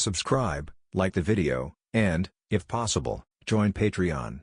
subscribe, like the video, and, if possible, join Patreon.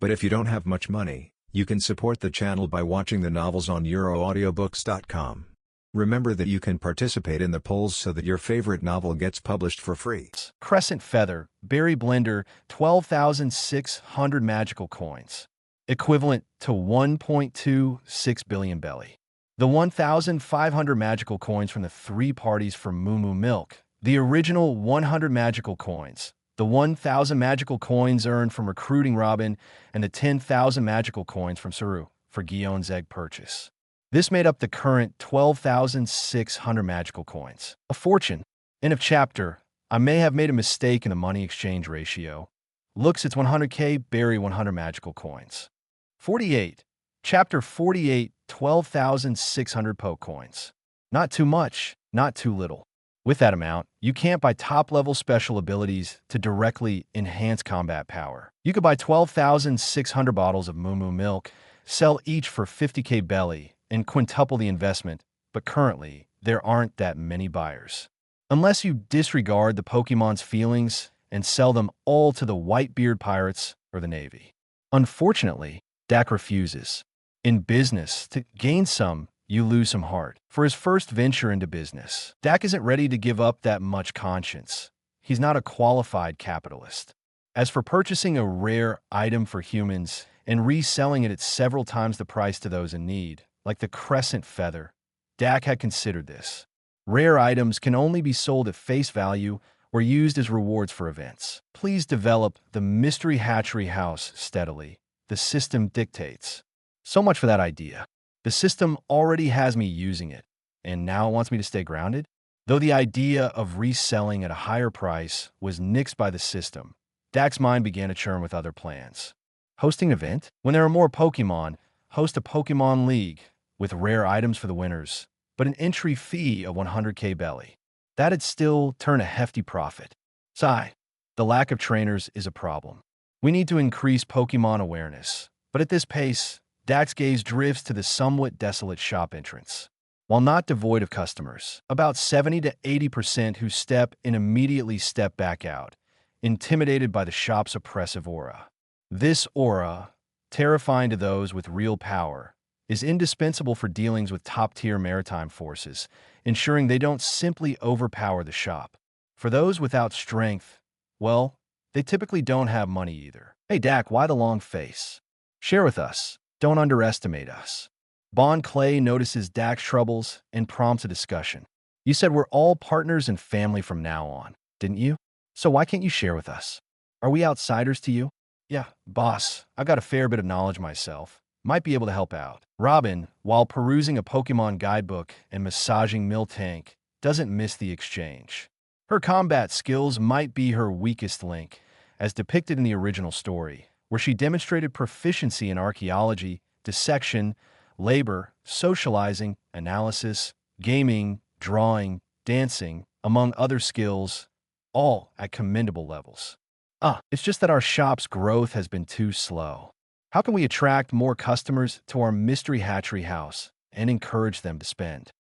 But if you don't have much money, you can support the channel by watching the novels on euroaudiobooks.com. Remember that you can participate in the polls so that your favorite novel gets published for free. Crescent Feather, Berry Blender, 12,600 magical coins. Equivalent to 1.26 billion belly. The 1,500 magical coins from the 3 parties for Moo Moo Milk. The original 100 magical coins. The 1,000 magical coins earned from recruiting Robin, and the 10,000 magical coins from Saru for Guillaume's egg purchase. This made up the current 12,600 magical coins. A fortune. End of chapter. I may have made a mistake in the money exchange ratio. Looks it's 100k, Berry 100 magical coins. 48. Chapter 48, 12,600 Poke coins. Not too much, not too little. With that amount, you can't buy top-level special abilities to directly enhance combat power. You could buy 12,600 bottles of Moo Moo Milk, sell each for 50k belly, and quintuple the investment, but currently, there aren't that many buyers. Unless you disregard the Pokemon's feelings and sell them all to the Whitebeard pirates or the Navy. Unfortunately, Dak refuses. In business, to gain some, you lose some heart. For his first venture into business, Dak isn't ready to give up that much conscience. He's not a qualified capitalist. As for purchasing a rare item for humans and reselling it at several times the price to those in need, like the Crescent Feather, Dak had considered this. Rare items can only be sold at face value or used as rewards for events. Please develop the Mystery Hatchery House steadily. The system dictates. So much for that idea. The system already has me using it, and now it wants me to stay grounded? Though the idea of reselling at a higher price was nixed by the system, Dak's mind began to churn with other plans. Hosting an event? When there are more Pokemon, host a Pokémon League with rare items for the winners, but an entry fee of 100k belly. That'd still turn a hefty profit. Sigh. The lack of trainers is a problem. We need to increase Pokemon awareness, but at this pace, Dak's gaze drifts to the somewhat desolate shop entrance. While not devoid of customers, about 70 to 80% who step in immediately step back out, intimidated by the shop's oppressive aura. This aura, terrifying to those with real power, is indispensable for dealings with top-tier maritime forces, ensuring they don't simply overpower the shop. For those without strength, well, they typically don't have money either. Hey Dak, why the long face? Share with us. Don't underestimate us. Bon Clay notices Dak's troubles and prompts a discussion. You said we're all partners and family from now on, didn't you? So why can't you share with us? Are we outsiders to you? Yeah, boss, I've got a fair bit of knowledge myself. Might be able to help out. Robin, while perusing a Pokemon guidebook and massaging Miltank, doesn't miss the exchange. Her combat skills might be her weakest link, as depicted in the original story, where she demonstrated proficiency in archaeology, dissection, labor, socializing, analysis, gaming, drawing, dancing, among other skills, all at commendable levels. It's just that our shop's growth has been too slow. How can we attract more customers to our Mystery Hatchery House and encourage them to spend?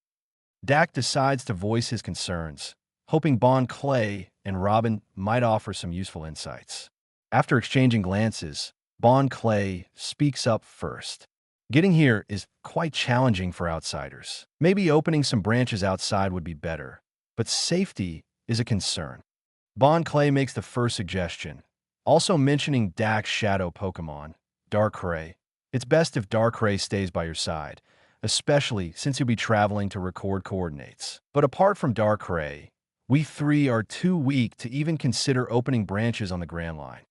Dak decides to voice his concerns, hoping Bon Clay and Robin might offer some useful insights. After exchanging glances, Bon Clay speaks up first. Getting here is quite challenging for outsiders. Maybe opening some branches outside would be better, but safety is a concern. Bon Clay makes the first suggestion, also mentioning Dak's shadow Pokemon, Darkrai. It's best if Darkrai stays by your side, especially since you'll be traveling to record coordinates. But apart from Darkrai, we 3 are too weak to even consider opening branches on the Grand Line.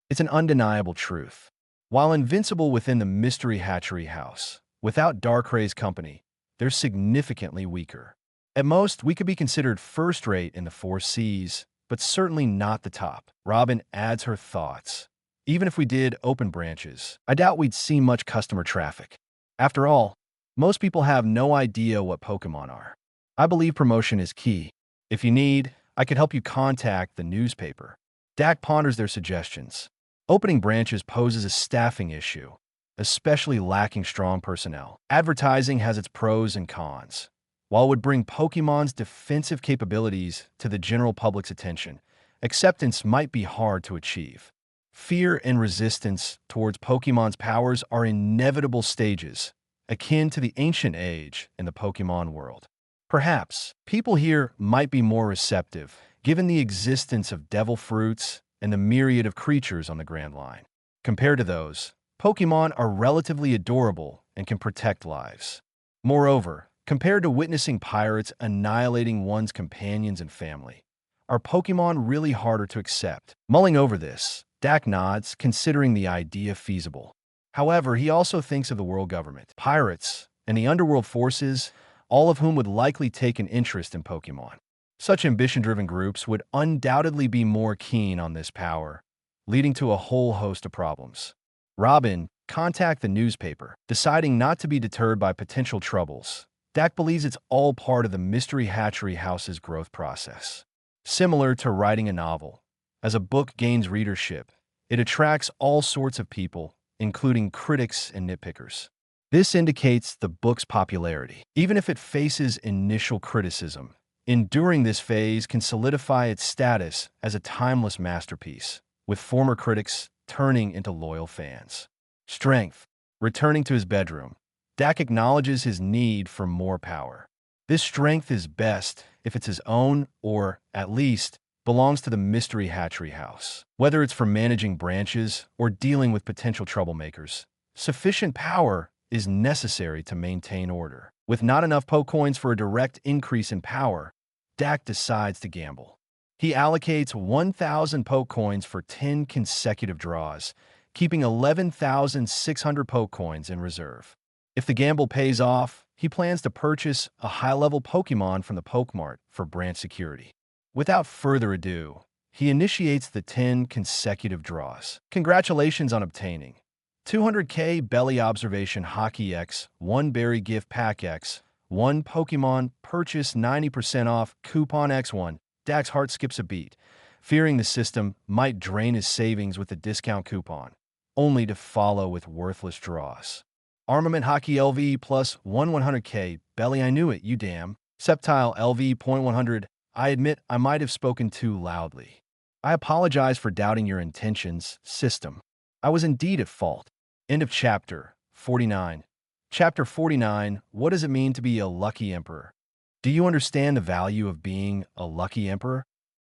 It's an undeniable truth. While invincible within the Mystery Hatchery House, without Darkray's company, they're significantly weaker. At most, we could be considered first-rate in the 4 Cs, but certainly not the top. Robin adds her thoughts. Even if we did open branches, I doubt we'd see much customer traffic. After all, most people have no idea what Pokemon are. I believe promotion is key. If you need, I could help you contact the newspaper. Dak ponders their suggestions. Opening branches poses a staffing issue, especially lacking strong personnel. Advertising has its pros and cons. While it would bring Pokemon's defensive capabilities to the general public's attention, acceptance might be hard to achieve. Fear and resistance towards Pokemon's powers are inevitable stages, akin to the ancient age in the Pokemon world. Perhaps people here might be more receptive, given the existence of devil fruits and the myriad of creatures on the Grand Line. Compared to those, Pokemon are relatively adorable and can protect lives. Moreover, compared to witnessing pirates annihilating one's companions and family, are Pokemon really harder to accept? Mulling over this, Dak nods, considering the idea feasible. However, he also thinks of the world government, pirates, and the underworld forces, all of whom would likely take an interest in Pokemon. Such ambition-driven groups would undoubtedly be more keen on this power, leading to a whole host of problems. Robin, contact the newspaper. Deciding not to be deterred by potential troubles, Dak believes it's all part of the Mystery Hatchery House's growth process. Similar to writing a novel, as a book gains readership, it attracts all sorts of people, including critics and nitpickers. This indicates the book's popularity. Even if it faces initial criticism, enduring this phase can solidify its status as a timeless masterpiece, with former critics turning into loyal fans. Strength. Returning to his bedroom, Dak acknowledges his need for more power. This strength is best if it's his own or, at least, belongs to the Mystery Hatchery House. Whether it's for managing branches or dealing with potential troublemakers, sufficient power is necessary to maintain order. With not enough Pokecoins for a direct increase in power, Dak decides to gamble. He allocates 1,000 Pokecoins for 10 consecutive draws, keeping 11,600 Pokecoins in reserve. If the gamble pays off, he plans to purchase a high-level Pokemon from the Pokemart for branch security. Without further ado, he initiates the 10 consecutive draws. Congratulations on obtaining 200k Belly Observation Hockey X, 1 Berry Gift Pack X, 1 Pokemon Purchase 90% off Coupon X1. Dak's heart skips a beat, fearing the system might drain his savings with the discount coupon, only to follow with worthless draws. Armament Hockey LV plus 100k. Belly, I knew it, you damn. Sceptile LV .100. I admit I might have spoken too loudly. I apologize for doubting your intentions, system. I was indeed at fault. End of chapter 49. Chapter 49. What does it mean to be a lucky emperor? Do you understand the value of being a lucky emperor?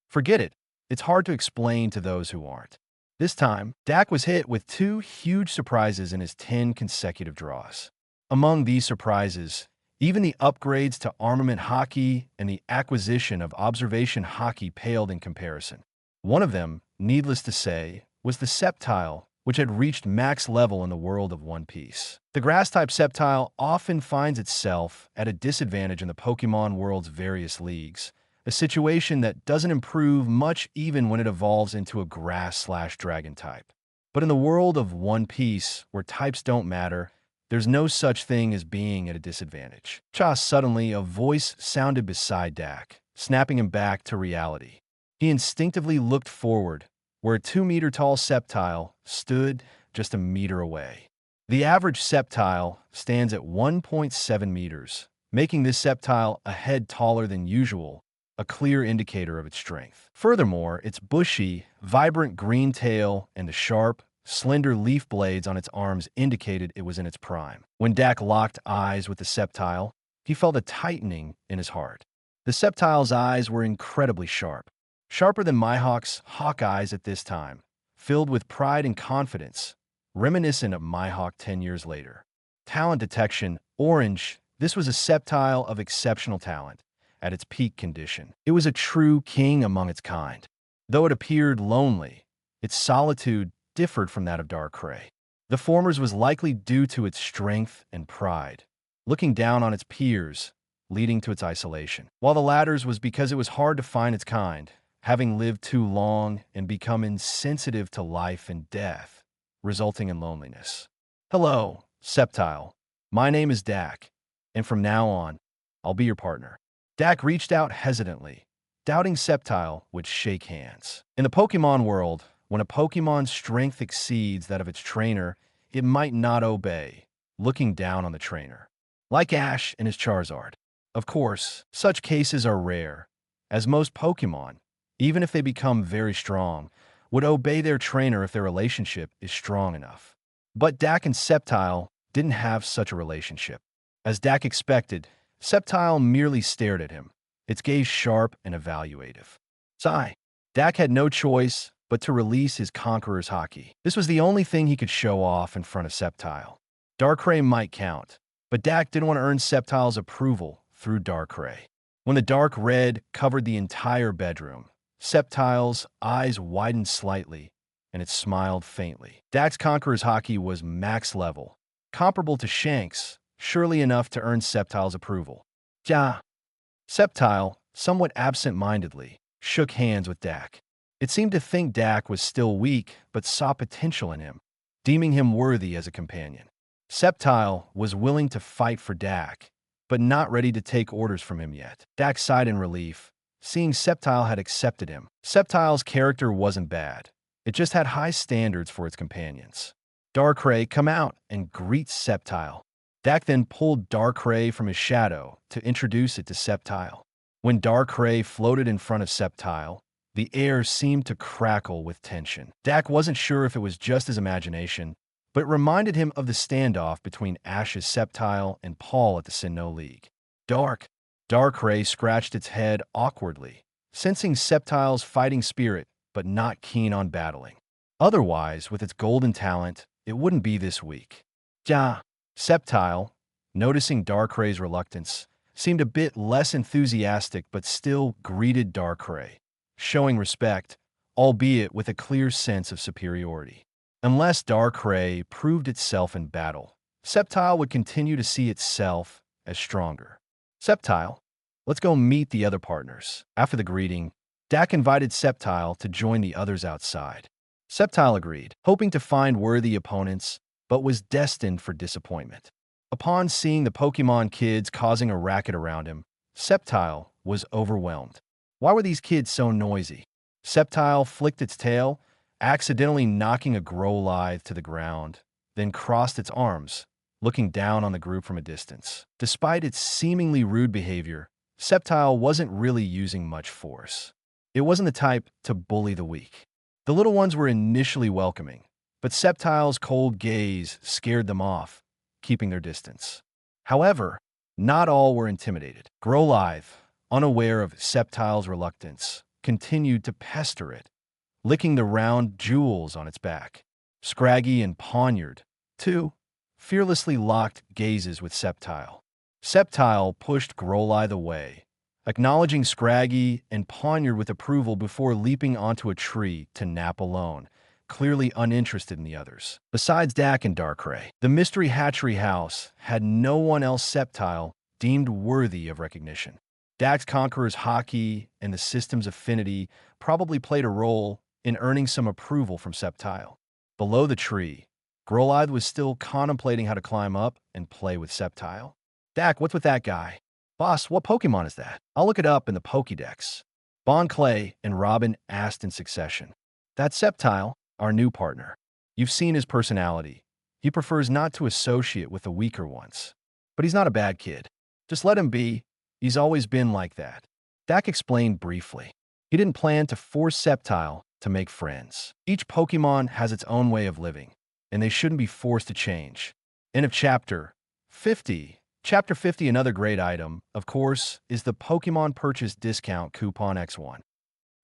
Forget it. It's hard to explain to those who aren't. This time, Dak was hit with 2 huge surprises in his 10 consecutive draws. Among these surprises, even the upgrades to Armament Hockey and the acquisition of Observation Hockey paled in comparison. One of them, needless to say, was the Sceptile, which had reached max level in the world of One Piece. The Grass-type Sceptile often finds itself at a disadvantage in the Pokemon world's various leagues, a situation that doesn't improve much even when it evolves into a Grass/Dragon type. But in the world of One Piece, where types don't matter, there's no such thing as being at a disadvantage. Suddenly, a voice sounded beside Dak, snapping him back to reality. He instinctively looked forward, where a 2-meter-tall Sceptile stood just a meter away. The average Sceptile stands at 1.7 meters, making this Sceptile a head taller than usual, a clear indicator of its strength. Furthermore, its bushy, vibrant green tail and the sharp, slender leaf blades on its arms indicated it was in its prime. When Dak locked eyes with the Sceptile, he felt a tightening in his heart. The Sceptile's eyes were incredibly sharp, sharper than Mihawk's hawk eyes at this time, filled with pride and confidence, reminiscent of Mihawk 10 years later. Talent detection, orange. This was a Sceptile of exceptional talent, at its peak condition. It was a true king among its kind. Though it appeared lonely, its solitude differed from that of Darkrai. The former's was likely due to its strength and pride, looking down on its peers, leading to its isolation. While the latter's was because it was hard to find its kind, having lived too long and become insensitive to life and death, resulting in loneliness. Hello, Sceptile. My name is Dak, and from now on, I'll be your partner. Dak reached out hesitantly, doubting Sceptile would shake hands. In the Pokemon world, when a Pokemon's strength exceeds that of its trainer, it might not obey, looking down on the trainer. Like Ash and his Charizard. Of course, such cases are rare, as most Pokemon, even if they become very strong, would obey their trainer if their relationship is strong enough. But Dak and Sceptile didn't have such a relationship. As Dak expected, Sceptile merely stared at him, its gaze sharp and evaluative. Sigh. Dak had no choice but to release his Conqueror's Haki. This was the only thing he could show off in front of Sceptile. Darkrai might count, but Dak didn't want to earn Sceptile's approval through Darkrai. When the dark red covered the entire bedroom, Sceptile's eyes widened slightly, and it smiled faintly. Dak's Conqueror's Haki was max level, comparable to Shank's, surely enough to earn Sceptile's approval. Ja. Sceptile, somewhat absent-mindedly, shook hands with Dak. It seemed to think Dak was still weak, but saw potential in him, deeming him worthy as a companion. Sceptile was willing to fight for Dak, but not ready to take orders from him yet. Dak sighed in relief, seeing Sceptile had accepted him. Sceptile's character wasn't bad. It just had high standards for its companions. Darkrai, come out and greet Sceptile. Dak then pulled Darkrai from his shadow to introduce it to Sceptile. When Darkrai floated in front of Sceptile, the air seemed to crackle with tension. Dak wasn't sure if it was just his imagination, but it reminded him of the standoff between Ash's Sceptile and Paul at the Sinnoh League. Darkrai scratched its head awkwardly, sensing Sceptile's fighting spirit, but not keen on battling. Otherwise, with its golden talent, it wouldn't be this weak. Ja. Sceptile, noticing Darkrai's reluctance, seemed a bit less enthusiastic but still greeted Darkrai, showing respect, albeit with a clear sense of superiority. Unless Darkrai proved itself in battle, Sceptile would continue to see itself as stronger. Sceptile, let's go meet the other partners. After the greeting, Dak invited Sceptile to join the others outside. Sceptile agreed, hoping to find worthy opponents, but was destined for disappointment. Upon seeing the Pokémon kids causing a racket around him, Sceptile was overwhelmed. Why were these kids so noisy? Sceptile flicked its tail, accidentally knocking a Growlithe to the ground, then crossed its arms, looking down on the group from a distance. Despite its seemingly rude behavior, Sceptile wasn't really using much force. It wasn't the type to bully the weak. The little ones were initially welcoming, but Sceptile's cold gaze scared them off, keeping their distance. However, not all were intimidated. Growlithe, unaware of Sceptile's reluctance, continued to pester it, licking the round jewels on its back. Scraggy and Poniard, too, fearlessly locked gazes with Sceptile. Sceptile pushed Growlithe away, acknowledging Scraggy and Poniard with approval before leaping onto a tree to nap alone, clearly uninterested in the others. Besides Dak and Darkrai, the mystery Hatchery House had no one else Sceptile deemed worthy of recognition. Dak's Conqueror's Haki and the system's affinity probably played a role in earning some approval from Sceptile. Below the tree, Growlithe was still contemplating how to climb up and play with Sceptile. Dak, what's with that guy? Boss, what Pokemon is that? I'll look it up in the Pokédex. Bon Clay and Robin asked in succession. That's Sceptile, our new partner. You've seen his personality. He prefers not to associate with the weaker ones. But he's not a bad kid. Just let him be. He's always been like that. Dak explained briefly. He didn't plan to force Sceptile to make friends. Each Pokemon has its own way of living, and they shouldn't be forced to change. End of Chapter 50. Chapter 50, another great item, of course, is the Pokemon Purchase Discount Coupon X1.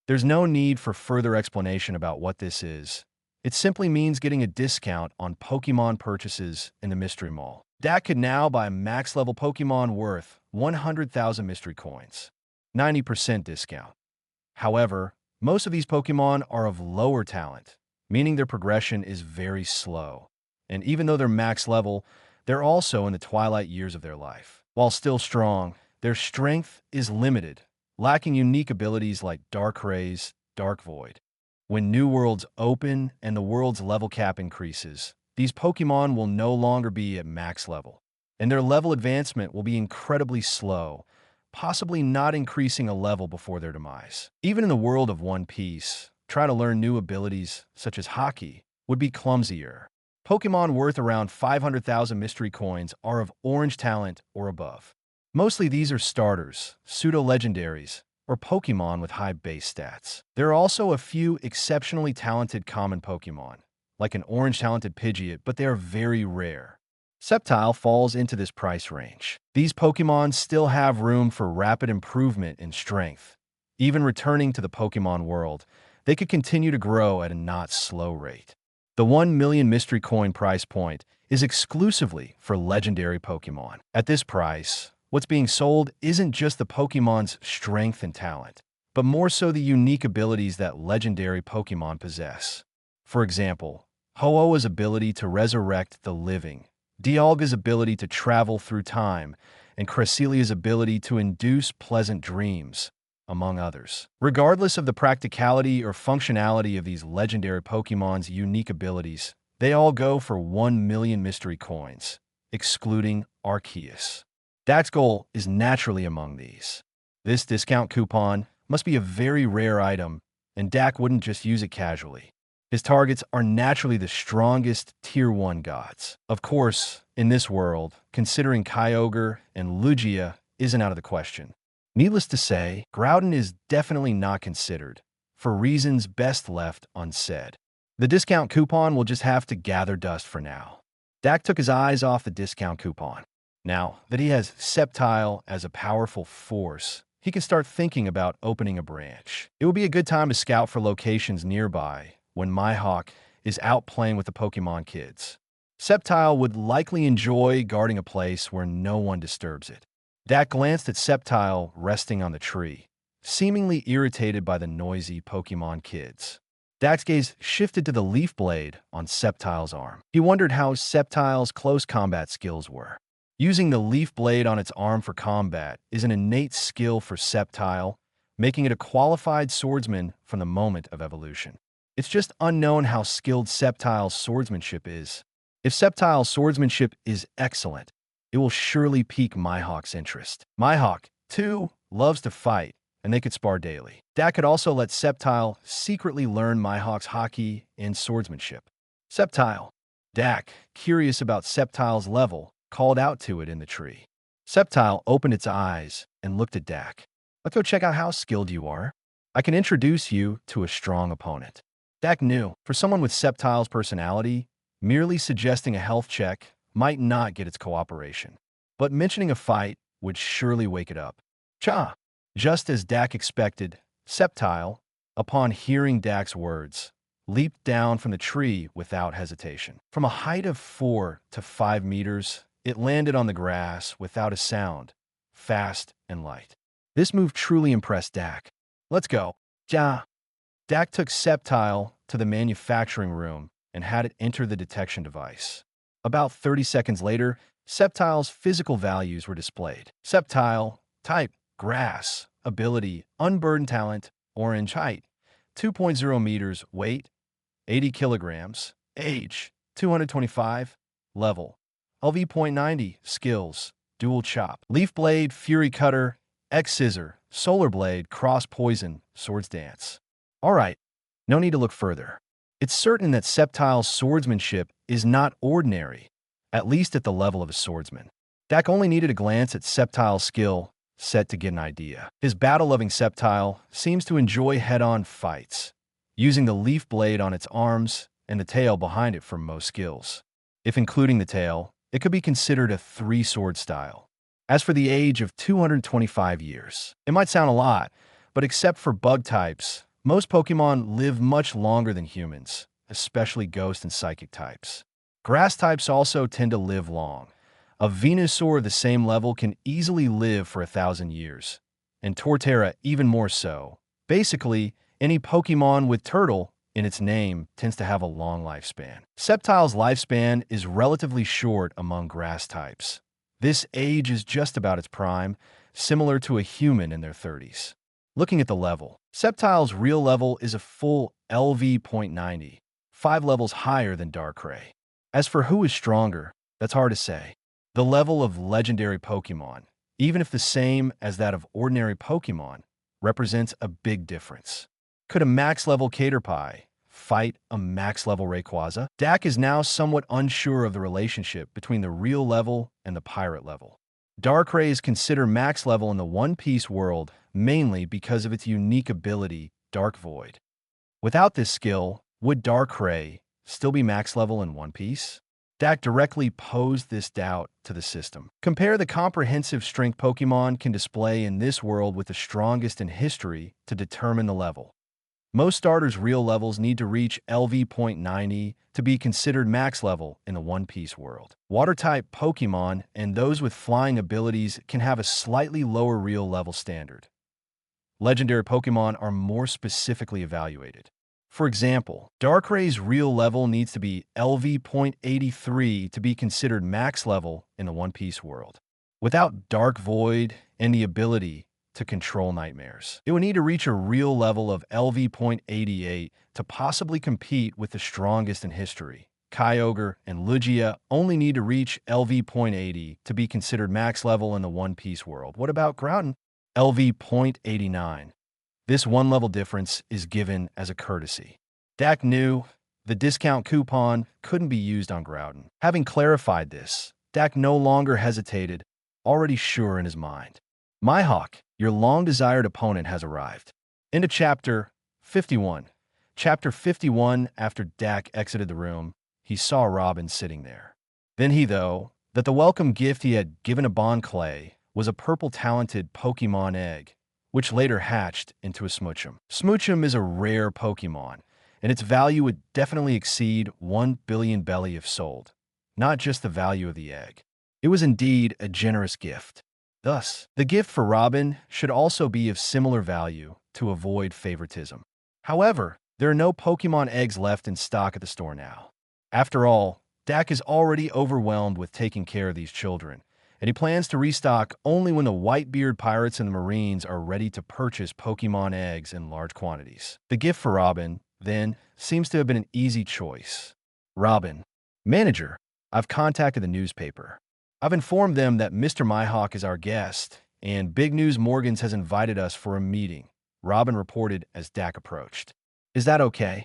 There's no need for further explanation about what this is. It simply means getting a discount on Pokemon purchases in the Mystery Mall. Dak could now buy max-level Pokemon worth 100,000 Mystery Coins. 90% discount. However, most of these Pokemon are of lower talent, meaning their progression is very slow. And even though they're max level, they're also in the twilight years of their life. While still strong, their strength is limited, lacking unique abilities like Darkrai's Dark Void. When new worlds open and the world's level cap increases, these Pokemon will no longer be at max level, and their level advancement will be incredibly slow, possibly not increasing a level before their demise. Even in the world of One Piece, trying to learn new abilities, such as Haki, would be clumsier. Pokemon worth around 500,000 Mystery Coins are of orange talent or above. Mostly these are starters, pseudo-legendaries, or Pokémon with high base stats. There are also a few exceptionally talented common Pokémon, like an orange-talented Pidgeot, but they are very rare. Sceptile falls into this price range. These Pokémon still have room for rapid improvement in strength. Even returning to the Pokémon world, they could continue to grow at a not slow rate. The 1 million mystery coin price point is exclusively for legendary Pokémon. At this price, what's being sold isn't just the Pokémon's strength and talent, but more so the unique abilities that legendary Pokémon possess. For example, Ho-Oh's ability to resurrect the living, Dialga's ability to travel through time, and Cressilia's ability to induce pleasant dreams, among others. Regardless of the practicality or functionality of these legendary Pokémon's unique abilities, they all go for 1 million mystery coins, excluding Arceus. Dak's goal is naturally among these. This discount coupon must be a very rare item, and Dak wouldn't just use it casually. His targets are naturally the strongest Tier 1 gods. Of course, in this world, considering Kyogre and Lugia isn't out of the question. Needless to say, Groudon is definitely not considered, for reasons best left unsaid. The discount coupon will just have to gather dust for now. Dak took his eyes off the discount coupon. Now that he has Sceptile as a powerful force, he can start thinking about opening a branch. It would be a good time to scout for locations nearby when Mihawk is out playing with the Pokemon kids. Sceptile would likely enjoy guarding a place where no one disturbs it. Dak glanced at Sceptile resting on the tree, seemingly irritated by the noisy Pokemon kids. Dak's gaze shifted to the leaf blade on Sceptile's arm. He wondered how Sceptile's close combat skills were. Using the leaf blade on its arm for combat is an innate skill for Sceptile, making it a qualified swordsman from the moment of evolution. It's just unknown how skilled Sceptile's swordsmanship is. If Sceptile's swordsmanship is excellent, it will surely pique Mihawk's interest. Mihawk, too, loves to fight, and they could spar daily. Dak could also let Sceptile secretly learn Mihawk's hockey and swordsmanship. Sceptile. Dak, curious about Sceptile's level, called out to it in the tree. Sceptile opened its eyes and looked at Dak. Let's go check out how skilled you are. I can introduce you to a strong opponent. Dak knew, for someone with Sceptile's personality, merely suggesting a health check might not get its cooperation. But mentioning a fight would surely wake it up. Cha! Just as Dak expected, Sceptile, upon hearing Dak's words, leaped down from the tree without hesitation. From a height of 4 to 5 meters, it landed on the grass without a sound, fast and light. This move truly impressed Dak. Let's go. Ja. Dak took Sceptile to the manufacturing room and had it enter the detection device. About 30 seconds later, Sceptile's physical values were displayed. Sceptile, type, grass, ability, unburdened talent, orange height, 2.0 meters, weight, 80 kilograms, age, 225, level, LV.90, skills, dual chop, leaf blade, fury cutter, X scissor, solar blade, cross poison, swords dance. All right, no need to look further. It's certain that Sceptile's swordsmanship is not ordinary, at least at the level of a swordsman. Dak only needed a glance at Sceptile's skill set to get an idea. His battle-loving Sceptile seems to enjoy head-on fights, using the leaf blade on its arms and the tail behind it for most skills. If including the tail, it could be considered a 3-sword style. As for the age of 225 years, it might sound a lot, but except for bug types, most Pokemon live much longer than humans, especially ghost and psychic types. Grass types also tend to live long. A Venusaur of the same level can easily live for 1,000 years, and Torterra even more so. Basically, any Pokemon with turtle in its name tends to have a long lifespan. Sceptile's lifespan is relatively short among grass types. This age is just about its prime, similar to a human in their 30s. Looking at the level, Sceptile's real level is a full LV.90, 5 levels higher than Darkrai. As for who is stronger, that's hard to say. The level of legendary Pokemon, even if the same as that of ordinary Pokemon, represents a big difference. Could a max-level Caterpie fight a max-level Rayquaza? Dak is now somewhat unsure of the relationship between the real level and the pirate level. Darkrai is considered max level in the One Piece world mainly because of its unique ability, Dark Void. Without this skill, would Darkrai still be max level in One Piece? Dak directly posed this doubt to the system. Compare the comprehensive strength Pokemon can display in this world with the strongest in history to determine the level. Most starters' real levels need to reach LV.90 to be considered max level in the One Piece world. Water-type Pokemon and those with flying abilities can have a slightly lower real level standard. Legendary Pokemon are more specifically evaluated. For example, Darkray's real level needs to be LV.83 to be considered max level in the One Piece world. Without Dark Void and the ability to control nightmares, it would need to reach a real level of LV.88 to possibly compete with the strongest in history. Kyogre and Lugia only need to reach LV.80 to be considered max level in the One Piece world. What about Groudon? LV.89. This one-level difference is given as a courtesy. Dak knew the discount coupon couldn't be used on Groudon. Having clarified this, Dak no longer hesitated, already sure in his mind. Mihawk, your long-desired opponent has arrived. Into Chapter 51. Chapter 51, after Dak exited the room, he saw Robin sitting there. Then that the welcome gift he had given to Bon Clay was a purple-talented Pokémon egg, which later hatched into a Smoochum. Smoochum is a rare Pokemon, and its value would definitely exceed 1 billion belly if sold, not just the value of the egg. It was indeed a generous gift. Thus, the gift for Robin should also be of similar value to avoid favoritism. However, there are no Pokemon eggs left in stock at the store now. After all, Dak is already overwhelmed with taking care of these children, and he plans to restock only when the Whitebeard pirates and the Marines are ready to purchase Pokemon eggs in large quantities. The gift for Robin, then, seems to have been an easy choice. Robin. Manager, I've contacted the newspaper. I've informed them that Mr. Mihawk is our guest, and Big News Morgans has invited us for a meeting, Robin reported as Dak approached. Is that okay?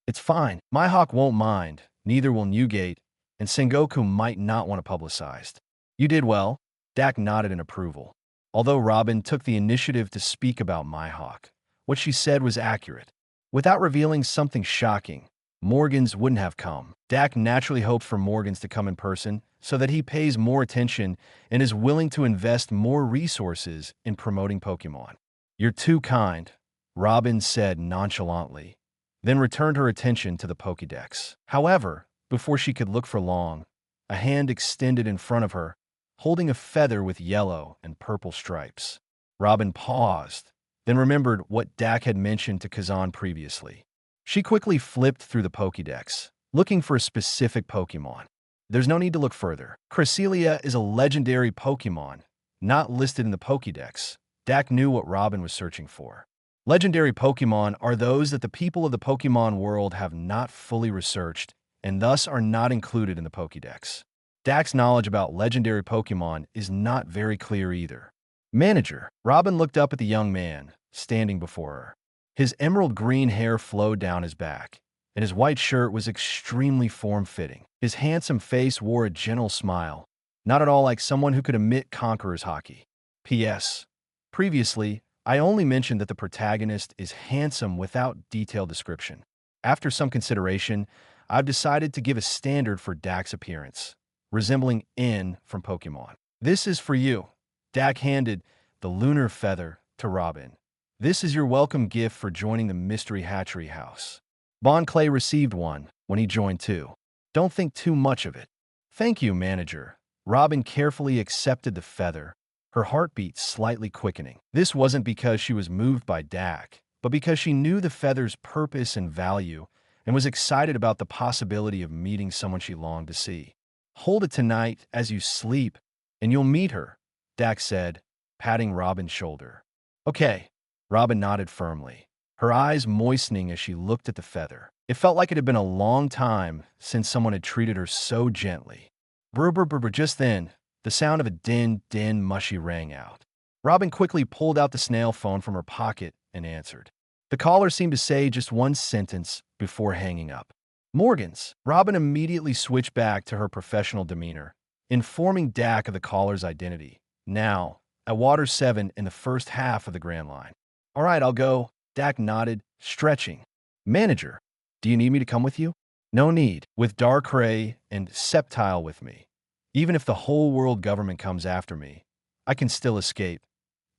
It's fine. Mihawk won't mind, neither will Newgate, and Sengoku might not want it publicized. You did well. Dak nodded in approval. Although Robin took the initiative to speak about Mihawk, what she said was accurate. Without revealing something shocking, Morgans wouldn't have come. Dak naturally hoped for Morgans to come in person so that he pays more attention and is willing to invest more resources in promoting Pokemon. You're too kind, Robin said nonchalantly, then returned her attention to the Pokédex. However, before she could look for long, a hand extended in front of her, holding a feather with yellow and purple stripes. Robin paused, then remembered what Dak had mentioned to Kazan previously. She quickly flipped through the Pokédex, looking for a specific Pokemon. There's no need to look further. Cresselia is a legendary Pokemon, not listed in the Pokédex. Dak knew what Robin was searching for. Legendary Pokemon are those that the people of the Pokemon world have not fully researched and thus are not included in the Pokédex. Dak's knowledge about legendary Pokemon is not very clear either. Manager, Robin looked up at the young man standing before her. His emerald green hair flowed down his back, and his white shirt was extremely form-fitting. His handsome face wore a gentle smile, not at all like someone who could emit Conqueror's Hockey. P.S. Previously, I only mentioned that the protagonist is handsome without detailed description. After some consideration, I've decided to give a standard for Dak's appearance, resembling N from Pokemon. This is for you. Dak handed the lunar feather to Robin. This is your welcome gift for joining the Mystery Hatchery House. Bon Clay received one when he joined too. Don't think too much of it. Thank you, manager. Robin carefully accepted the feather, her heartbeat slightly quickening. This wasn't because she was moved by Dak, but because she knew the feather's purpose and value and was excited about the possibility of meeting someone she longed to see. Hold it tonight as you sleep, and you'll meet her, Dak said, patting Robin's shoulder. Okay. Robin nodded firmly, her eyes moistening as she looked at the feather. It felt like it had been a long time since someone had treated her so gently. Brr, brr, brr, brr. Just then, the sound of a din, din, mushy rang out. Robin quickly pulled out the snail phone from her pocket and answered. The caller seemed to say just one sentence before hanging up. Morgans. Robin immediately switched back to her professional demeanor, informing Dak of the caller's identity. Now, at Water 7 in the first half of the Grand Line. All right, I'll go. Dak nodded, stretching. Manager, do you need me to come with you? No need. With Darkrai and Sceptile with me. Even if the whole world government comes after me, I can still escape.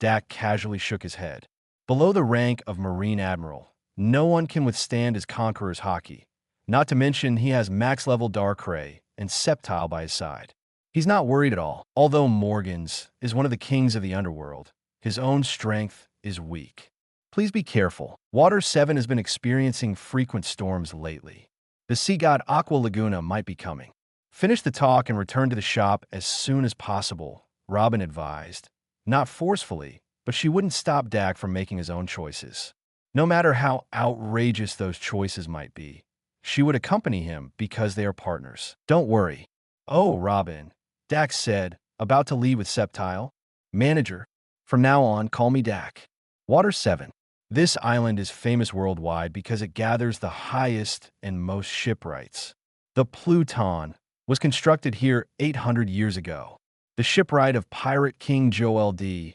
Dak casually shook his head. Below the rank of Marine Admiral, no one can withstand his Conqueror's hockey. Not to mention he has max-level Darkrai and Sceptile by his side. He's not worried at all. Although Morgans is one of the kings of the underworld, his own strength is weak. Please be careful. Water 7 has been experiencing frequent storms lately. The sea god Aqua Laguna might be coming. Finish the talk and return to the shop as soon as possible, Robin advised. Not forcefully, but she wouldn't stop Dak from making his own choices. No matter how outrageous those choices might be, she would accompany him because they are partners. Don't worry. Oh, Robin, Dak said, about to leave with Sceptile. Manager, from now on, call me Dak. Water 7. This island is famous worldwide because it gathers the highest and most shipwrights. The Pluton was constructed here 800 years ago. The shipwright of Pirate King Joel D.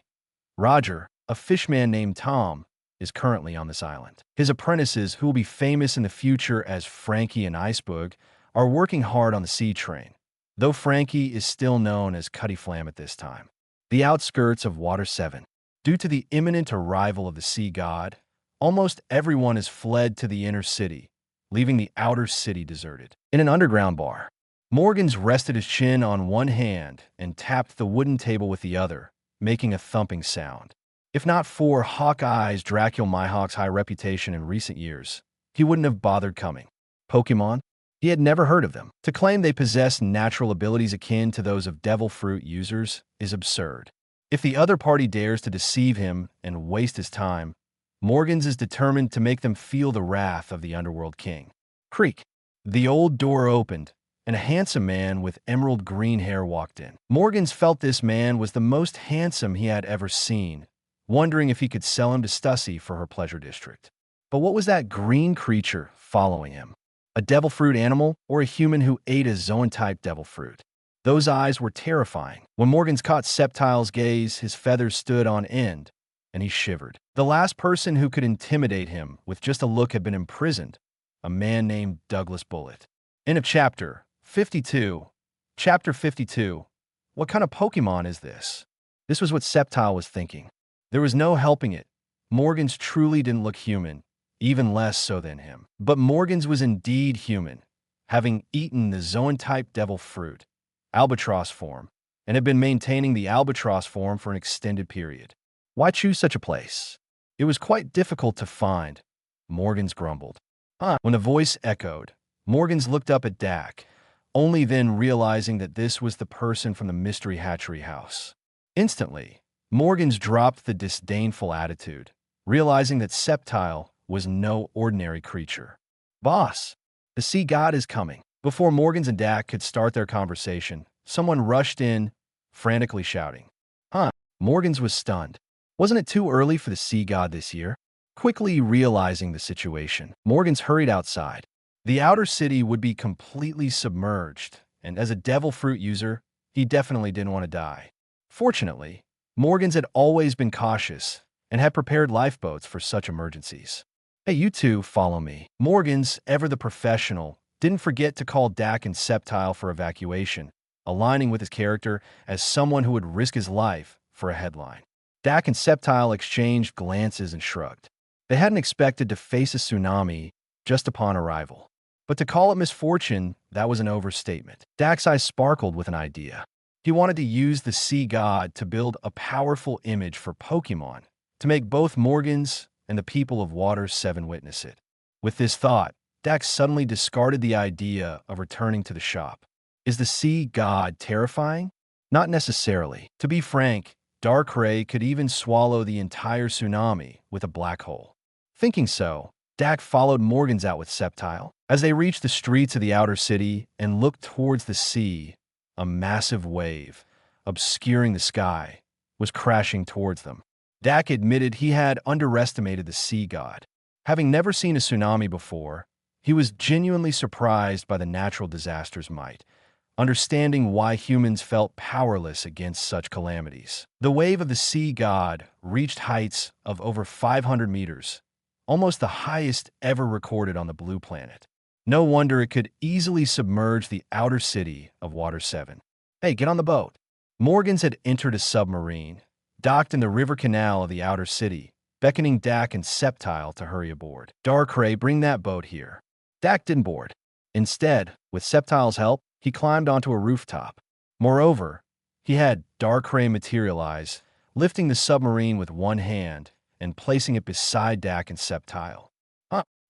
Roger, a fishman named Tom, is currently on this island. His apprentices, who will be famous in the future as Frankie and Iceberg, are working hard on the sea train, though Frankie is still known as Cutty Flam at this time. The outskirts of Water 7. Due to the imminent arrival of the sea god, almost everyone has fled to the inner city, leaving the outer city deserted. In an underground bar, Morgans rested his chin on one hand and tapped the wooden table with the other, making a thumping sound. If not for Hawkeye's Dracula Mihawk's high reputation in recent years, he wouldn't have bothered coming. Pokémon? He had never heard of them. To claim they possess natural abilities akin to those of devil fruit users is absurd. If the other party dares to deceive him and waste his time, Morgans is determined to make them feel the wrath of the Underworld King. Creak. The old door opened, and a handsome man with emerald green hair walked in. Morgans felt this man was the most handsome he had ever seen, wondering if he could sell him to Stussy for her pleasure district. But what was that green creature following him? A devil fruit animal or a human who ate a zoan-type devil fruit? Those eyes were terrifying. When Morgans caught Sceptile's gaze, his feathers stood on end, and he shivered. The last person who could intimidate him with just a look had been imprisoned, a man named Douglas Bullet. End of chapter 52. Chapter 52. What kind of Pokemon is this? This was what Sceptile was thinking. There was no helping it. Morgans truly didn't look human, even less so than him. But Morgans was indeed human, having eaten the zoan-type devil fruit, albatross form, and had been maintaining the albatross form for an extended period. Why choose such a place? It was quite difficult to find, Morgans grumbled. When the voice echoed, Morgans looked up at Dak, only then realizing that this was the person from the mystery Hatchery House. Instantly, Morgans dropped the disdainful attitude, realizing that Sceptile was no ordinary creature. Boss, the sea god is coming. Before Morgans and Dak could start their conversation, someone rushed in, frantically shouting. Morgans was stunned. Wasn't it too early for the sea god this year? Quickly realizing the situation, Morgans hurried outside. The outer city would be completely submerged, and as a devil fruit user, he definitely didn't want to die. Fortunately, Morgans had always been cautious and had prepared lifeboats for such emergencies. Hey, you two, follow me. Morgans, ever the professional, didn't forget to call Dak and Sceptile for evacuation, aligning with his character as someone who would risk his life for a headline. Dak and Sceptile exchanged glances and shrugged. They hadn't expected to face a tsunami just upon arrival. But to call it misfortune, that was an overstatement. Dak's eyes sparkled with an idea. He wanted to use the sea god to build a powerful image for Pokémon, to make both Morgans and the people of Water 7 witness it. With this thought, Dak suddenly discarded the idea of returning to the shop. Is the sea god terrifying? Not necessarily. To be frank, Darkrai could even swallow the entire tsunami with a black hole. Thinking so, Dak followed Morgans out with Sceptile. As they reached the streets of the outer city and looked towards the sea, a massive wave, obscuring the sky, was crashing towards them. Dak admitted he had underestimated the sea god. Having never seen a tsunami before, he was genuinely surprised by the natural disaster's might. understanding why humans felt powerless against such calamities. The wave of the sea god reached heights of over 500 meters, almost the highest ever recorded on the blue planet. No wonder it could easily submerge the outer city of Water 7. Hey, get on the boat. Morgans had entered a submarine, docked in the river canal of the outer city, beckoning Dak and Sceptile to hurry aboard. Darkrai, bring that boat here. Dak didn't board. Instead, with Sceptile's help, he climbed onto a rooftop. Moreover, he had Darkrai materialize, lifting the submarine with one hand and placing it beside Dak and Sceptile.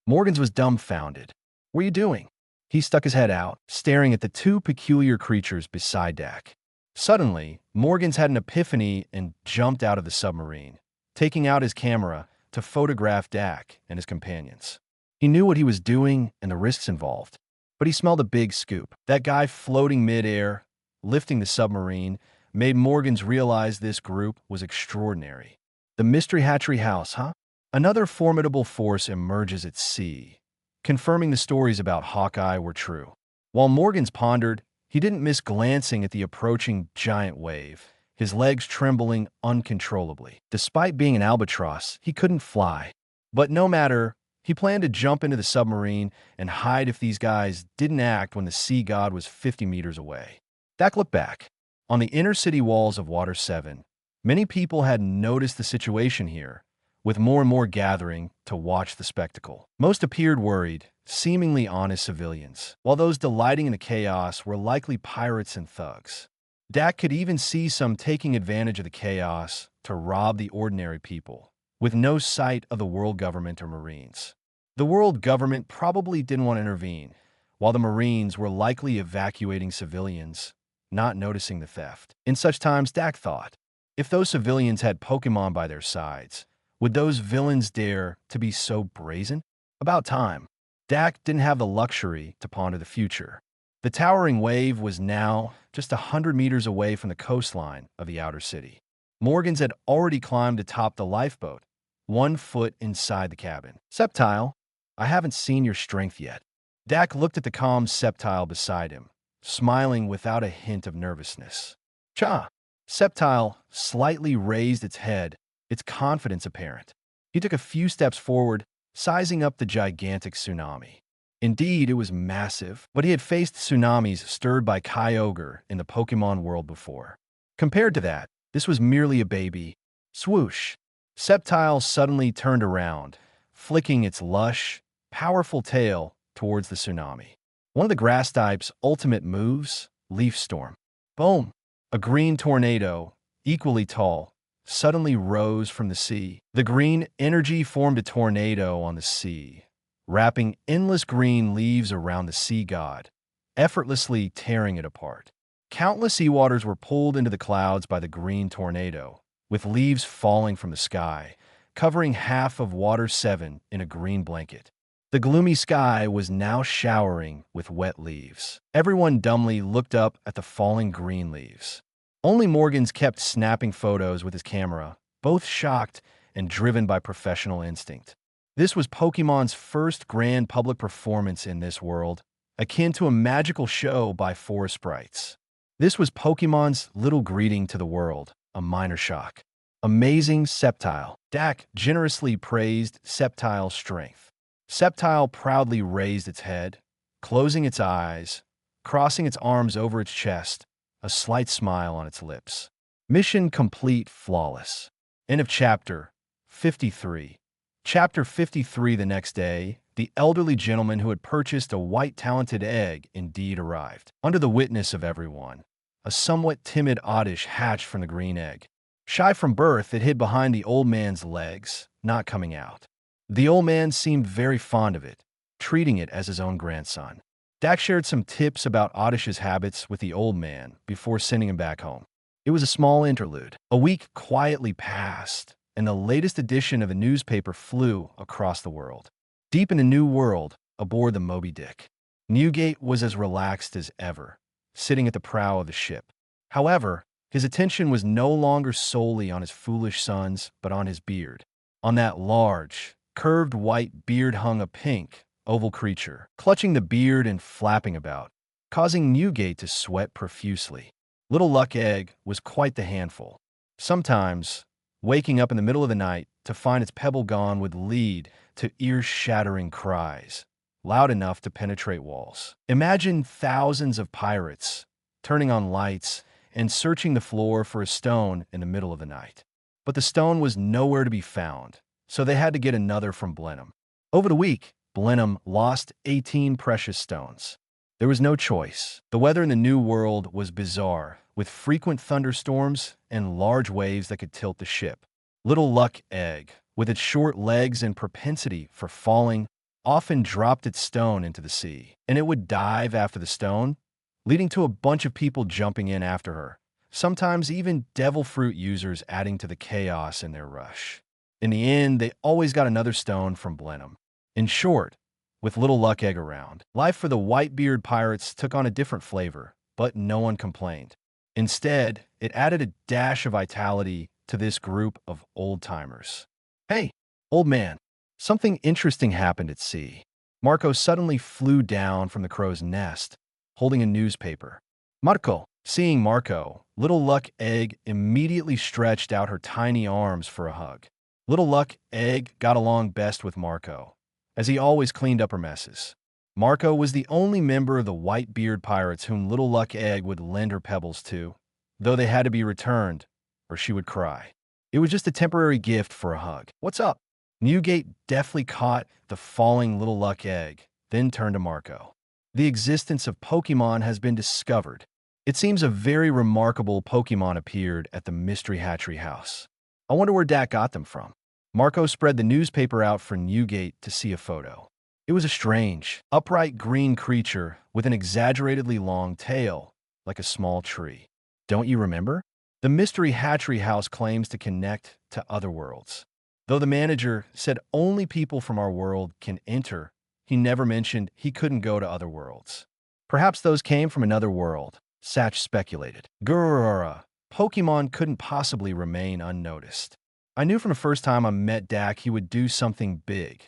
Morgans was dumbfounded. What are you doing? He stuck his head out, staring at the two peculiar creatures beside Dak. Suddenly, Morgans had an epiphany and jumped out of the submarine, taking out his camera to photograph Dak and his companions. He knew what he was doing and the risks involved, but he smelled a big scoop. That guy floating midair, lifting the submarine, made Morgans realize this group was extraordinary. The mystery Hatchery House, huh? Another formidable force emerges at sea, confirming the stories about Hawkeye were true. While Morgans pondered, he didn't miss glancing at the approaching giant wave, his legs trembling uncontrollably. Despite being an albatross, he couldn't fly. But no matter, he planned to jump into the submarine and hide if these guys didn't act when the sea god was 50 meters away. Dak looked back. On the inner city walls of Water 7, many people had noticed the situation here, with more and more gathering to watch the spectacle. Most appeared worried, seemingly honest civilians, while those delighting in the chaos were likely pirates and thugs. Dak could even see some taking advantage of the chaos to rob the ordinary people, with no sight of the world government or Marines. The world government probably didn't want to intervene, while the Marines were likely evacuating civilians, not noticing the theft. In such times, Dak thought, if those civilians had Pokémon by their sides, would those villains dare to be so brazen? About time. Dak didn't have the luxury to ponder the future. The towering wave was now just 100 meters away from the coastline of the outer city. Morgans had already climbed atop the lifeboat, 1 foot inside the cabin. Sceptile, I haven't seen your strength yet. Dak looked at the calm Sceptile beside him, smiling without a hint of nervousness. Cha! Sceptile slightly raised its head, its confidence apparent. He took a few steps forward, sizing up the gigantic tsunami. Indeed, it was massive, but he had faced tsunamis stirred by Kyogre in the Pokémon world before. Compared to that, this was merely a baby. Swoosh! Sceptile suddenly turned around, flicking its lush, powerful tail towards the tsunami. One of the grass type's ultimate moves, Leaf Storm. Boom! A green tornado, equally tall, suddenly rose from the sea. The green energy formed a tornado on the sea, wrapping endless green leaves around the sea god, effortlessly tearing it apart. Countless seawaters were pulled into the clouds by the green tornado, with leaves falling from the sky, covering half of Water 7 in a green blanket. The gloomy sky was now showering with wet leaves. Everyone dumbly looked up at the falling green leaves. Only Morgans kept snapping photos with his camera, both shocked and driven by professional instinct. This was Pokémon's first grand public performance in this world, akin to a magical show by 4 sprites. This was Pokémon's little greeting to the world, a minor shock. Amazing Sceptile. Dak generously praised Sceptile's strength. Sceptile proudly raised its head, closing its eyes, crossing its arms over its chest, a slight smile on its lips. Mission complete, flawless. End of Chapter 53. Chapter 53. The next day, the elderly gentleman who had purchased a white talented egg indeed arrived. Under the witness of everyone, a somewhat timid Oddish hatched from the green egg. Shy from birth, it hid behind the old man's legs, not coming out. The old man seemed very fond of it, treating it as his own grandson. Dak shared some tips about Oddish's habits with the old man before sending him back home. It was a small interlude. A week quietly passed, and the latest edition of a newspaper flew across the world. Deep in the New World, aboard the Moby Dick, Newgate was as relaxed as ever, sitting at the prow of the ship. However, his attention was no longer solely on his foolish sons, but on his beard. On that large, curved white beard hung a pink, oval creature, clutching the beard and flapping about, causing Newgate to sweat profusely. Little Luck Egg was quite the handful. Sometimes, waking up in the middle of the night to find its pebble gone would lead to ear-shattering cries, loud enough to penetrate walls. Imagine thousands of pirates turning on lights and searching the floor for a stone in the middle of the night. But the stone was nowhere to be found, so they had to get another from Blenheim. Over the week, Blenheim lost 18 precious stones. There was no choice. The weather in the New World was bizarre, with frequent thunderstorms and large waves that could tilt the ship. Little Luck Egg, with its short legs and propensity for falling, often dropped its stone into the sea, and it would dive after the stone, leading to a bunch of people jumping in after her, sometimes even devil fruit users adding to the chaos in their rush. In the end, they always got another stone from Blenheim. In short, with Little Luck Egg around, life for the Whitebeard pirates took on a different flavor, but no one complained. Instead, it added a dash of vitality to this group of old-timers. Hey, old man, something interesting happened at sea. Marco suddenly flew down from the crow's nest, holding a newspaper. Marco. Seeing Marco, Little Luck Egg immediately stretched out her tiny arms for a hug. Little Luck Egg got along best with Marco, as he always cleaned up her messes. Marco was the only member of the Whitebeard pirates whom Little Luck Egg would lend her pebbles to, though they had to be returned, or she would cry. It was just a temporary gift for a hug. What's up? Newgate deftly caught the falling Little Luck Egg, then turned to Marco. The existence of Pokémon has been discovered. It seems a very remarkable Pokémon appeared at the Mystery Hatchery House. I wonder where Dak got them from. Marco spread the newspaper out for Newgate to see a photo. It was a strange, upright green creature with an exaggeratedly long tail, like a small tree. Don't you remember? The Mystery Hatchery House claims to connect to other worlds. Though the manager said only people from our world can enter, he never mentioned he couldn't go to other worlds. Perhaps those came from another world, Satch speculated. Grrrr, Pokémon couldn't possibly remain unnoticed. I knew from the first time I met Dak he would do something big.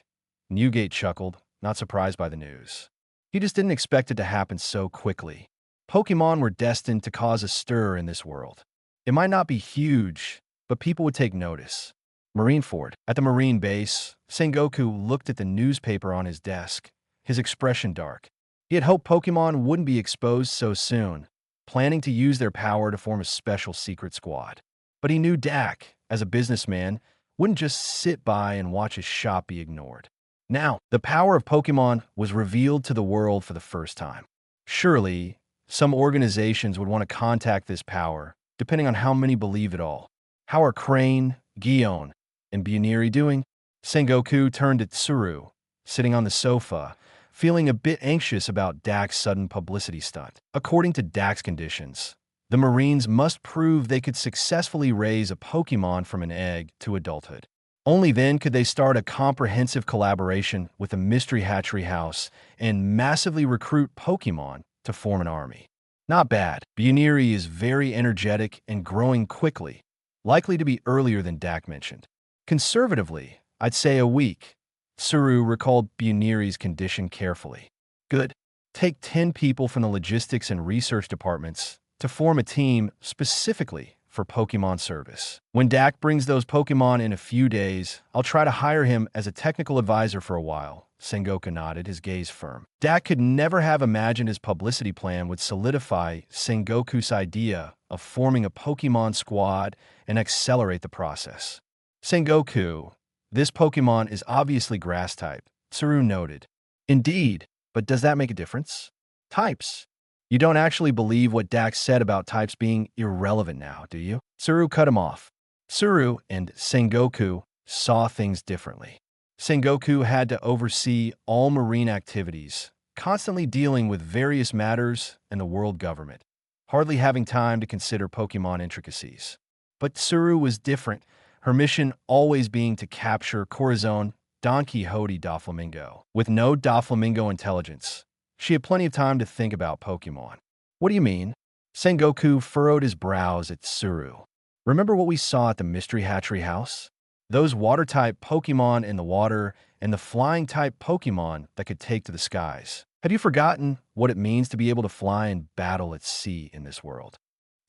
Newgate chuckled, not surprised by the news. He just didn't expect it to happen so quickly. Pokémon were destined to cause a stir in this world. It might not be huge, but people would take notice. Marineford. At the Marine base, Sengoku looked at the newspaper on his desk, his expression dark. He had hoped Pokémon wouldn't be exposed so soon, planning to use their power to form a special secret squad. But he knew Dak, as a businessman, wouldn't just sit by and watch his shop be ignored. Now, the power of Pokémon was revealed to the world for the first time. Surely, some organizations would want to contact this power, depending on how many believe it all. How are Crane, Gion, and Buniri doing? Sengoku turned to Tsuru, sitting on the sofa, feeling a bit anxious about Dak's sudden publicity stunt. According to Dak's conditions, the Marines must prove they could successfully raise a Pokémon from an egg to adulthood. Only then could they start a comprehensive collaboration with the Mystery Hatchery House and massively recruit Pokémon to form an army. Not bad. Buniri is very energetic and growing quickly, likely to be earlier than Dak mentioned. Conservatively, I'd say a week. Tsuru recalled Buniri's condition carefully. Good. Take 10 people from the logistics and research departments to form a team specifically for Pokémon service. When Dak brings those Pokémon in a few days, I'll try to hire him as a technical advisor for a while. Sengoku nodded, his gaze firm. Dak could never have imagined his publicity plan would solidify Sengoku's idea of forming a Pokémon squad and accelerate the process. Sengoku, this Pokémon is obviously grass type, Tsuru noted. Indeed, but does that make a difference? Types. You don't actually believe what Dak said about types being irrelevant now, do you? Tsuru cut him off. Tsuru and Sengoku saw things differently. Sengoku had to oversee all marine activities, constantly dealing with various matters and the world government, hardly having time to consider Pokémon intricacies. But Tsuru was different, her mission always being to capture Corazon Don Quixote Doflamingo. With no Doflamingo intelligence, she had plenty of time to think about Pokémon. What do you mean? Sengoku furrowed his brows at Tsuru. Remember what we saw at the Mystery Hatchery House? Those water-type Pokémon in the water and the flying-type Pokémon that could take to the skies. Have you forgotten what it means to be able to fly and battle at sea in this world?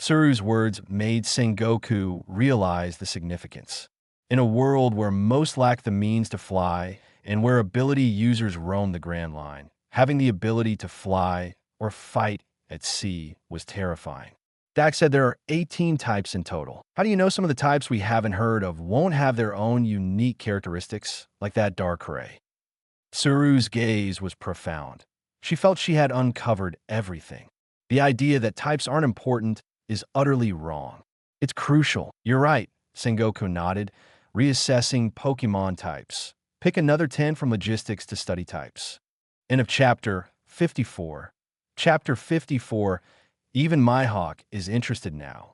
Tsuru's words made Sengoku realize the significance. In a world where most lack the means to fly and where ability users roam the Grand Line, having the ability to fly or fight at sea was terrifying. Dak said there are 18 types in total. How do you know some of the types we haven't heard of won't have their own unique characteristics, like that Darkrai? Tsuru's gaze was profound. She felt she had uncovered everything. The idea that types aren't important is utterly wrong. It's crucial. You're right, Sengoku nodded, reassessing Pokemon types. Pick another 10 from logistics to study types. End of chapter 54. Chapter 54, even Mihawk is interested now.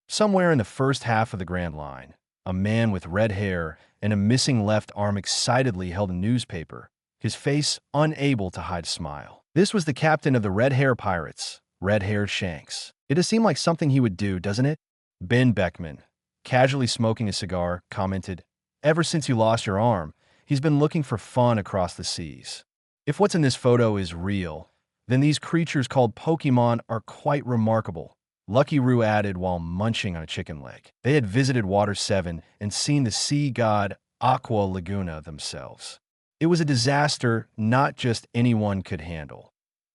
Somewhere in the first half of the Grand Line, a man with red hair and a missing left arm excitedly held a newspaper, his face unable to hide a smile. This was the captain of the Red Hair Pirates, Red-Haired Shanks. It does seem like something he would do, doesn't it? Ben Beckman, casually smoking a cigar, commented, "Ever since you lost your arm, he's been looking for fun across the seas. If what's in this photo is real, then these creatures called Pokemon are quite remarkable," Lucky Roo added while munching on a chicken leg. They had visited Water 7 and seen the sea god Aqua Laguna themselves. It was a disaster not just anyone could handle.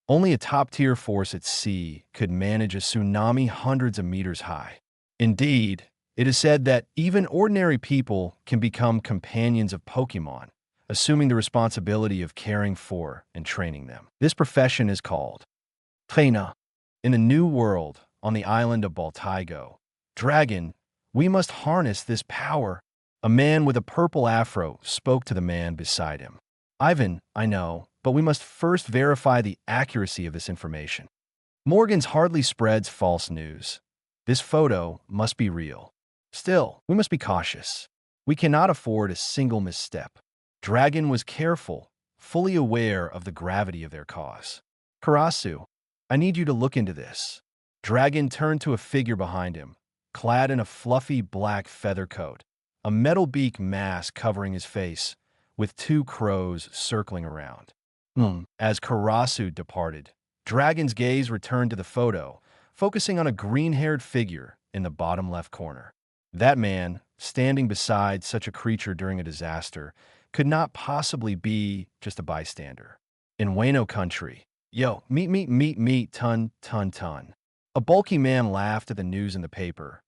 Only a top-tier force at sea could manage a tsunami hundreds of meters high. Indeed, it is said that even ordinary people can become companions of Pokemon, assuming the responsibility of caring for and training them. This profession is called trainer. In the New World, on the island of Baltigo, Dragon, we must harness this power. A man with a purple afro spoke to the man beside him. Ivan, I know, but we must first verify the accuracy of this information. Morgan's hardly spreads false news. This photo must be real. Still, we must be cautious. We cannot afford a single misstep. Dragon was careful, fully aware of the gravity of their cause. Karasu, I need you to look into this. Dragon turned to a figure behind him, clad in a fluffy black feather coat, a metal beak mask covering his face, with two crows circling around. As Karasu departed, Dragon's gaze returned to the photo, focusing on a green-haired figure in the bottom left corner. That man, standing beside such a creature during a disaster, could not possibly be just a bystander. In Wano country, yo, meet, ton. A bulky man laughed at the news in the paper.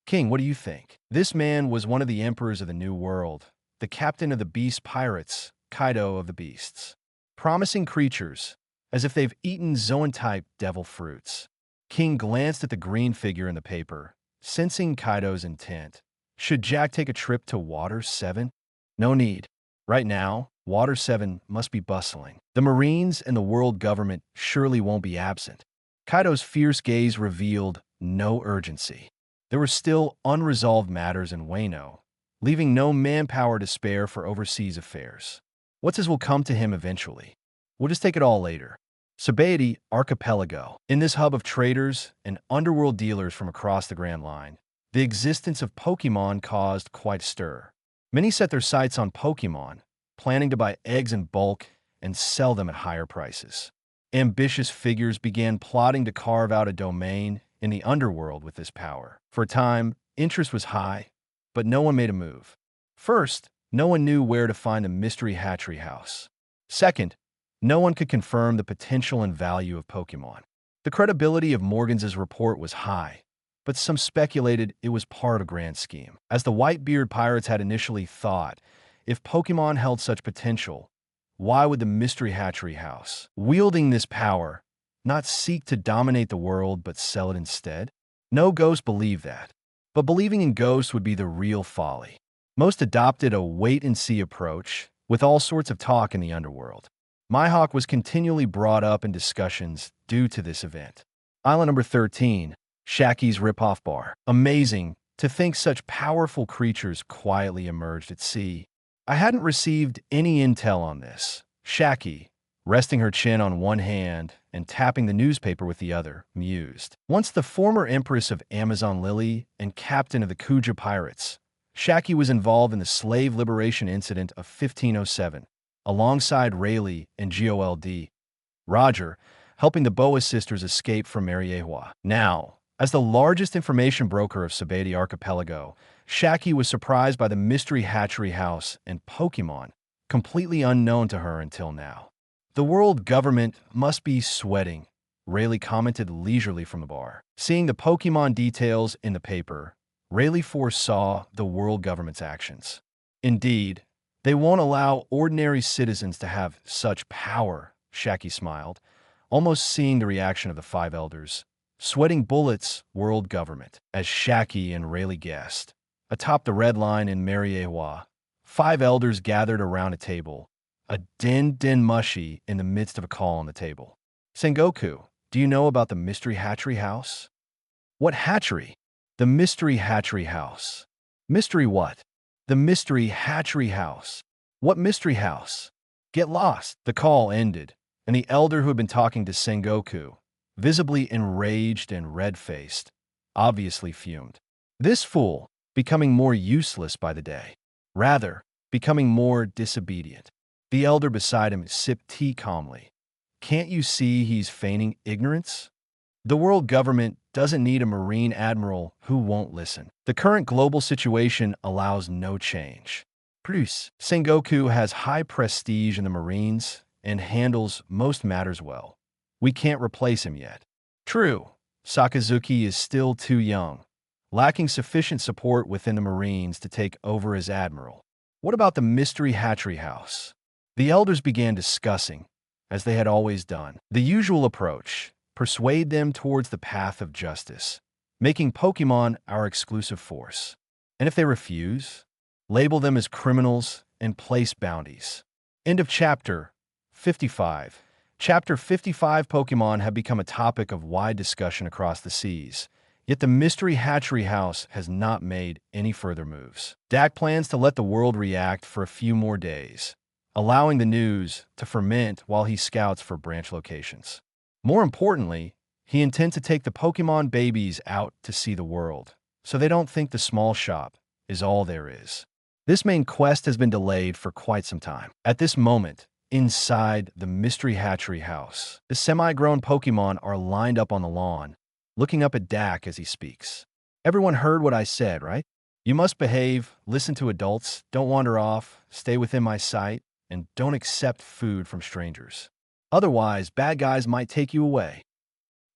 King, what do you think? This man was one of the emperors of the New World, the captain of the beast pirates, Kaido of the beasts. Promising creatures, as if they've eaten Zoan-type devil fruits. King glanced at the green figure in the paper, sensing Kaido's intent. Should Jack take a trip to Water 7? No need. Right now, Water 7 must be bustling. The Marines and the world government surely won't be absent. Kaido's fierce gaze revealed no urgency. There were still unresolved matters in Wano, leaving no manpower to spare for overseas affairs. What's as will come to him eventually. We'll just take it all later. Sabaody Archipelago. In this hub of traders and underworld dealers from across the Grand Line, the existence of Pokemon caused quite a stir. Many set their sights on Pokemon, planning to buy eggs in bulk and sell them at higher prices. Ambitious figures began plotting to carve out a domain in the underworld with this power. For a time, interest was high, but no one made a move. First, no one knew where to find the mystery Hatchery House. Second, no one could confirm the potential and value of Pokemon. The credibility of Morgan's report was high, but some speculated it was part of a grand scheme. As the Whitebeard pirates had initially thought, if Pokemon held such potential, why would the mystery Hatchery House, wielding this power, not seek to dominate the world but sell it instead? No ghost believed that, but believing in ghosts would be the real folly. Most adopted a wait-and-see approach, with all sorts of talk in the underworld. Mihawk was continually brought up in discussions due to this event. Island number 13, Shaki's Ripoff Bar. Amazing to think such powerful creatures quietly emerged at sea. I hadn't received any intel on this. Shaki, resting her chin on one hand and tapping the newspaper with the other, mused. Once the former Empress of Amazon Lily and captain of the Kuja Pirates, Shaki was involved in the slave liberation incident of 1507, alongside Rayleigh and Gold. Roger, helping the Boa sisters escape from Mariewa. Now, as the largest information broker of Sabati Archipelago, Shaki was surprised by the mystery Hatchery House and Pokémon, completely unknown to her until now. The world government must be sweating, Rayleigh commented leisurely from the bar. Seeing the Pokémon details in the paper, Rayleigh foresaw the world government's actions. Indeed, they won't allow ordinary citizens to have such power, Shaki smiled, almost seeing the reaction of the five elders. Sweating bullets, world government, as Shaki and Rayleigh guessed. Atop the red line in Mariewa, five elders gathered around a table, a din mushy in the midst of a call on the table. Sengoku, do you know about the mystery Hatchery House? What hatchery? The mystery Hatchery House. Mystery what? The mystery Hatchery House. What mystery house? Get lost. The call ended, and the elder who had been talking to Sengoku, visibly enraged and red-faced, obviously fumed. This fool, becoming more useless by the day. Rather, becoming more disobedient. The elder beside him sipped tea calmly. Can't you see he's feigning ignorance? The world government doesn't need a marine admiral who won't listen. The current global situation allows no change. Plus, Sengoku has high prestige in the Marines and handles most matters well. We can't replace him yet. True, Sakazuki is still too young, lacking sufficient support within the Marines to take over as admiral. What about the mystery Hatchery House? The elders began discussing, as they had always done, the usual approach: persuade them towards the path of justice, making Pokémon our exclusive force. And if they refuse, label them as criminals and place bounties. End of chapter 55. Chapter 55. Pokémon have become a topic of wide discussion across the seas, yet the mystery Hatchery House has not made any further moves. Dak plans to let the world react for a few more days, allowing the news to ferment while he scouts for branch locations. More importantly, he intends to take the Pokémon babies out to see the world, so they don't think the small shop is all there is. This main quest has been delayed for quite some time. At this moment, inside the mystery Hatchery House, the semi-grown Pokémon are lined up on the lawn, looking up at Dak as he speaks. Everyone heard what I said, right? You must behave, listen to adults, don't wander off, stay within my sight, and don't accept food from strangers. Otherwise, bad guys might take you away.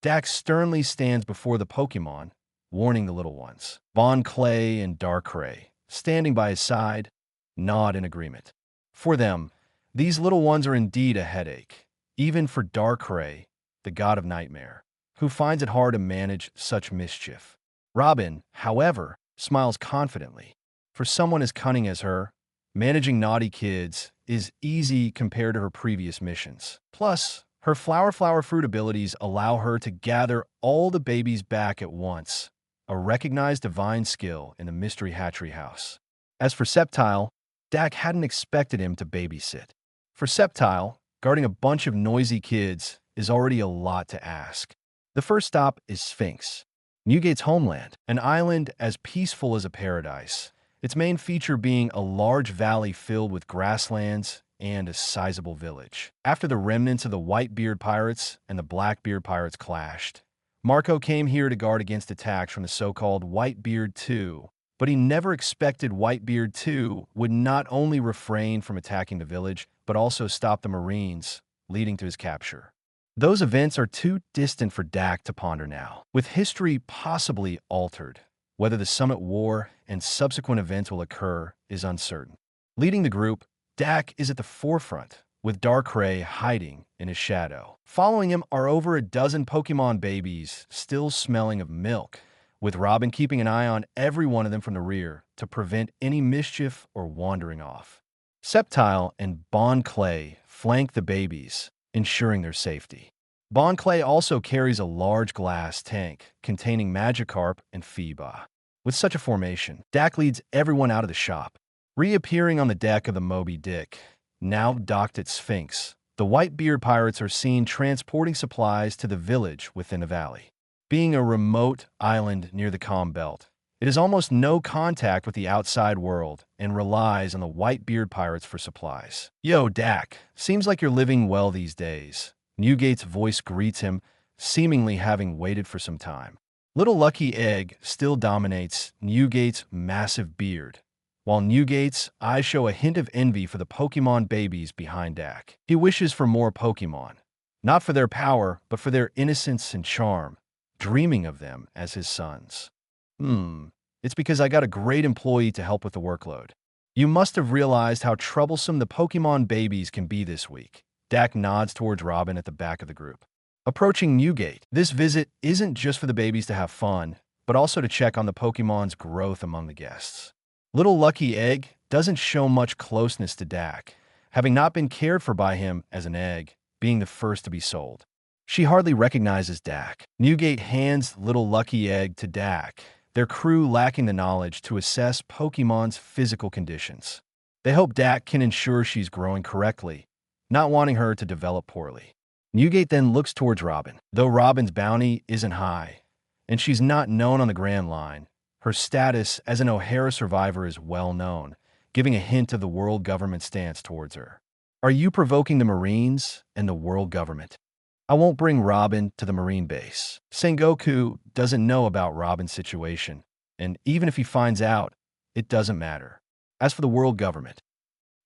Dak sternly stands before the Pokémon, warning the little ones. Bon Clay and Darkrai, standing by his side, nod in agreement. For them, these little ones are indeed a headache, even for Darkrai, the god of nightmare, who finds it hard to manage such mischief. Robin, however, smiles confidently. For someone as cunning as her, managing naughty kids is easy compared to her previous missions. Plus, her flower fruit abilities allow her to gather all the babies back at once, a recognized divine skill in the mystery Hatchery House. As for Sceptile, Dak hadn't expected him to babysit. For Sceptile, guarding a bunch of noisy kids is already a lot to ask. The first stop is Sphinx, Newgate's homeland, an island as peaceful as a paradise, its main feature being a large valley filled with grasslands and a sizable village. After the remnants of the Whitebeard pirates and the Blackbeard pirates clashed, Marco came here to guard against attacks from the so-called Whitebeard 2, but he never expected Whitebeard 2 would not only refrain from attacking the village, but also stop the Marines, leading to his capture. Those events are too distant for Dak to ponder now. With history possibly altered, whether the Summit War and subsequent events will occur is uncertain. Leading the group, Dak is at the forefront, with Darkrai hiding in his shadow. Following him are over a dozen Pokémon babies still smelling of milk, with Robin keeping an eye on every one of them from the rear to prevent any mischief or wandering off. Sceptile and Bon Clay flank the babies, ensuring their safety. Bon Clay also carries a large glass tank containing Magikarp and Phoeba. With such a formation, Dak leads everyone out of the shop. Reappearing on the deck of the Moby Dick, now docked at Sphinx, the Whitebeard pirates are seen transporting supplies to the village within the valley. Being a remote island near the Calm Belt, it has almost no contact with the outside world and relies on the Whitebeard pirates for supplies. Yo, Dak, seems like you're living well these days, Newgate's voice greets him, seemingly having waited for some time. Little Lucky Egg still dominates Newgate's massive beard, while Newgate's eyes show a hint of envy for the Pokémon babies behind Dak. He wishes for more Pokémon, not for their power, but for their innocence and charm, dreaming of them as his sons. It's because I got a great employee to help with the workload. You must have realized how troublesome the Pokémon babies can be this week. Dak nods towards Robin at the back of the group. Approaching Newgate, this visit isn't just for the babies to have fun, but also to check on the Pokémon's growth among the guests. Little Lucky Egg doesn't show much closeness to Dak, having not been cared for by him as an egg, being the first to be sold. She hardly recognizes Dak. Newgate hands Little Lucky Egg to Dak, their crew lacking the knowledge to assess Pokémon's physical conditions. They hope Dak can ensure she's growing correctly, not wanting her to develop poorly. Newgate then looks towards Robin. Though Robin's bounty isn't high, and she's not known on the Grand Line, her status as an O'Hara survivor is well known, giving a hint of the world government stance towards her. Are you provoking the Marines and the world government? I won't bring Robin to the Marine base. Sengoku doesn't know about Robin's situation, and even if he finds out, it doesn't matter. As for the world government,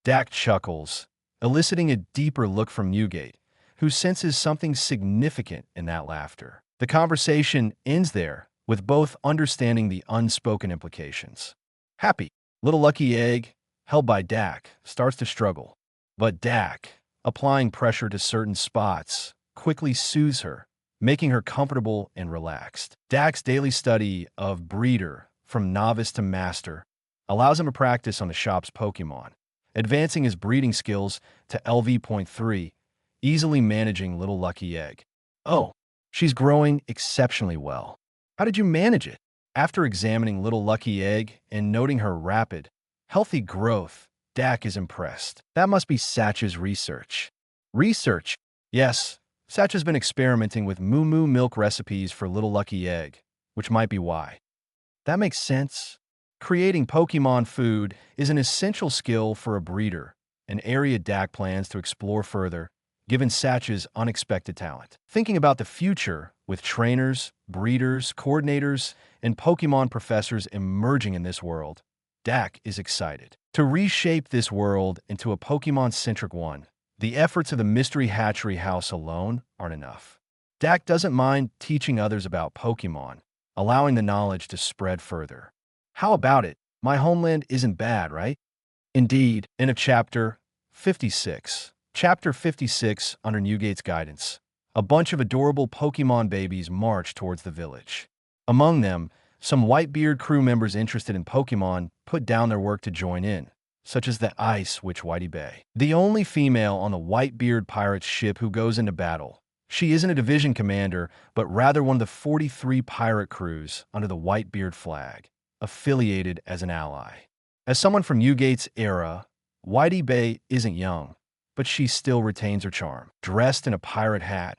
Dak chuckles, eliciting a deeper look from Newgate, who senses something significant in that laughter. The conversation ends there, with both understanding the unspoken implications. Happy, Little Lucky Egg, held by Dak, starts to struggle. But Dak, applying pressure to certain spots, quickly soothes her, making her comfortable and relaxed. Dak's daily study of Breeder, from novice to master, allows him to practice on the shop's Pokémon, advancing his breeding skills to LV.3, easily managing Little Lucky Egg. Oh, she's growing exceptionally well. How did you manage it? After examining Little Lucky Egg and noting her rapid, healthy growth, Dak is impressed. That must be Satch's research. Research? Yes, Satch has been experimenting with moo moo milk recipes for Little Lucky Egg, which might be why. That makes sense. Creating Pokémon food is an essential skill for a breeder, an area Dak plans to explore further, given Satch's unexpected talent. Thinking about the future, with trainers, breeders, coordinators, and Pokémon professors emerging in this world, Dak is excited. To reshape this world into a Pokémon-centric one, the efforts of the Mystery Hatchery House alone aren't enough. Dak doesn't mind teaching others about Pokémon, allowing the knowledge to spread further. How about it? My homeland isn't bad, right? Indeed, end of chapter 56. Chapter 56, under Newgate's guidance, a bunch of adorable Pokémon babies march towards the village. Among them, some Whitebeard crew members interested in Pokémon put down their work to join in, such as the Ice Witch Whitebeard, the only female on the Whitebeard pirate's ship who goes into battle. She isn't a division commander, but rather one of the 43 pirate crews under the Whitebeard flag, affiliated as an ally. As someone from Newgate's era, Whitebeard isn't young, but she still retains her charm. Dressed in a pirate hat,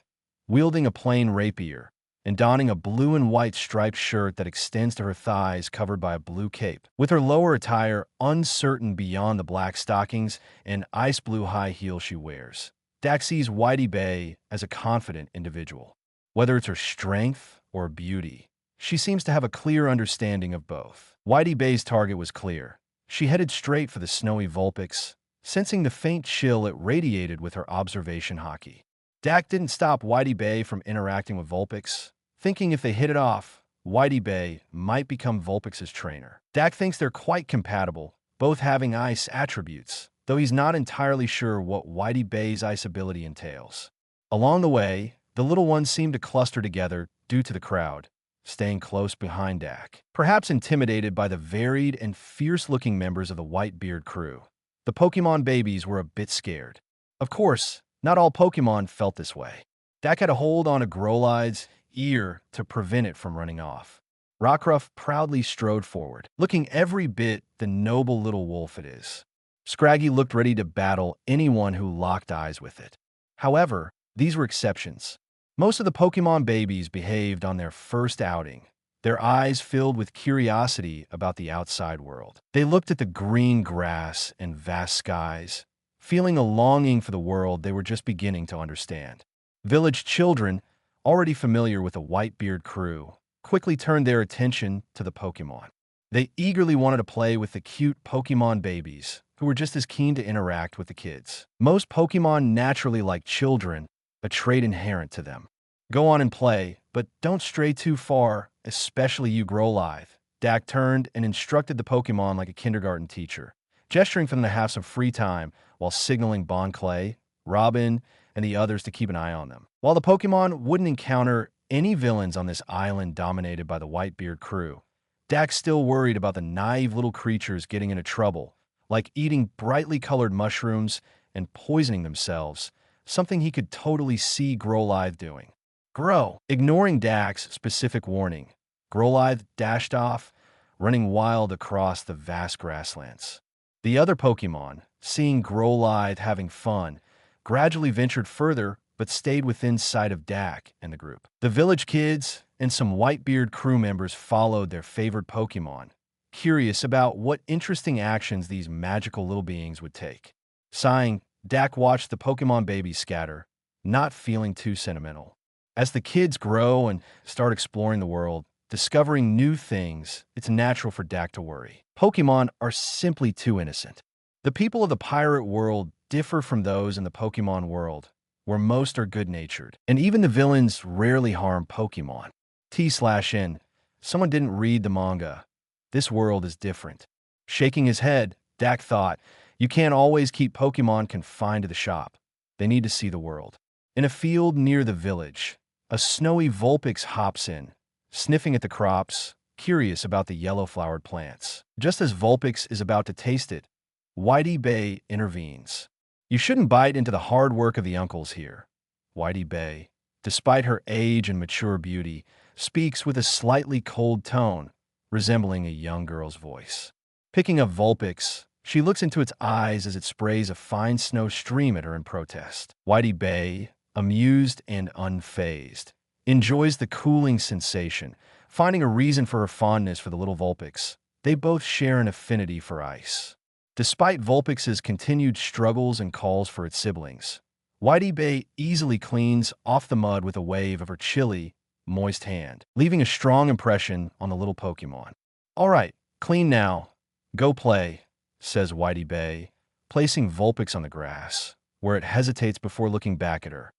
wielding a plain rapier, and donning a blue and white striped shirt that extends to her thighs covered by a blue cape. With her lower attire uncertain beyond the black stockings and ice blue high heels she wears, Dak sees Whitebeard as a confident individual. Whether it's her strength or beauty, she seems to have a clear understanding of both. Whitebeard's target was clear. She headed straight for the snowy Vulpix, sensing the faint chill it radiated with her observation hockey. Dak didn't stop Whitebeard from interacting with Vulpix, thinking if they hit it off, Whitebeard might become Vulpix's trainer. Dak thinks they're quite compatible, both having ice attributes, though he's not entirely sure what Whitebeard's ice ability entails. Along the way, the little ones seem to cluster together due to the crowd, staying close behind Dak. Perhaps intimidated by the varied and fierce-looking members of the Whitebeard crew, the Pokémon babies were a bit scared. Of course, not all Pokémon felt this way. Dak had a hold on a Growlithe's ear to prevent it from running off. Rockruff proudly strode forward, looking every bit the noble little wolf it is. Scraggy looked ready to battle anyone who locked eyes with it. However, these were exceptions. Most of the Pokémon babies behaved on their first outing, their eyes filled with curiosity about the outside world. They looked at the green grass and vast skies, feeling a longing for the world they were just beginning to understand. Village children, already familiar with the Whitebeard crew, quickly turned their attention to the Pokémon. They eagerly wanted to play with the cute Pokémon babies, who were just as keen to interact with the kids. Most Pokémon naturally like children, a trait inherent to them. Go on and play, but don't stray too far, especially you Growlithe. Dak turned and instructed the Pokémon like a kindergarten teacher, gesturing for them to have some free time while signaling Bon Clay, Robin, and the others to keep an eye on them. While the Pokémon wouldn't encounter any villains on this island dominated by the Whitebeard crew, Dak still worried about the naive little creatures getting into trouble, like eating brightly colored mushrooms and poisoning themselves, something he could totally see Growlithe doing. Grow. Ignoring Dak's specific warning, Growlithe dashed off, running wild across the vast grasslands. The other Pokémon, seeing Growlithe having fun, gradually ventured further but stayed within sight of Dak and the group. The village kids and some Whitebeard crew members followed their favorite Pokémon, curious about what interesting actions these magical little beings would take. Sighing, Dak watched the Pokémon babies scatter, not feeling too sentimental. As the kids grow and start exploring the world, discovering new things, it's natural for Dak to worry. Pokémon are simply too innocent. The people of the pirate world differ from those in the Pokémon world, where most are good-natured, and even the villains rarely harm Pokémon. T/N. Someone didn't read the manga. This world is different. Shaking his head, Dak thought, you can't always keep Pokémon confined to the shop. They need to see the world. In a field near the village, a snowy Vulpix hops in, sniffing at the crops, curious about the yellow-flowered plants. Just as Vulpix is about to taste it, Whitey Bay intervenes. You shouldn't bite into the hard work of the uncles here. Whitey Bay, despite her age and mature beauty, speaks with a slightly cold tone, resembling a young girl's voice. Picking up Vulpix, she looks into its eyes as it sprays a fine snow stream at her in protest. Whitey Bay, amused and unfazed, enjoys the cooling sensation, finding a reason for her fondness for the little Vulpix. They both share an affinity for ice. Despite Vulpix's continued struggles and calls for its siblings, Whitey Bay easily cleans off the mud with a wave of her chilly, moist hand, leaving a strong impression on the little Pokémon. All right, clean now. Go play, says Whitey Bay, placing Vulpix on the grass, where it hesitates before looking back at her,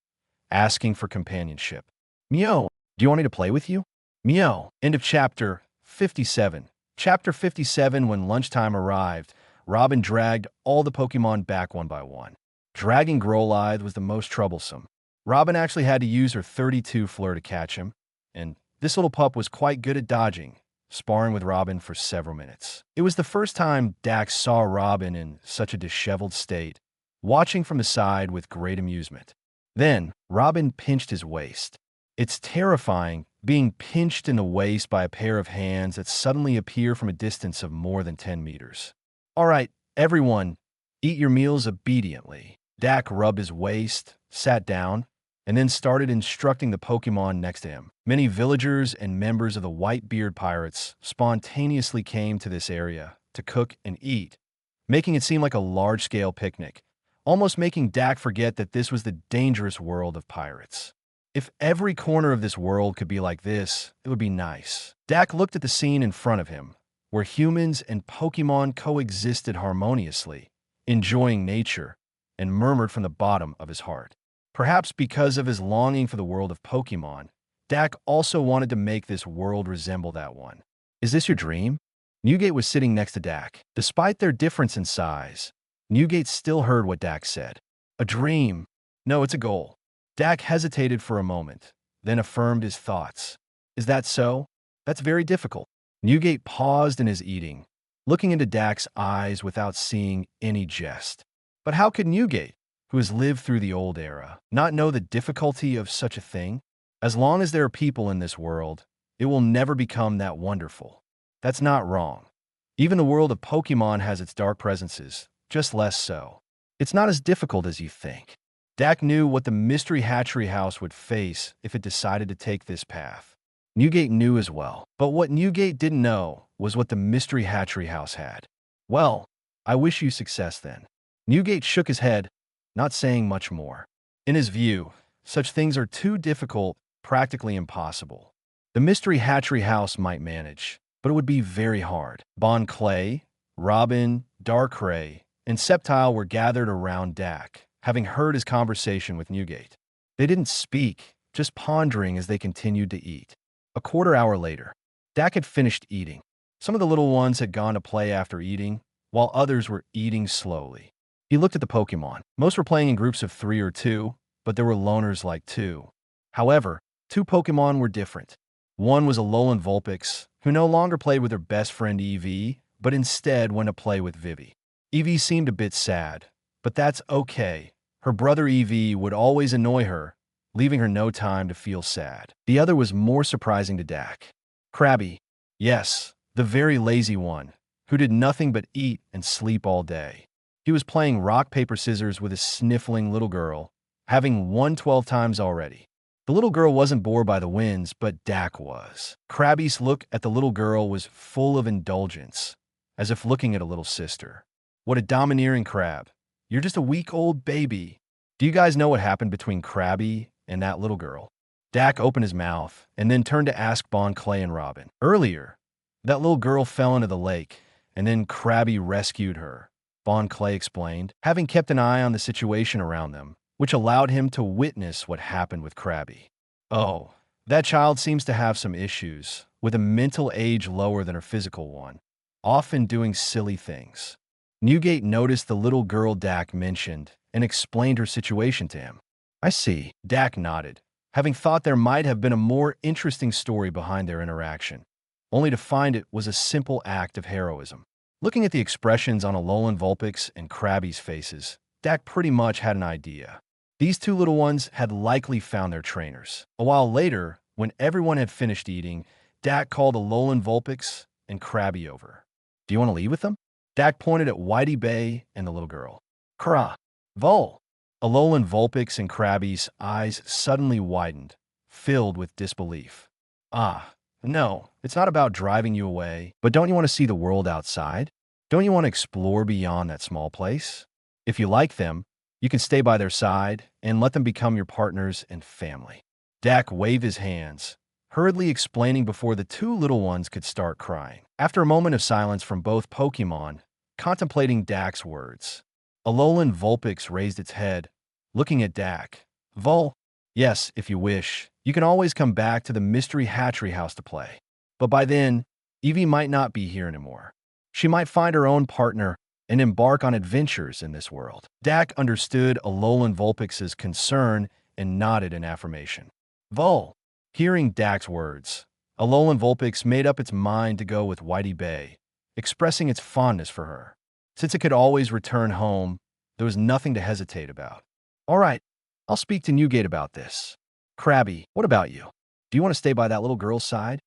asking for companionship. Meow, do you want me to play with you? Meow. End of chapter 57. Chapter 57, when lunchtime arrived, Robin dragged all the Pokémon back one by one. Dragging Growlithe was the most troublesome. Robin actually had to use her 32 Fleur to catch him, and this little pup was quite good at dodging, sparring with Robin for several minutes. It was the first time Dax saw Robin in such a disheveled state, watching from the side with great amusement. Then, Robin pinched his waist. It's terrifying, being pinched in the waist by a pair of hands that suddenly appear from a distance of more than 10 meters. All right, everyone, eat your meals obediently. Dak rubbed his waist, sat down, and then started instructing the Pokémon next to him. Many villagers and members of the Whitebeard pirates spontaneously came to this area to cook and eat, making it seem like a large-scale picnic, almost making Dak forget that this was the dangerous world of pirates. If every corner of this world could be like this, it would be nice. Dak looked at the scene in front of him, where humans and Pokémon coexisted harmoniously, enjoying nature, and murmured from the bottom of his heart. Perhaps because of his longing for the world of Pokémon, Dak also wanted to make this world resemble that one. Is this your dream? Newgate was sitting next to Dak. Despite their difference in size, Newgate still heard what Dak said. A dream. No, it's a goal. Dak hesitated for a moment, then affirmed his thoughts. Is that so? That's very difficult. Newgate paused in his eating, looking into Dak's eyes without seeing any jest. But how could Newgate, who has lived through the old era, not know the difficulty of such a thing? As long as there are people in this world, it will never become that wonderful. That's not wrong. Even the world of Pokémon has its dark presences, just less so. It's not as difficult as you think. Dak knew what the mystery Hatchery House would face if it decided to take this path. Newgate knew as well, but what Newgate didn't know was what the mystery Hatchery House had. Well, I wish you success then. Newgate shook his head, not saying much more. In his view, Such things are too difficult, practically impossible. The mystery Hatchery House might manage, but it would be very hard. Bon Clay, Robin, Darkrai, and Sceptile were gathered around Dak, having heard his conversation with Newgate. They didn't speak, just pondering as they continued to eat. A quarter hour later, Dak had finished eating. Some of the little ones had gone to play after eating, while others were eating slowly. He looked at the Pokémon. Most were playing in groups of 3 or 2, but there were loners like 2. However, 2 Pokémon were different. One was a Alolan Vulpix, who no longer played with her best friend Eevee, but instead went to play with Vivi. Eevee seemed a bit sad, but that's okay. Her brother Eevee would always annoy her, leaving her no time to feel sad. The other was more surprising to Dak. Krabby. Yes, the very lazy one, who did nothing but eat and sleep all day. He was playing rock, paper, scissors with a sniffling little girl, having won 12 times already. The little girl wasn't bored by the wins, but Dak was. Krabby's look at the little girl was full of indulgence, as if looking at a little sister. What a domineering crab. You're just a week-old baby. Do you guys know what happened between Krabby and that little girl? Dak opened his mouth and then turned to ask Bon Clay and Robin. Earlier, that little girl fell into the lake, and then Krabby rescued her, Bon Clay explained, having kept an eye on the situation around them, which allowed him to witness what happened with Krabby. Oh, that child seems to have some issues, with a mental age lower than her physical one, often doing silly things. Newgate noticed the little girl Dak mentioned and explained her situation to him. I see. Dak nodded, having thought there might have been a more interesting story behind their interaction, only to find it was a simple act of heroism. Looking at the expressions on Alolan Vulpix and Krabby's faces, Dak pretty much had an idea. These 2 little ones had likely found their trainers. A while later, when everyone had finished eating, Dak called Alolan Vulpix and Krabby over. Do you want to leave with them? Dak pointed at Whitebeard and the little girl. Kra. Vol. Alolan Vulpix and Krabby's eyes suddenly widened, filled with disbelief. Ah, no, it's not about driving you away, but don't you want to see the world outside? Don't you want to explore beyond that small place? If you like them, you can stay by their side and let them become your partners and family. Dak waved his hands, hurriedly explaining before the 2 little ones could start crying. After a moment of silence from both Pokémon, contemplating Dak's words, Alolan Vulpix raised its head, looking at Dak. Vol. Yes, if you wish, you can always come back to the mystery Hatchery House to play. But by then, Eevee might not be here anymore. She might find her own partner and embark on adventures in this world. Dak understood Alolan Vulpix's concern and nodded in affirmation. Vol. Hearing Dak's words, Alolan Vulpix made up its mind to go with Whitebeard, expressing its fondness for her. Since it could always return home, there was nothing to hesitate about. All right, I'll speak to Newgate about this. Krabby, what about you? Do you want to stay by that little girl's side?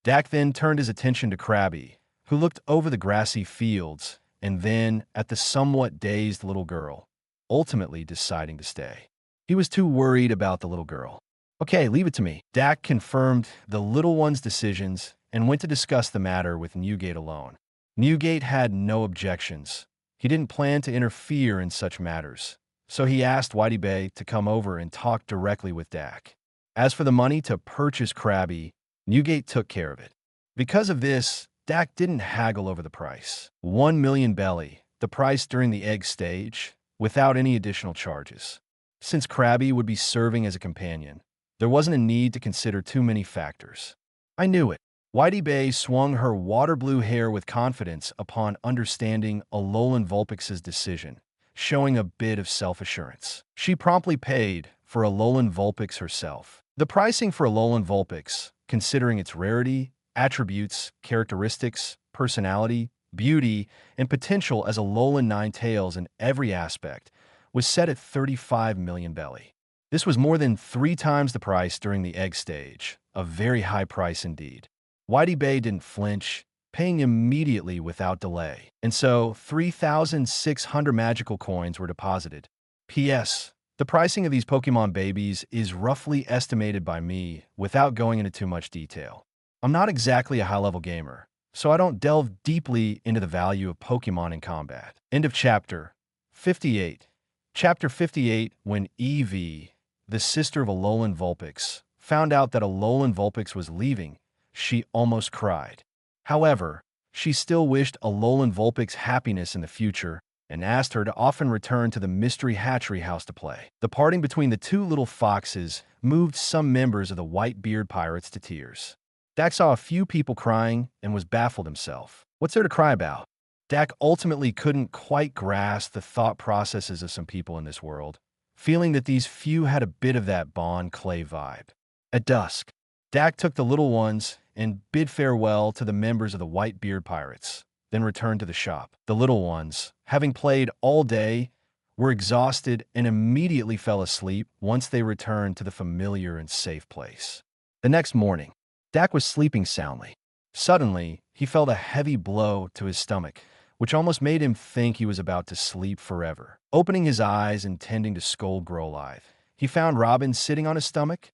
Dak then turned his attention to Krabby, who looked over the grassy fields and then at the somewhat dazed little girl, ultimately deciding to stay. He was too worried about the little girl. Okay, leave it to me. Dak confirmed the little one's decisions and went to discuss the matter with Newgate alone. Newgate had no objections. He didn't plan to interfere in such matters, so he asked Whitebeard to come over and talk directly with Dak. As for the money to purchase Krabby, Newgate took care of it. Because of this, Dak didn't haggle over the price. 1 million belly, the price during the egg stage, without any additional charges. Since Krabby would be serving as a companion, there wasn't a need to consider too many factors. I knew it. Whitebeard swung her water blue hair with confidence upon understanding Alolan Vulpix's decision, showing a bit of self-assurance. She promptly paid for Alolan Vulpix herself. The pricing for Alolan Vulpix, considering its rarity, attributes, characteristics, personality, beauty, and potential as Alolan Ninetales in every aspect, was set at 35 million belly. This was more than 3 times the price during the egg stage, a very high price indeed. Whitebeard didn't flinch, paying immediately without delay, and so 3,600 magical coins were deposited. P.S. The pricing of these Pokemon babies is roughly estimated by me without going into too much detail. I'm not exactly a high-level gamer, so I don't delve deeply into the value of Pokemon in combat. End of Chapter 58. Chapter 58, when Eevee the sister of Alolan Vulpix, found out that Alolan Vulpix was leaving, she almost cried. However, she still wished Alolan Vulpix happiness in the future and asked her to often return to the mystery Hatchery House to play. The parting between the two little foxes moved some members of the Whitebeard pirates to tears. Dak saw a few people crying and was baffled himself. What's there to cry about? Dak ultimately couldn't quite grasp the thought processes of some people in this world, feeling that these few had a bit of that Bon Clay vibe. At dusk, Dak took the little ones and bid farewell to the members of the Whitebeard pirates, then returned to the shop. The little ones, having played all day, were exhausted and immediately fell asleep once they returned to the familiar and safe place. The next morning, Dak was sleeping soundly. Suddenly, he felt a heavy blow to his stomach, which almost made him think he was about to sleep forever. Opening his eyes, intending to scold Growlithe, he found Robin sitting on his stomach.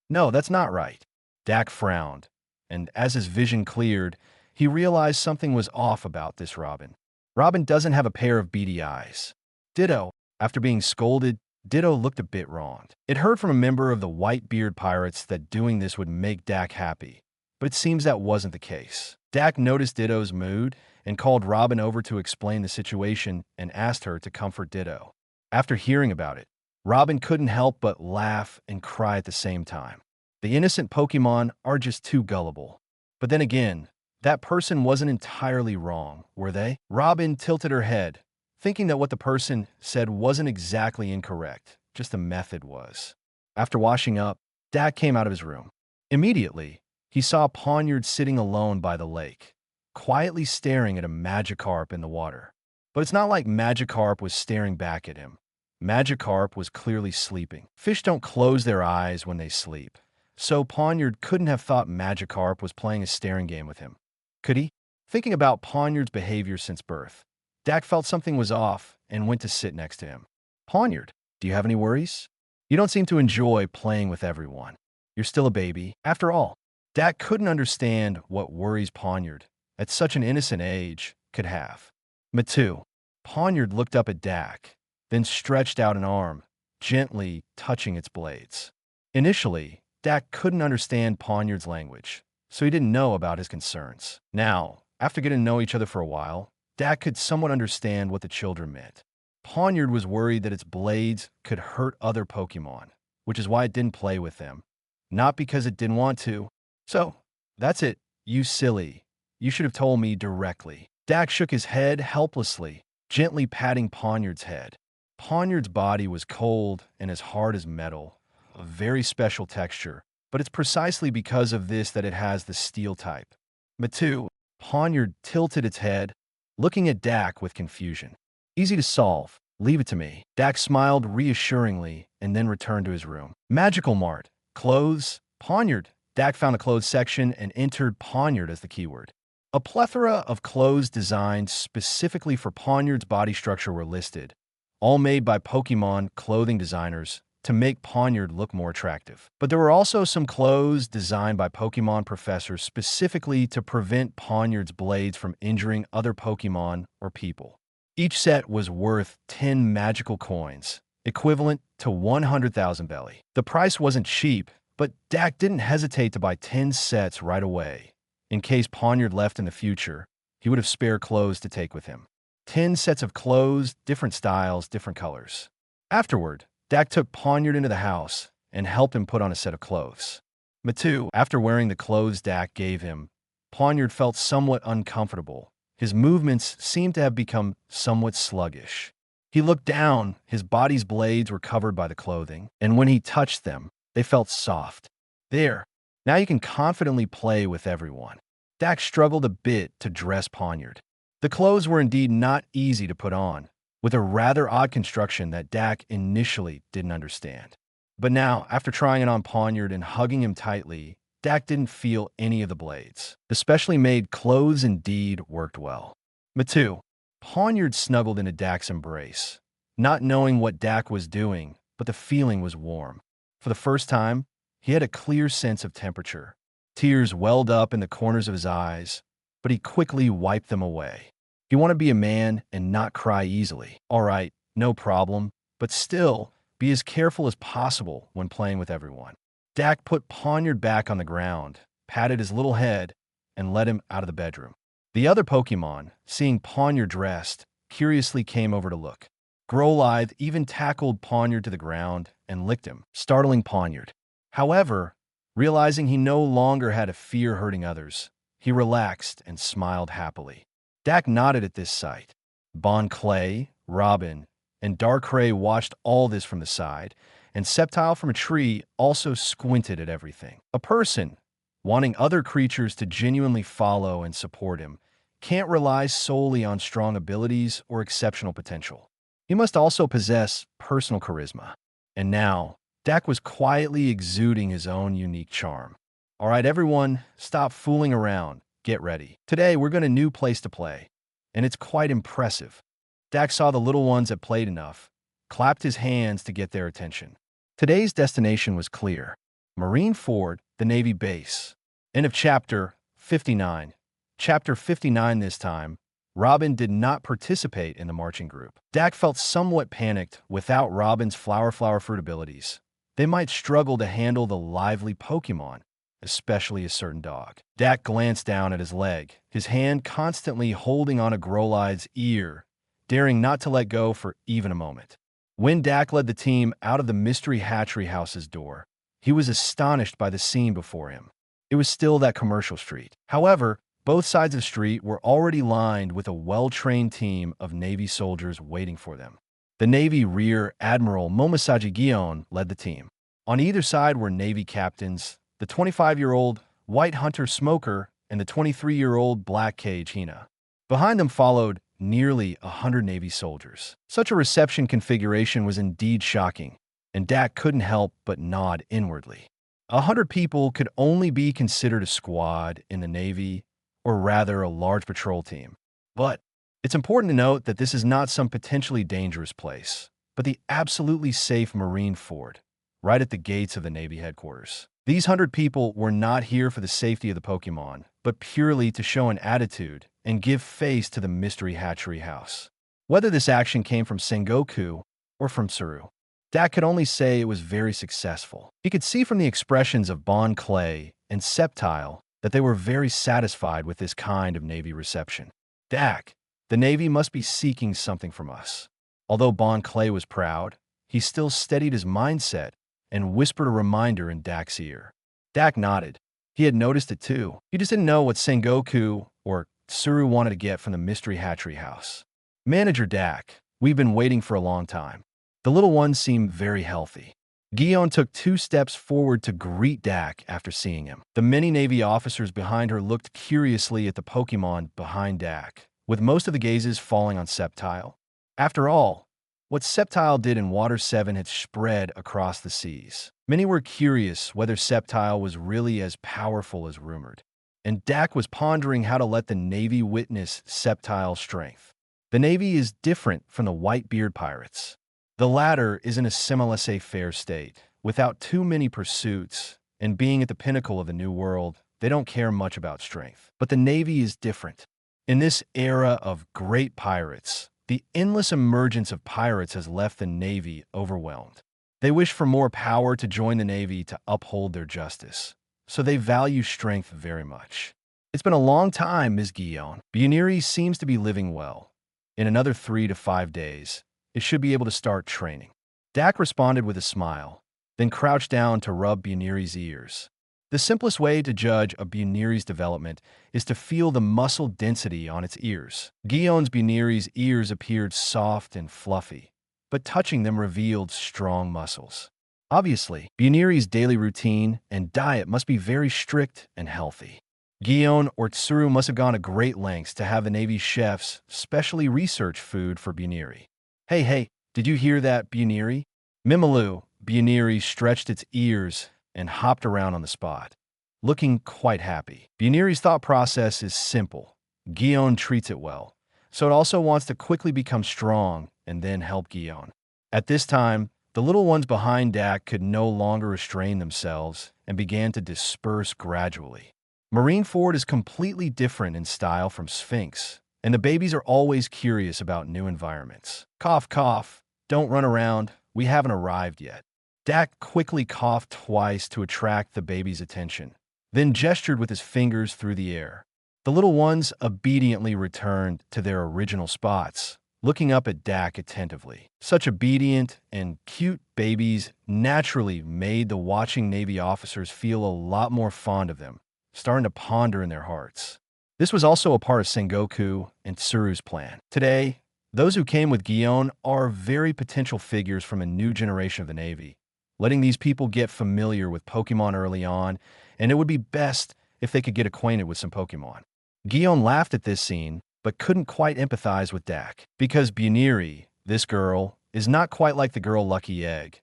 No, that's not right. Dak frowned, and as his vision cleared, he realized something was off about this Robin. Robin doesn't have a pair of beady eyes. Ditto, after being scolded, Ditto looked a bit wronged. It heard from a member of the Whitebeard pirates that doing this would make Dak happy, but it seems that wasn't the case. Dak noticed Ditto's mood and called Robin over to explain the situation and asked her to comfort Ditto. After hearing about it, Robin couldn't help but laugh and cry at the same time. The innocent Pokémon are just too gullible. But then again, that person wasn't entirely wrong, were they? Robin tilted her head, thinking that what the person said wasn't exactly incorrect, just the method was. After washing up, Dak came out of his room. Immediately, he saw Poniard sitting alone by the lake, quietly staring at a Magikarp in the water. But it's not like Magikarp was staring back at him. Magikarp was clearly sleeping. Fish don't close their eyes when they sleep, so Poniard couldn't have thought Magikarp was playing a staring game with him. Could he? Thinking about Poniard's behavior since birth, Dak felt something was off and went to sit next to him. Poniard, do you have any worries? You don't seem to enjoy playing with everyone. You're still a baby. After all, Dak couldn't understand what worries Poniard, at such an innocent age, could have. Matu. Poniard looked up at Dak, then stretched out an arm, gently touching its blades. Initially, Dak couldn't understand Poniard's language, so he didn't know about his concerns. Now, after getting to know each other for a while, Dak could somewhat understand what the children meant. Poniard was worried that its blades could hurt other Pokémon, which is why it didn't play with them, not because it didn't want to. So, that's it, you silly. You should have told me directly. Dak shook his head helplessly, gently patting Poniard's head. Poniard's body was cold and as hard as metal, a very special texture, but it's precisely because of this that it has the steel type. Matu. Poniard tilted its head, looking at Dak with confusion. Easy to solve. Leave it to me. Dak smiled reassuringly and then returned to his room. Magical Mart. Clothes. Poniard. Dak found a clothes section and entered Poniard as the keyword. A plethora of clothes designed specifically for Poniard's body structure were listed, all made by Pokémon clothing designers to make Poniard look more attractive. But there were also some clothes designed by Pokémon professors specifically to prevent Poniard's blades from injuring other Pokémon or people. Each set was worth 10 magical coins, equivalent to 100,000 belly. The price wasn't cheap, but Dak didn't hesitate to buy 10 sets right away. In case Poniard left in the future, he would have spare clothes to take with him. 10 sets of clothes, different styles, different colors. Afterward, Dak took Poniard into the house and helped him put on a set of clothes. Matu, after wearing the clothes Dak gave him, Poniard felt somewhat uncomfortable. His movements seemed to have become somewhat sluggish. He looked down, his body's blades were covered by the clothing, and when he touched them, they felt soft. There, now you can confidently play with everyone. Dak struggled a bit to dress Poniard. The clothes were indeed not easy to put on, with a rather odd construction that Dak initially didn't understand. But now, after trying it on Poniard and hugging him tightly, Dak didn't feel any of the blades. The specially made clothes indeed worked well. Matu. Poniard snuggled into Dak's embrace, not knowing what Dak was doing, but the feeling was warm. For the first time, he had a clear sense of temperature. Tears welled up in the corners of his eyes, but he quickly wiped them away. He wanted to be a man and not cry easily. All right, no problem, but still, Be as careful as possible when playing with everyone. Dak put Pawniard back on the ground, patted his little head, and led him out of the bedroom. The other Pokémon, seeing Pawniard dressed, curiously came over to look. Growlithe even tackled Pawniard to the ground and licked him, startling Pawniard. However, realizing he no longer had a fear hurting others, he relaxed and smiled happily. Dak nodded at this sight. Bon Clay, Robin, and Darkrai watched all this from the side, and Sceptile from a tree also squinted at everything. A person, wanting other creatures to genuinely follow and support him, can't rely solely on strong abilities or exceptional potential. He must also possess personal charisma. And now, Dak was quietly exuding his own unique charm. All right, everyone, stop fooling around. Get ready. Today, we're going to a new place to play, and it's quite impressive. Dak saw the little ones had played enough, clapped his hands to get their attention. Today's destination was clear. Marineford, the Navy base. End of Chapter 59. Chapter 59 this time, Robin did not participate in the marching group. Dak felt somewhat panicked without Robin's flower fruit abilities. They might struggle to handle the lively Pokémon, especially a certain dog. Dak glanced down at his leg, his hand constantly holding on a Growlithe's ear, daring not to let go for even a moment. When Dak led the team out of the mystery Hatchery House's door, he was astonished by the scene before him. It was still that commercial street. However, both sides of the street were already lined with a well-trained team of Navy soldiers waiting for them. The Navy Rear Admiral Momosaji Gion led the team. On either side were Navy captains, the 25-year-old White Hunter Smoker and the 23-year-old Black Cage Hina. Behind them followed nearly 100 Navy soldiers. Such a reception configuration was indeed shocking, and Dak couldn't help but nod inwardly. 100 people could only be considered a squad in the Navy, or rather a large patrol team. But it's important to note that this is not some potentially dangerous place, but the absolutely safe Marineford, right at the gates of the Navy headquarters. These 100 people were not here for the safety of the Pokémon, but purely to show an attitude and give face to the mystery Hatchery House. Whether this action came from Sengoku or from Tsuru, Dak could only say it was very successful. He could see from the expressions of Bon Clay and Sceptile that they were very satisfied with this kind of Navy reception. Dak, the Navy must be seeking something from us. Although Bon Clay was proud, he still steadied his mindset and whispered a reminder in Dak's ear. Dak nodded. He had noticed it too. He just didn't know what Sengoku or Tsuru wanted to get from the mystery Hatchery House. Manager Dak, we've been waiting for a long time. The little one seemed very healthy. Gion took 2 steps forward to greet Dak after seeing him. The many Navy officers behind her looked curiously at the Pokémon behind Dak, with most of the gazes falling on Sceptile. After all, what Sceptile did in Water 7 had spread across the seas. Many were curious whether Sceptile was really as powerful as rumored, and Dak was pondering how to let the Navy witness Sceptile's strength. The Navy is different from the Whitebeard pirates. The latter is in a semi-laissez-faire state, without too many pursuits, and being at the pinnacle of the New World, they don't care much about strength. But the Navy is different. In this era of great pirates, the endless emergence of pirates has left the Navy overwhelmed. They wish for more power to join the Navy to uphold their justice, so they value strength very much. It's been a long time, Ms. Gion. Buniri seems to be living well. In another 3 to 5 days, it should be able to start training. Dak responded with a smile, then crouched down to rub Buniri's ears. The simplest way to judge a Buniri's development is to feel the muscle density on its ears. Gion's Buniri's ears appeared soft and fluffy, but touching them revealed strong muscles. Obviously, Buniri's daily routine and diet must be very strict and healthy. Gion or Tsuru must have gone to great lengths to have the Navy chefs specially research food for Buniri. Hey, did you hear that, Buniri? Mimilou, Buniri stretched its ears and hopped around on the spot, looking quite happy. Buniri's thought process is simple. Gion treats it well, so it also wants to quickly become strong and then help Gion. At this time, the little ones behind Dak could no longer restrain themselves and began to disperse gradually. Marineford is completely different in style from Sphinx, and the babies are always curious about new environments. Cough, cough, don't run around, we haven't arrived yet." Dak quickly coughed twice to attract the baby's attention, then gestured with his fingers through the air. The little ones obediently returned to their original spots, looking up at Dak attentively. Such obedient and cute babies naturally made the watching Navy officers feel a lot more fond of them, starting to ponder in their hearts. This was also a part of Sengoku and Tsuru's plan. Today, those who came with Gion are very potential figures from a new generation of the Navy. Letting these people get familiar with Pokemon early on, and it would be best if they could get acquainted with some Pokemon. Gion laughed at this scene, but couldn't quite empathize with Dak, because Buniri, this girl, is not quite like the girl Lucky Egg.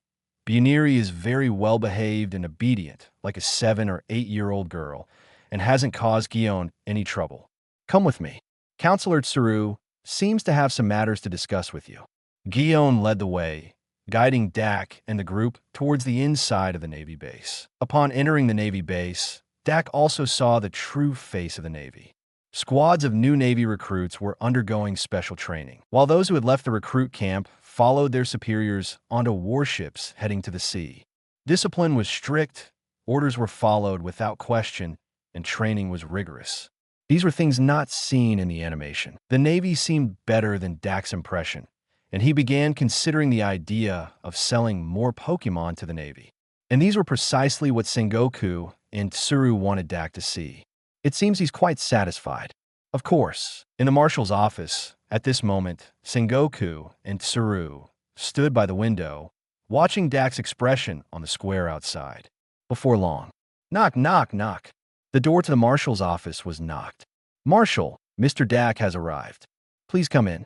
Buniri is very well-behaved and obedient, like a 7 or 8-year-old girl, and hasn't caused Gion any trouble. "Come with me. Counselor Tsuru seems to have some matters to discuss with you." Gion led the way, guiding Dak and the group towards the inside of the Navy base. Upon entering the Navy base, Dak also saw the true face of the Navy. Squads of new Navy recruits were undergoing special training, while those who had left the recruit camp followed their superiors onto warships heading to the sea. Discipline was strict, orders were followed without question, and training was rigorous. These were things not seen in the animation. The Navy seemed better than Dak's impression, and he began considering the idea of selling more Pokemon to the Navy. And these were precisely what Sengoku and Tsuru wanted Dak to see. It seems he's quite satisfied. Of course, in the marshal's office, at this moment, Sengoku and Tsuru stood by the window, watching Dak's expression on the square outside. Before long, knock, knock, knock. The door to the marshal's office was knocked. "Marshal, Mr. Dak has arrived. Please come in."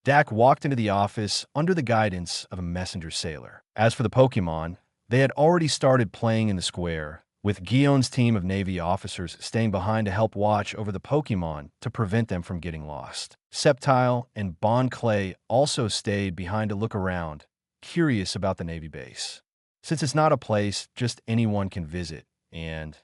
Dak walked into the office under the guidance of a messenger sailor. As for the Pokemon, they had already started playing in the square, with Gion's team of Navy officers staying behind to help watch over the Pokemon to prevent them from getting lost. Sceptile and Bon Clay also stayed behind to look around, curious about the Navy base. Since it's not a place just anyone can visit, and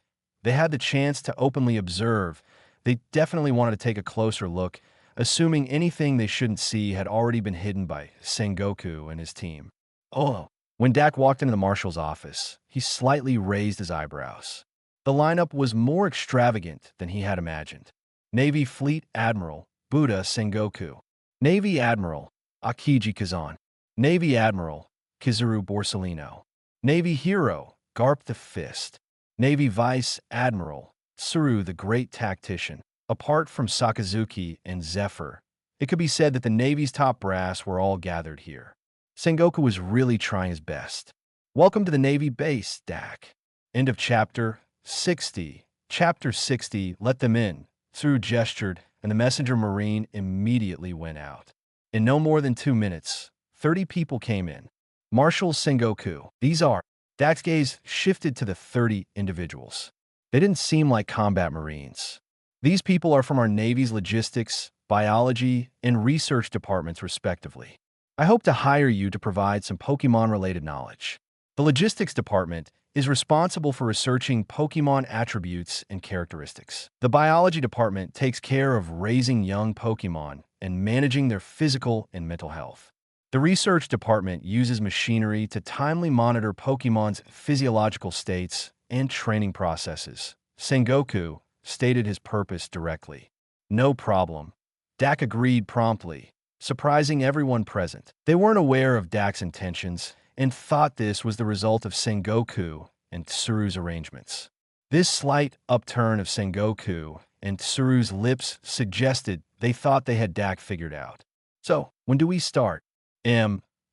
they had the chance to openly observe, they definitely wanted to take a closer look, assuming anything they shouldn't see had already been hidden by Sengoku and his team. Oh. When Dak walked into the marshal's office, he slightly raised his eyebrows. The lineup was more extravagant than he had imagined. Navy Fleet Admiral Buddha Sengoku, Navy Admiral Akiji Kazan, Navy Admiral Kizuru Borsellino, Navy Hero Garp the Fist, Navy Vice Admiral Tsuru the Great Tactician. Apart from Sakazuki and Zephyr, it could be said that the Navy's top brass were all gathered here. Sengoku was really trying his best. "Welcome to the Navy base, Dak." End of Chapter 60. Chapter 60, let them in. Tsuru gestured, and the messenger marine immediately went out. In no more than 2 minutes, 30 people came in. Marshal Sengoku. These are. Dak's gaze shifted to the 30 individuals. They didn't seem like combat marines. These people are from our Navy's logistics, biology, and research departments, respectively. I hope to hire you to provide some Pokemon-related knowledge. The Logistics Department is responsible for researching Pokemon attributes and characteristics. The Biology Department takes care of raising young Pokemon and managing their physical and mental health. The Research Department uses machinery to timely monitor Pokemon's physiological states and training processes. Sengoku stated his purpose directly. "No problem." Dak agreed promptly, surprising everyone present. They weren't aware of Dak's intentions and thought this was the result of Sengoku and Tsuru's arrangements. This slight upturn of Sengoku and Tsuru's lips suggested they thought they had Dak figured out. "So, when do we start?"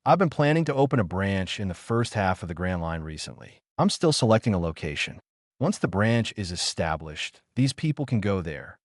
I've been planning to open a branch in the first half of the Grand Line recently. I'm still selecting a location. Once the branch is established, these people can go there."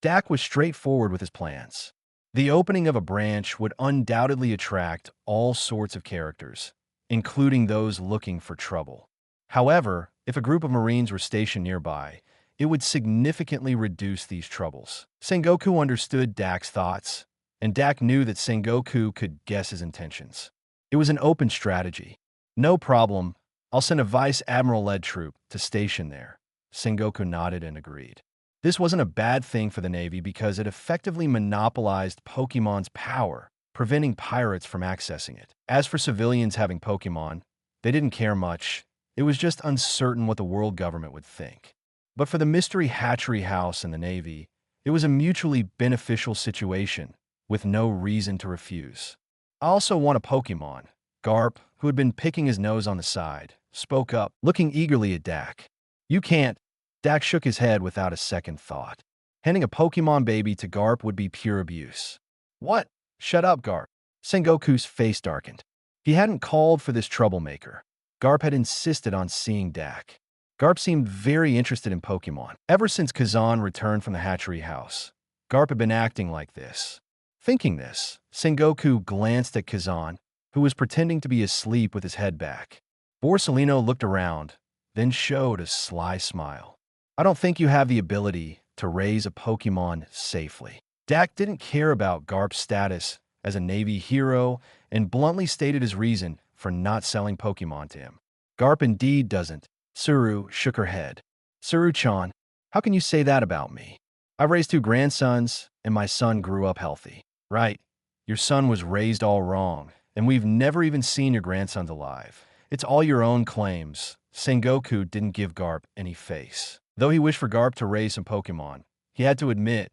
Dak was straightforward with his plans. The opening of a branch would undoubtedly attract all sorts of characters, including those looking for trouble. However, if a group of Marines were stationed nearby, it would significantly reduce these troubles. Sengoku understood Dak's thoughts, and Dak knew that Sengoku could guess his intentions. It was an open strategy. "No problem. I'll send a Vice Admiral-led troop to station there." Sengoku nodded and agreed. This wasn't a bad thing for the Navy because it effectively monopolized Pokemon's power preventing pirates from accessing it. As for civilians having Pokémon, they didn't care much. It was just uncertain what the world government would think. But for the mystery Hatchery House and the Navy, it was a mutually beneficial situation, with no reason to refuse. I also want a Pokémon. Garp, who had been picking his nose on the side, spoke up, looking eagerly at Dak. You can't. Dak shook his head without a second thought. Handing a Pokémon baby to Garp would be pure abuse. What? Shut up, Garp. Sengoku's face darkened. He hadn't called for this troublemaker. Garp had insisted on seeing Dak. Garp seemed very interested in Pokémon. Ever since Kazan returned from the Hatchery House, Garp had been acting like this. Thinking this, Sengoku glanced at Kazan, who was pretending to be asleep with his head back. Borsalino looked around, then showed a sly smile. I don't think you have the ability to raise a Pokémon safely. Dak didn't care about Garp's status as a Navy hero and bluntly stated his reason for not selling Pokémon to him. Garp indeed doesn't. Suru shook her head. Suru-chan, how can you say that about me? I've raised 2 grandsons, and my son grew up healthy. Right, your son was raised all wrong, and we've never even seen your grandsons alive. It's all your own claims. Sengoku didn't give Garp any face. Though he wished for Garp to raise some Pokémon, he had to admit,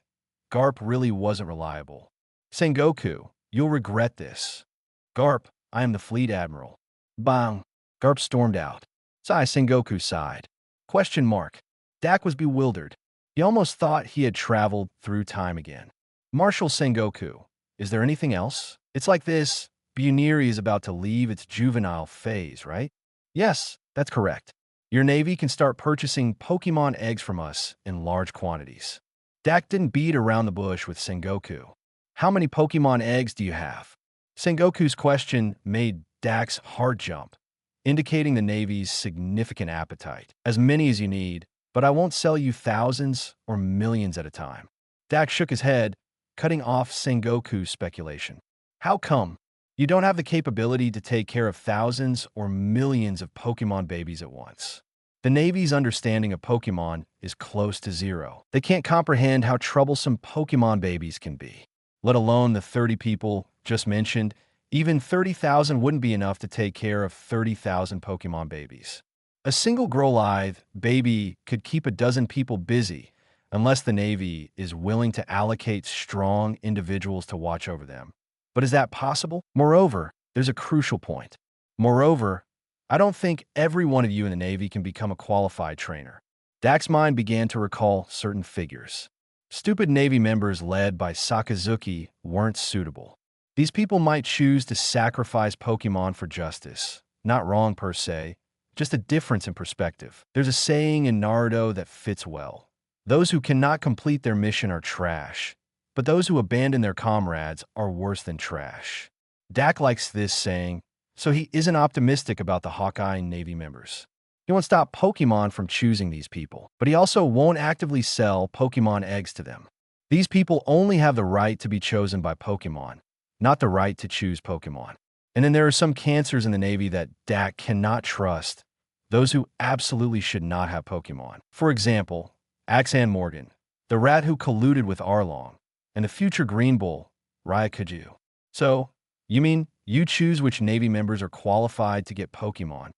Garp really wasn't reliable. Sengoku, you'll regret this. Garp, I am the fleet admiral. Bang! Garp stormed out. Sigh, Sengoku sighed. Question mark. Dak was bewildered. He almost thought he had traveled through time again. Marshal Sengoku, is there anything else? It's like this. Buniri is about to leave its juvenile phase, right? Yes, that's correct. Your Navy can start purchasing Pokémon eggs from us in large quantities. Dak didn't beat around the bush with Sengoku. How many Pokémon eggs do you have? Sengoku's question made Dak's heart jump, indicating the Navy's significant appetite. As many as you need, but I won't sell you thousands or millions at a time. Dak shook his head, cutting off Sengoku's speculation. How come? You don't have the capability to take care of thousands or millions of Pokémon babies at once. The Navy's understanding of Pokémon is close to zero. They can't comprehend how troublesome Pokémon babies can be. Let alone the 30 people just mentioned, even 30,000 wouldn't be enough to take care of 30,000 Pokémon babies. A single Growlithe baby could keep a dozen people busy unless the Navy is willing to allocate strong individuals to watch over them. But is that possible? Moreover, there's a crucial point. Moreover, I don't think every one of you in the Navy can become a qualified trainer. Dak's mind began to recall certain figures. Stupid Navy members led by Sakazuki weren't suitable. These people might choose to sacrifice Pokémon for justice. Not wrong per se, just a difference in perspective. There's a saying in Naruto that fits well. Those who cannot complete their mission are trash, but those who abandon their comrades are worse than trash. Dak likes this saying, so he isn't optimistic about the Hawkeye Navy members. He won't stop Pokémon from choosing these people, but he also won't actively sell Pokémon eggs to them. These people only have the right to be chosen by Pokémon, not the right to choose Pokémon. And then there are some cancers in the Navy that Dak cannot trust, those who absolutely should not have Pokémon. For example, Axan Morgan, the rat who colluded with Arlong, and the future Green Bull, Ryakaju. So, you mean you choose which Navy members are qualified to get Pokémon?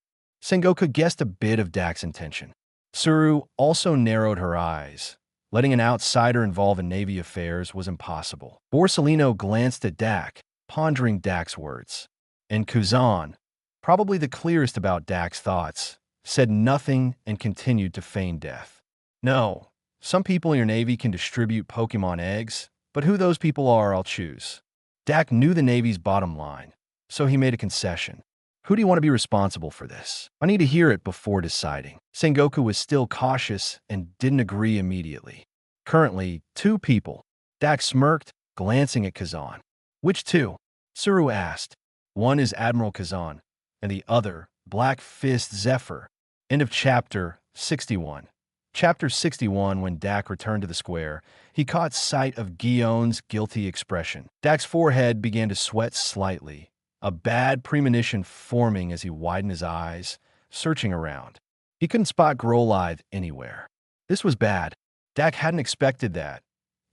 Sengoku guessed a bit of Dak's intention. Suru also narrowed her eyes. Letting an outsider involved in Navy affairs was impossible. Borsalino glanced at Dak, pondering Dak's words. And Kazan, probably the clearest about Dak's thoughts, said nothing and continued to feign death. No, some people in your Navy can distribute Pokémon eggs, but who those people are, I'll choose. Dak knew the Navy's bottom line, so he made a concession. Who do you want to be responsible for this? I need to hear it before deciding. Sengoku was still cautious and didn't agree immediately. Currently, 2 people. Dak smirked, glancing at Kazan. Which 2? Suru asked. One is Admiral Kazan, and the other, Black Fist Zephyr. End of Chapter 61. Chapter 61, when Dak returned to the square, he caught sight of Guillaume's guilty expression. Dak's forehead began to sweat slightly, a bad premonition forming as he widened his eyes, searching around. He couldn't spot Growlithe anywhere. This was bad. Dak hadn't expected that.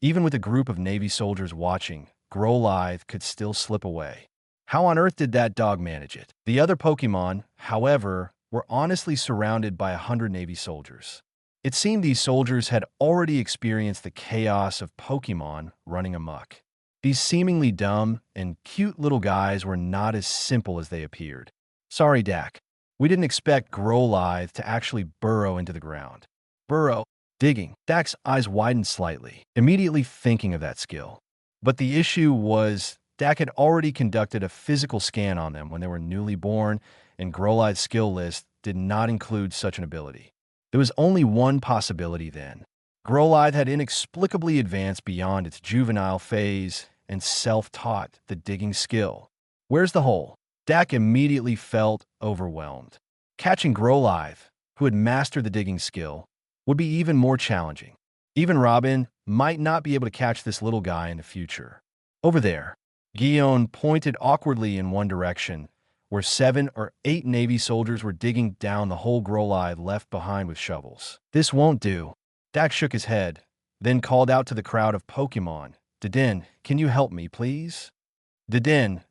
Even with a group of Navy soldiers watching, Growlithe could still slip away. How on earth did that dog manage it? The other Pokemon, however, were honestly surrounded by 100 Navy soldiers. It seemed these soldiers had already experienced the chaos of Pokemon running amok. These seemingly dumb and cute little guys were not as simple as they appeared. Sorry, Dak. We didn't expect Growlithe to actually burrow into the ground. Burrow, digging. Dak's eyes widened slightly, immediately thinking of that skill. But the issue was Dak had already conducted a physical scan on them when they were newly born, and Growlithe's skill list did not include such an ability. There was only one possibility then. Growlithe had inexplicably advanced beyond its juvenile phase and self-taught the digging skill. Where's the hole? Dak immediately felt overwhelmed. Catching Growlithe, who had mastered the digging skill, would be even more challenging. Even Robin might not be able to catch this little guy in the future. Over there, Guion pointed awkwardly in one direction, where 7 or 8 Navy soldiers were digging down the whole Growlithe left behind with shovels. This won't do. Dak shook his head, then called out to the crowd of Pokemon. Dedenne, can you help me, please? Dedenne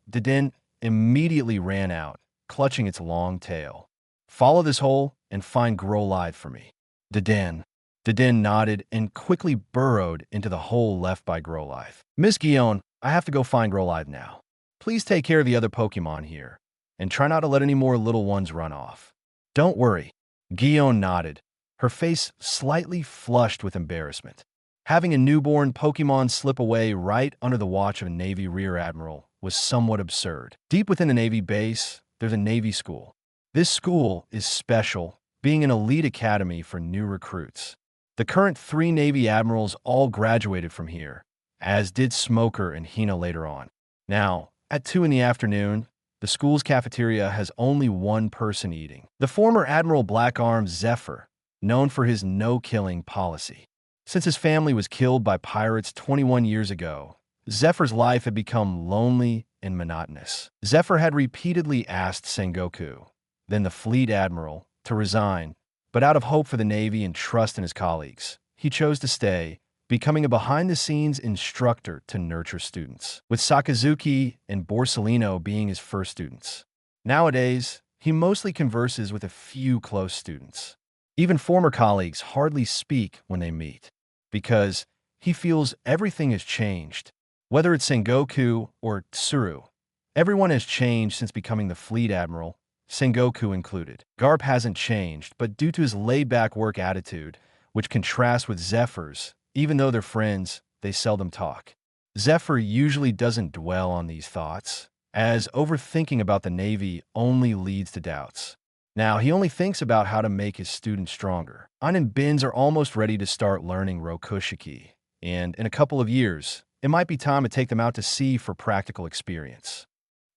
immediately ran out, clutching its long tail. Follow this hole and find Growlithe for me. Dedenne nodded and quickly burrowed into the hole left by Growlithe. Miss Guion, I have to go find Growlithe now. Please take care of the other Pokemon here, and try not to let any more little ones run off. Don't worry. Guion nodded, her face slightly flushed with embarrassment. Having a newborn Pokemon slip away right under the watch of a Navy Rear Admiral was somewhat absurd. Deep within the Navy base, there's a Navy school. This school is special, being an elite academy for new recruits. The current 3 Navy admirals all graduated from here, as did Smoker and Hina later on. Now, at 2 in the afternoon, the school's cafeteria has only one person eating. The former Admiral Blackarm Zephyr, known for his no-killing policy. Since his family was killed by pirates 21 years ago, Zephyr's life had become lonely and monotonous. Zephyr had repeatedly asked Sengoku, then the fleet admiral, to resign, but out of hope for the Navy and trust in his colleagues, he chose to stay, becoming a behind-the-scenes instructor to nurture students, with Sakazuki and Borsellino being his first students. Nowadays, he mostly converses with a few close students. Even former colleagues hardly speak when they meet, because he feels everything has changed. Whether it's Sengoku or Tsuru, everyone has changed since becoming the fleet admiral, Sengoku included. Garp hasn't changed, but due to his laid-back work attitude, which contrasts with Zephyr's, even though they're friends, they seldom talk. Zephyr usually doesn't dwell on these thoughts, as overthinking about the Navy only leads to doubts. Now, he only thinks about how to make his students stronger. An and Bins are almost ready to start learning Rokushiki, and in a couple of years, it might be time to take them out to sea for practical experience.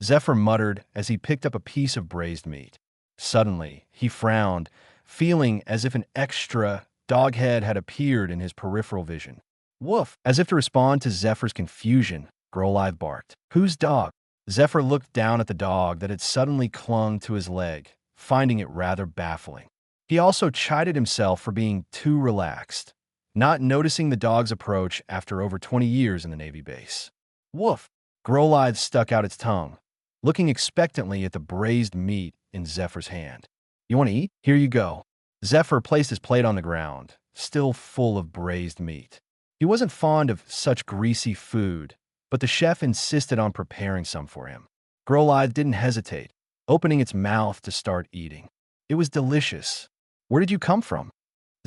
Zephyr muttered as he picked up a piece of braised meat. Suddenly, he frowned, feeling as if an extra dog head had appeared in his peripheral vision. Woof! As if to respond to Zephyr's confusion, Growlithe barked. Whose dog? Zephyr looked down at the dog that had suddenly clung to his leg, finding it rather baffling. He also chided himself for being too relaxed, not noticing the dog's approach after over 20 years in the Navy base. Woof! Growlithe stuck out its tongue, looking expectantly at the braised meat in Zephyr's hand. You want to eat? Here you go. Zephyr placed his plate on the ground, still full of braised meat. He wasn't fond of such greasy food, but the chef insisted on preparing some for him. Growlithe didn't hesitate, opening its mouth to start eating. It was delicious. Where did you come from?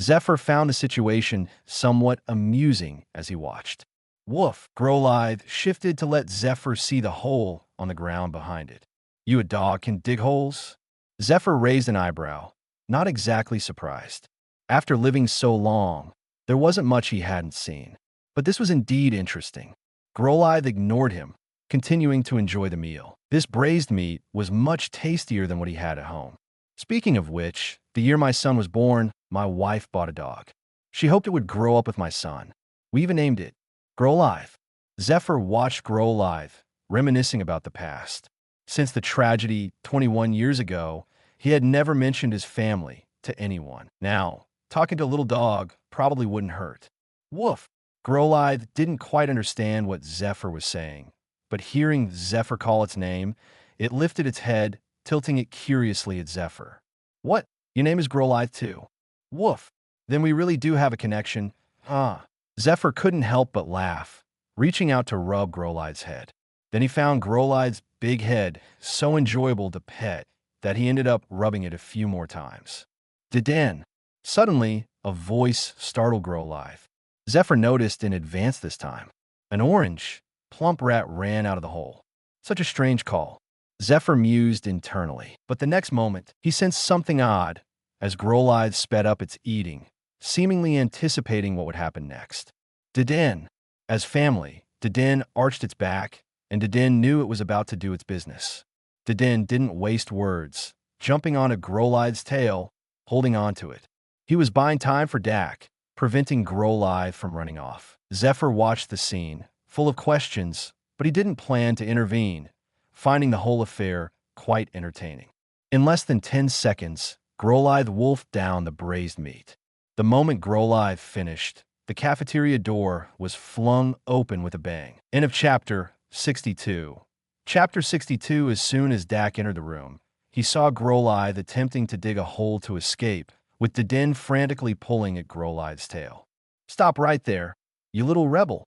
Zephyr found the situation somewhat amusing as he watched. Woof! Growlithe shifted to let Zephyr see the hole on the ground behind it. You a dog can dig holes? Zephyr raised an eyebrow, not exactly surprised. After living so long, there wasn't much he hadn't seen. But this was indeed interesting. Growlithe ignored him, continuing to enjoy the meal. This braised meat was much tastier than what he had at home. Speaking of which, the year my son was born, my wife bought a dog. She hoped it would grow up with my son. We even named it Growlithe. Zephyr watched Growlithe, reminiscing about the past. Since the tragedy 21 years ago, he had never mentioned his family to anyone. Now, talking to a little dog probably wouldn't hurt. Woof! Growlithe didn't quite understand what Zephyr was saying, but hearing Zephyr call its name, it lifted its head, tilting it curiously at Zephyr. What? Your name is Growlithe too? Woof. Then we really do have a connection, huh? Zephyr couldn't help but laugh, reaching out to rub Growlithe's head. Then he found Growlithe's big head so enjoyable to pet that he ended up rubbing it a few more times. Dedan. Suddenly, a voice startled Growlithe. Zephyr noticed in advance this time. An orange, plump rat ran out of the hole. Such a strange call. Zephyr mused internally, but the next moment, he sensed something odd as Growlithe sped up its eating, seemingly anticipating what would happen next. Dedan. As family, Dedan arched its back, and Dedan knew it was about to do its business. Dedan didn't waste words, jumping onto Growlithe's tail, holding onto it. He was buying time for Dak, preventing Growlithe from running off. Zephyr watched the scene, full of questions, but he didn't plan to intervene, finding the whole affair quite entertaining. In less than 10 seconds, Growlithe wolfed down the braised meat. The moment Growlithe finished, the cafeteria door was flung open with a bang. End of Chapter 62. Chapter 62. As soon as Dak entered the room, he saw Growlithe attempting to dig a hole to escape, with Dedan frantically pulling at Growlithe's tail. Stop right there, you little rebel.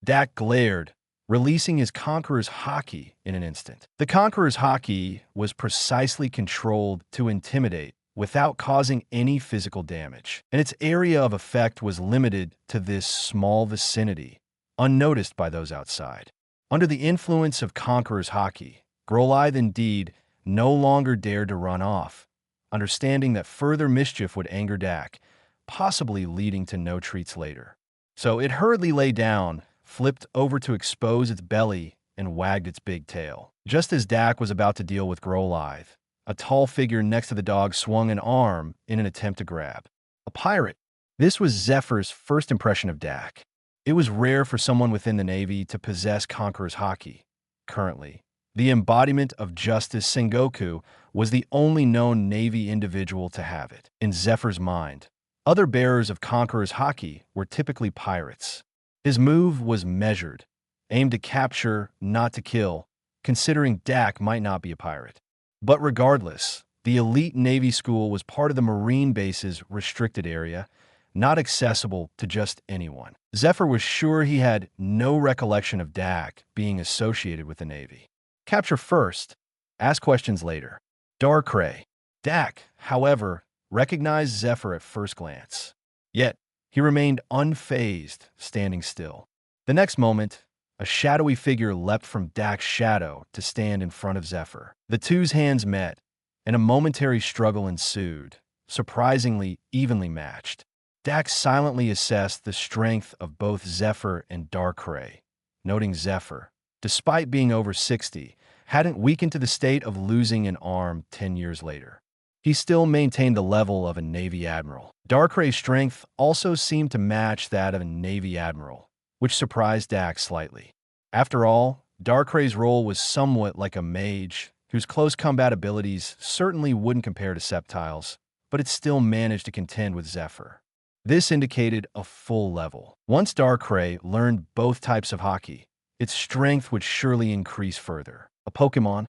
Dak glared, releasing his Conqueror's Haki in an instant. The Conqueror's Haki was precisely controlled to intimidate without causing any physical damage, and its area of effect was limited to this small vicinity, unnoticed by those outside. Under the influence of Conqueror's Haki, Growlithe indeed no longer dared to run off, understanding that further mischief would anger Dak, possibly leading to no treats later. So it hurriedly lay down, flipped over to expose its belly, and wagged its big tail. Just as Dak was about to deal with Growlithe, a tall figure next to the dog swung an arm in an attempt to grab. A pirate. This was Zephyr's first impression of Dak. It was rare for someone within the Navy to possess Conqueror's Haki. Currently, the embodiment of Justice Sengoku was the only known Navy individual to have it. In Zephyr's mind, other bearers of Conqueror's Haki were typically pirates. His move was measured, aimed to capture, not to kill, considering Dak might not be a pirate. But regardless, the elite Navy school was part of the Marine base's restricted area, not accessible to just anyone. Zephyr was sure he had no recollection of Dak being associated with the Navy. Capture first, ask questions later. Darkrai. Dak, however, recognized Zephyr at first glance. Yet, he remained unfazed, standing still. The next moment, a shadowy figure leapt from Dak's shadow to stand in front of Zephyr. The two's hands met, and a momentary struggle ensued, surprisingly evenly matched. Dak silently assessed the strength of both Zephyr and Darkrai, noting Zephyr, despite being over 60, hadn't weakened to the state of losing an arm 10 years later. He still maintained the level of a Navy admiral. Darkray's strength also seemed to match that of a Navy admiral, which surprised Dak slightly. After all, Darkray's role was somewhat like a mage, whose close combat abilities certainly wouldn't compare to Sceptile's, but it still managed to contend with Zephyr. This indicated a full level. Once Darkrai learned both types of Haki, its strength would surely increase further. A Pokémon?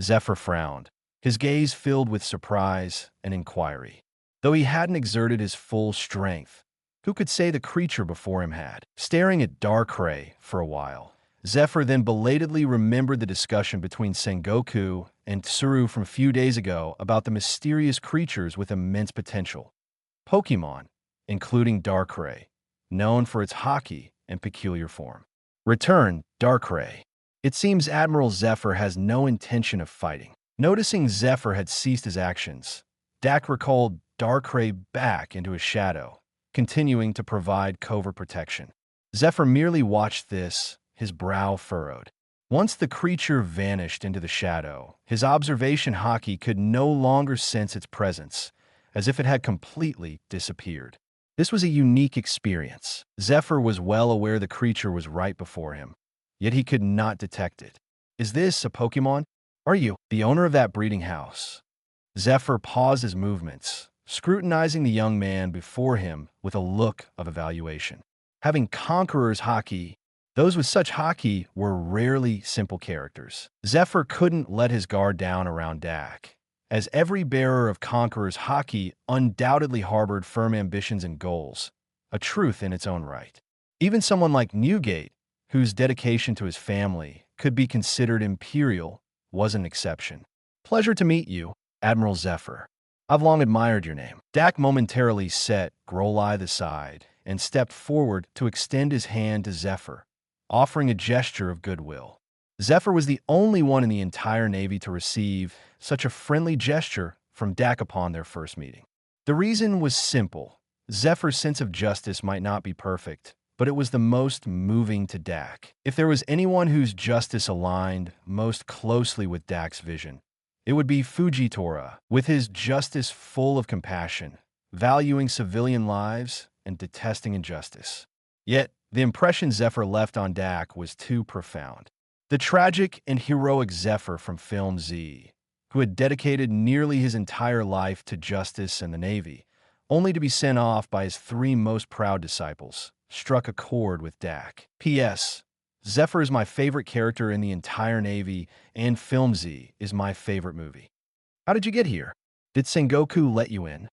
Zephyr frowned, his gaze filled with surprise and inquiry. Though he hadn't exerted his full strength, who could say the creature before him had? Staring at Darkrai for a while, Zephyr then belatedly remembered the discussion between Sengoku and Tsuru from a few days ago about the mysterious creatures with immense potential. Pokémon, including Darkrai, known for its Haki and peculiar form. Return, Darkrai. It seems Admiral Zephyr has no intention of fighting. Noticing Zephyr had ceased his actions, Dak recalled Darkrai back into his shadow, continuing to provide covert protection. Zephyr merely watched this, his brow furrowed. Once the creature vanished into the shadow, his observation Haki could no longer sense its presence, as if it had completely disappeared. This was a unique experience. Zephyr was well aware the creature was right before him, yet he could not detect it. Is this a Pokémon? Are you the owner of that breeding house? Zephyr paused his movements, scrutinizing the young man before him with a look of evaluation. Having Conqueror's Hockey, those with such hockey were rarely simple characters. Zephyr couldn't let his guard down around Dak, as every bearer of Conqueror's Hockey undoubtedly harbored firm ambitions and goals, a truth in its own right. Even someone like Newgate, whose dedication to his family could be considered imperial, was an exception. Pleasure to meet you, Admiral Zephyr. I've long admired your name. Dak momentarily set Growlithe aside and stepped forward to extend his hand to Zephyr, offering a gesture of goodwill. Zephyr was the only one in the entire Navy to receive such a friendly gesture from Dak upon their first meeting. The reason was simple. Zephyr's sense of justice might not be perfect, but it was the most moving to Dak. If there was anyone whose justice aligned most closely with Dak's vision, it would be Fujitora, with his justice full of compassion, valuing civilian lives and detesting injustice. Yet, the impression Zephyr left on Dak was too profound. The tragic and heroic Zephyr from Film Z, who had dedicated nearly his entire life to justice and the Navy, only to be sent off by his three most proud disciples, struck a chord with Dak. P.S. Zephyr is my favorite character in the entire Navy, and Film Z is my favorite movie. How did you get here? Did Sengoku let you in?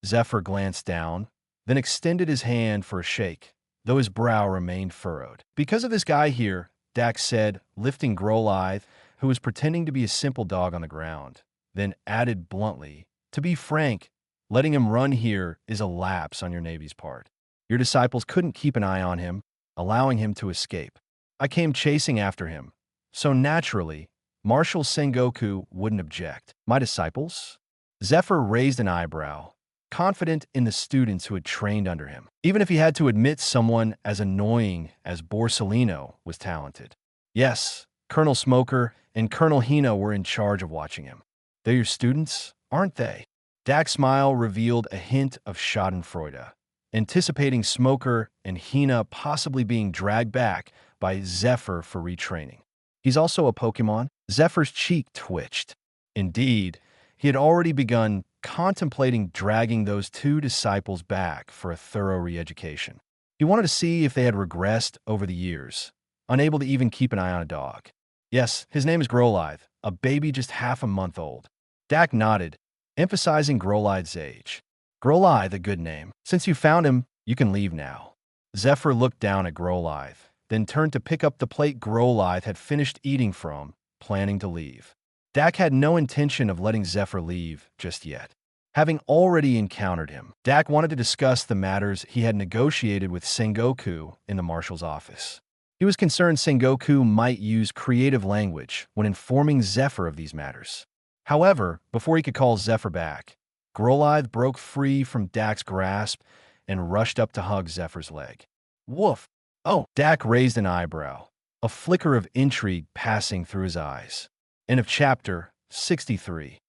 Zephyr glanced down, then extended his hand for a shake, though his brow remained furrowed. Because of this guy here, Dak said, lifting Growlithe, who was pretending to be a simple dog on the ground, then added bluntly, to be frank, letting him run here is a lapse on your Navy's part. Your disciples couldn't keep an eye on him, allowing him to escape. I came chasing after him, so naturally, Marshal Sengoku wouldn't object. My disciples? Zephyr raised an eyebrow, confident in the students who had trained under him, even if he had to admit someone as annoying as Borsellino was talented. Yes, Colonel Smoker and Colonel Hina were in charge of watching him. They're your students, aren't they? Dak's smile revealed a hint of schadenfreude, anticipating Smoker and Hina possibly being dragged back by Zephyr for retraining. He's also a Pokémon? Zephyr's cheek twitched. Indeed, he had already begun contemplating dragging those two disciples back for a thorough re-education. He wanted to see if they had regressed over the years, unable to even keep an eye on a dog. Yes, his name is Growlithe, a baby just half a month old. Dak nodded, emphasizing Growlithe's age. Growlithe, a good name. Since you found him, you can leave now. Zephyr looked down at Growlithe, then turned to pick up the plate Growlithe had finished eating from, planning to leave. Dak had no intention of letting Zephyr leave just yet. Having already encountered him, Dak wanted to discuss the matters he had negotiated with Sengoku in the Marshal's office. He was concerned Sengoku might use creative language when informing Zephyr of these matters. However, before he could call Zephyr back, Growlithe broke free from Dak's grasp and rushed up to hug Zephyr's leg. Woof! Oh! Dak raised an eyebrow, a flicker of intrigue passing through his eyes. End of Chapter 63.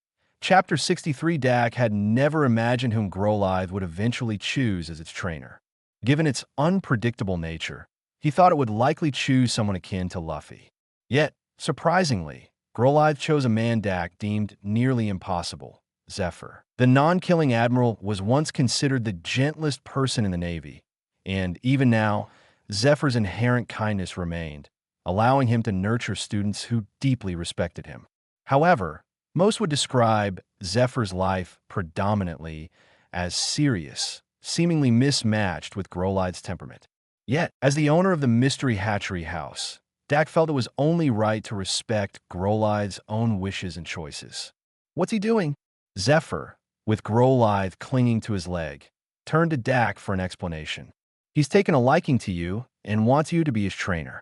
Chapter 63. Dak had never imagined whom Growlithe would eventually choose as its trainer. Given its unpredictable nature, he thought it would likely choose someone akin to Luffy. Yet, surprisingly, Growlithe chose a man Dak deemed nearly impossible, Zephyr. The non-killing admiral was once considered the gentlest person in the Navy, and even now, Zephyr's inherent kindness remained, allowing him to nurture students who deeply respected him. However, most would describe Zephyr's life predominantly as serious, seemingly mismatched with Growlithe's temperament. Yet, as the owner of the mystery Hatchery House, Dak felt it was only right to respect Growlithe's own wishes and choices. What's he doing? Zephyr, with Growlithe clinging to his leg, turned to Dak for an explanation. He's taken a liking to you and wants you to be his trainer.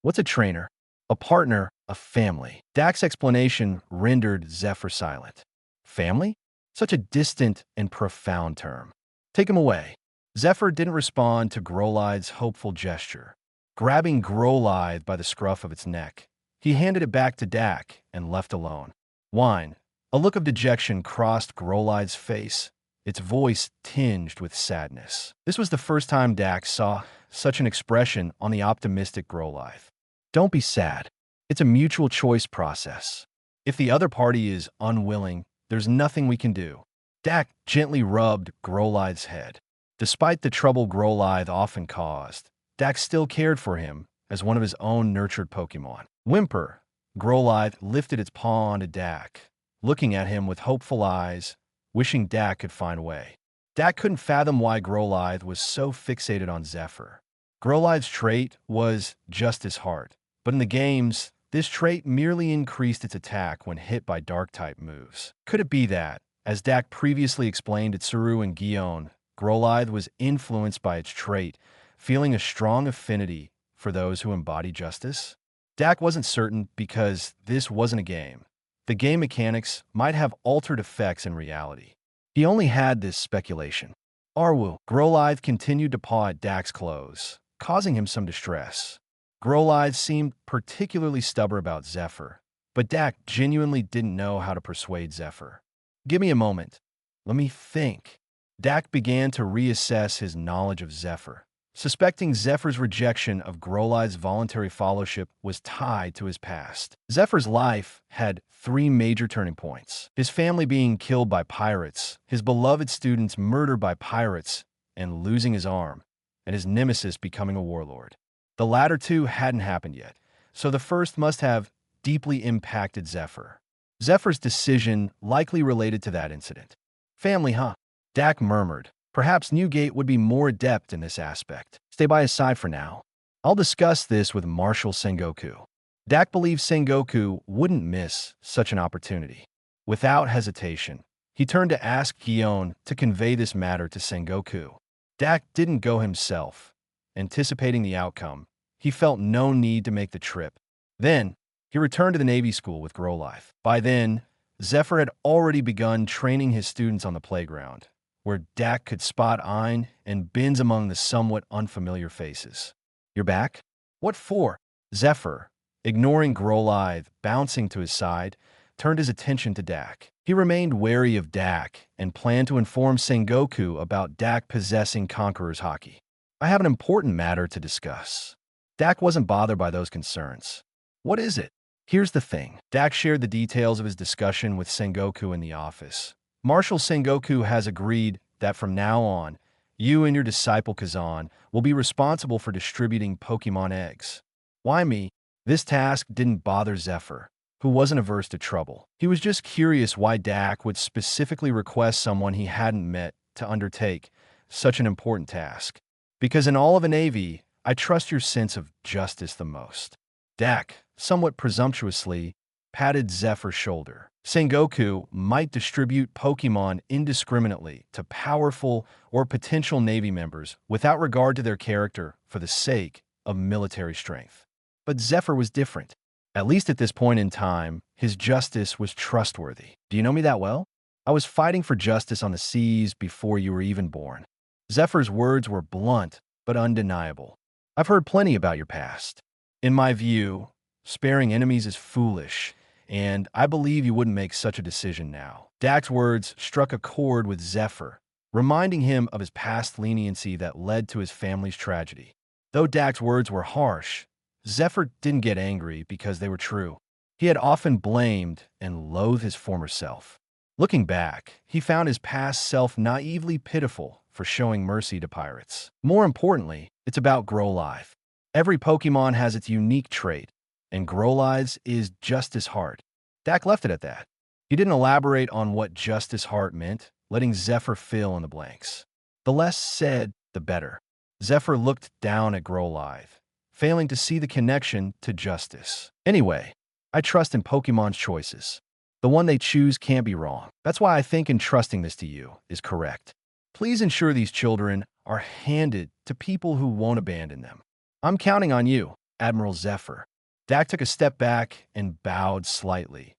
What's a trainer? A partner, a family. Dak's explanation rendered Zephyr silent. Family? Such a distant and profound term. Take him away. Zephyr didn't respond to Growlithe's hopeful gesture. Grabbing Growlithe by the scruff of its neck, he handed it back to Dak and left alone. Whine. A look of dejection crossed Growlithe's face, its voice tinged with sadness. This was the first time Dak saw such an expression on the optimistic Growlithe. Don't be sad. It's a mutual choice process. If the other party is unwilling, there's nothing we can do. Dak gently rubbed Growlithe's head. Despite the trouble Growlithe often caused, Dak still cared for him as one of his own nurtured Pokemon. Whimper, Growlithe lifted its paw onto Dak, looking at him with hopeful eyes, wishing Dak could find a way. Dak couldn't fathom why Growlithe was so fixated on Zephyr. Growlithe's trait was Justice Heart, but in the games, this trait merely increased its attack when hit by Dark-type moves. Could it be that, as Dak previously explained at Tsuru and Gion, Growlithe was influenced by its trait, feeling a strong affinity for those who embody justice? Dak wasn't certain because this wasn't a game. The game mechanics might have altered effects in reality. He only had this speculation. Arwu, Growlithe continued to paw at Dak's clothes, causing him some distress. Growlithe seemed particularly stubborn about Zephyr, but Dak genuinely didn't know how to persuade Zephyr. Give me a moment. Let me think. Dak began to reassess his knowledge of Zephyr, suspecting Zephyr's rejection of Growlithe's voluntary fellowship was tied to his past. Zephyr's life had 3 major turning points: his family being killed by pirates, his beloved students murdered by pirates and losing his arm, and his nemesis becoming a warlord. The latter 2 hadn't happened yet, so the first must have deeply impacted Zephyr. Zephyr's decision likely related to that incident. Family, huh? Dak murmured. Perhaps Newgate would be more adept in this aspect. Stay by his side for now. I'll discuss this with Marshal Sengoku. Dak believed Sengoku wouldn't miss such an opportunity. Without hesitation, he turned to ask Gion to convey this matter to Sengoku. Dak didn't go himself. Anticipating the outcome, he felt no need to make the trip. Then, he returned to the Navy School with Growlithe. By then, Zephyr had already begun training his students on the playground, where Dak could spot Ein and Bins among the somewhat unfamiliar faces. You're back? What for? Zephyr, ignoring Growlithe bouncing to his side, turned his attention to Dak. He remained wary of Dak and planned to inform Sengoku about Dak possessing Conqueror's Haki. I have an important matter to discuss. Dak wasn't bothered by those concerns. What is it? Here's the thing. Dak shared the details of his discussion with Sengoku in the office. Marshal Sengoku has agreed that from now on, you and your disciple Kazan will be responsible for distributing Pokemon eggs. Why me? This task didn't bother Zephyr, who wasn't averse to trouble. He was just curious why Dak would specifically request someone he hadn't met to undertake such an important task. Because in all of a Navy, I trust your sense of justice the most. Dak, somewhat presumptuously, patted Zephyr's shoulder. Sengoku might distribute Pokemon indiscriminately to powerful or potential Navy members without regard to their character for the sake of military strength. But Zephyr was different. At least at this point in time, his justice was trustworthy. Do you know me that well? I was fighting for justice on the seas before you were even born. Zephyr's words were blunt but undeniable. I've heard plenty about your past. In my view, sparing enemies is foolish, and I believe you wouldn't make such a decision now. Dak's words struck a chord with Zephyr, reminding him of his past leniency that led to his family's tragedy. Though Dak's words were harsh, Zephyr didn't get angry because they were true. He had often blamed and loathed his former self. Looking back, he found his past self naively pitiful for showing mercy to pirates. More importantly, it's about Growlithe. Every Pokemon has its unique trait, and Growlithe's is Justice Heart. Dak left it at that. He didn't elaborate on what Justice Heart meant, letting Zephyr fill in the blanks. The less said, the better. Zephyr looked down at Growlithe, failing to see the connection to justice. Anyway, I trust in Pokemon's choices. The one they choose can't be wrong. That's why I think entrusting this to you is correct. Please ensure these children are handed to people who won't abandon them. I'm counting on you, Admiral Zephyr. Dak took a step back and bowed slightly,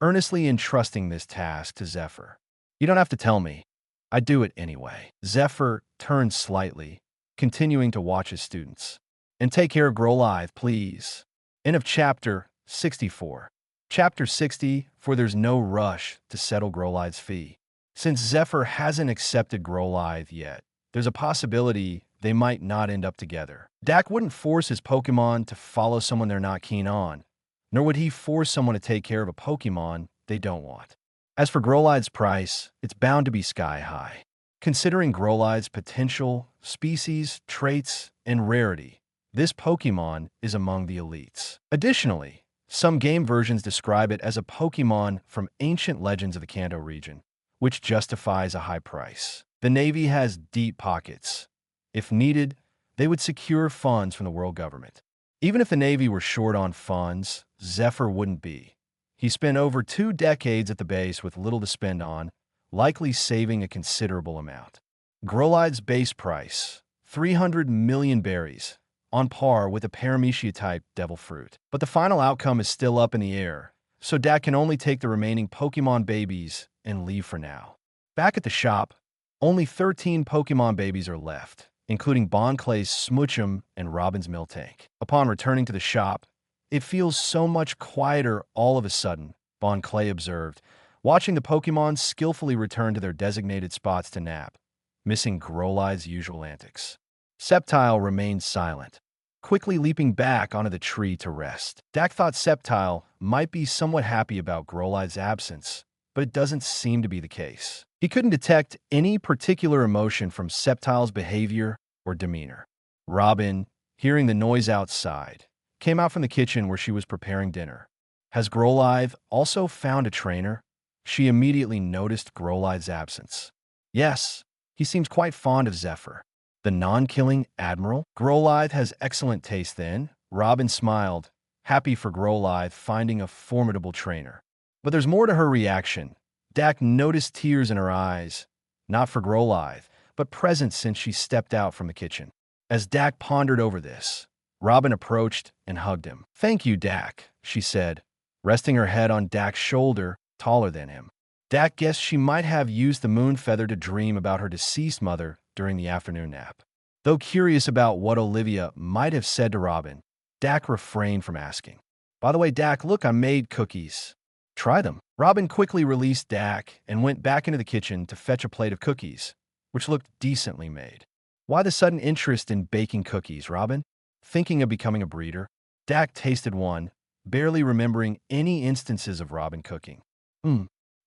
earnestly entrusting this task to Zephyr. You don't have to tell me. I do it anyway. Zephyr turned slightly, continuing to watch his students. And take care of Growlithe, please. End of Chapter 64. Chapter 60, for there's no rush to settle Growlithe's fee. Since Zephyr hasn't accepted Growlithe yet, there's a possibility they might not end up together. Dak wouldn't force his Pokemon to follow someone they're not keen on, nor would he force someone to take care of a Pokemon they don't want. As for Growlithe's price, it's bound to be sky high. Considering Growlithe's potential, species, traits, and rarity, this Pokémon is among the elites. Additionally, some game versions describe it as a Pokémon from ancient legends of the Kanto region, which justifies a high price. The Navy has deep pockets. If needed, they would secure funds from the world government. Even if the Navy were short on funds, Zephyr wouldn't be. He spent over 2 decades at the base with little to spend on, likely saving a considerable amount. Growlithe's base price, 300 million berries, on par with a Paramecia-type devil fruit. But the final outcome is still up in the air, so Dak can only take the remaining Pokemon babies and leave for now. Back at the shop, only 13 Pokemon babies are left, including Bon Clay's Smoochum and Robin's Miltank. Upon returning to the shop, it feels so much quieter all of a sudden, Bon Clay observed, watching the Pokemon skillfully return to their designated spots to nap, missing Growlithe's usual antics. Sceptile remained silent, quickly leaping back onto the tree to rest. Dak thought Sceptile might be somewhat happy about Growlithe's absence, but it doesn't seem to be the case. He couldn't detect any particular emotion from Sceptile's behavior or demeanor. Robin, hearing the noise outside, came out from the kitchen where she was preparing dinner. Has Growlithe also found a trainer? She immediately noticed Growlithe's absence. Yes, he seems quite fond of Zephyr. The non-killing Admiral? Growlithe has excellent taste then. Robin smiled, happy for Growlithe finding a formidable trainer. But there's more to her reaction. Dak noticed tears in her eyes, not for Growlithe, but present since she stepped out from the kitchen. As Dak pondered over this, Robin approached and hugged him. "Thank you, Dak," she said, resting her head on Dak's shoulder, taller than him. Dak guessed she might have used the moon feather to dream about her deceased mother during the afternoon nap. Though curious about what Olivia might have said to Robin, Dak refrained from asking. "By the way, Dak, look, I made cookies. Try them." Robin quickly released Dak and went back into the kitchen to fetch a plate of cookies, which looked decently made. "Why the sudden interest in baking cookies, Robin? Thinking of becoming a breeder?" Dak tasted one, barely remembering any instances of Robin cooking.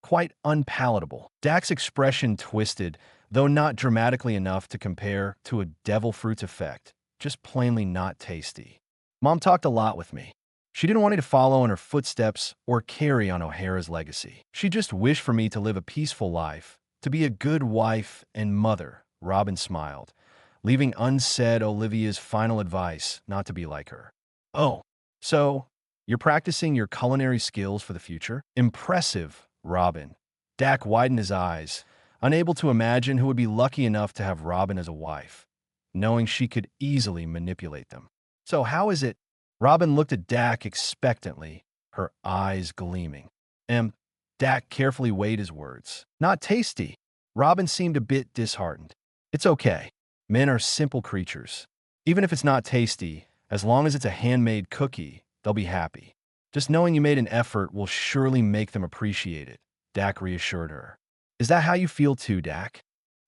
Quite unpalatable. Dak's expression twisted, though not dramatically enough to compare to a devil fruit's effect, just plainly not tasty. "Mom talked a lot with me. She didn't want me to follow in her footsteps or carry on O'Hara's legacy. She just wished for me to live a peaceful life, to be a good wife and mother," Robin smiled, leaving unsaid Olivia's final advice not to be like her. "Oh, so you're practicing your culinary skills for the future? Impressive, Robin." Dak widened his eyes, unable to imagine who would be lucky enough to have Robin as a wife, knowing she could easily manipulate them. "So how is it?" Robin looked at Dak expectantly, her eyes gleaming. Dak carefully weighed his words. "Not tasty." Robin seemed a bit disheartened. "It's okay. Men are simple creatures. Even if it's not tasty, as long as it's a handmade cookie, they'll be happy. Just knowing you made an effort will surely make them appreciate it," Dak reassured her. "Is that how you feel too, Dak?"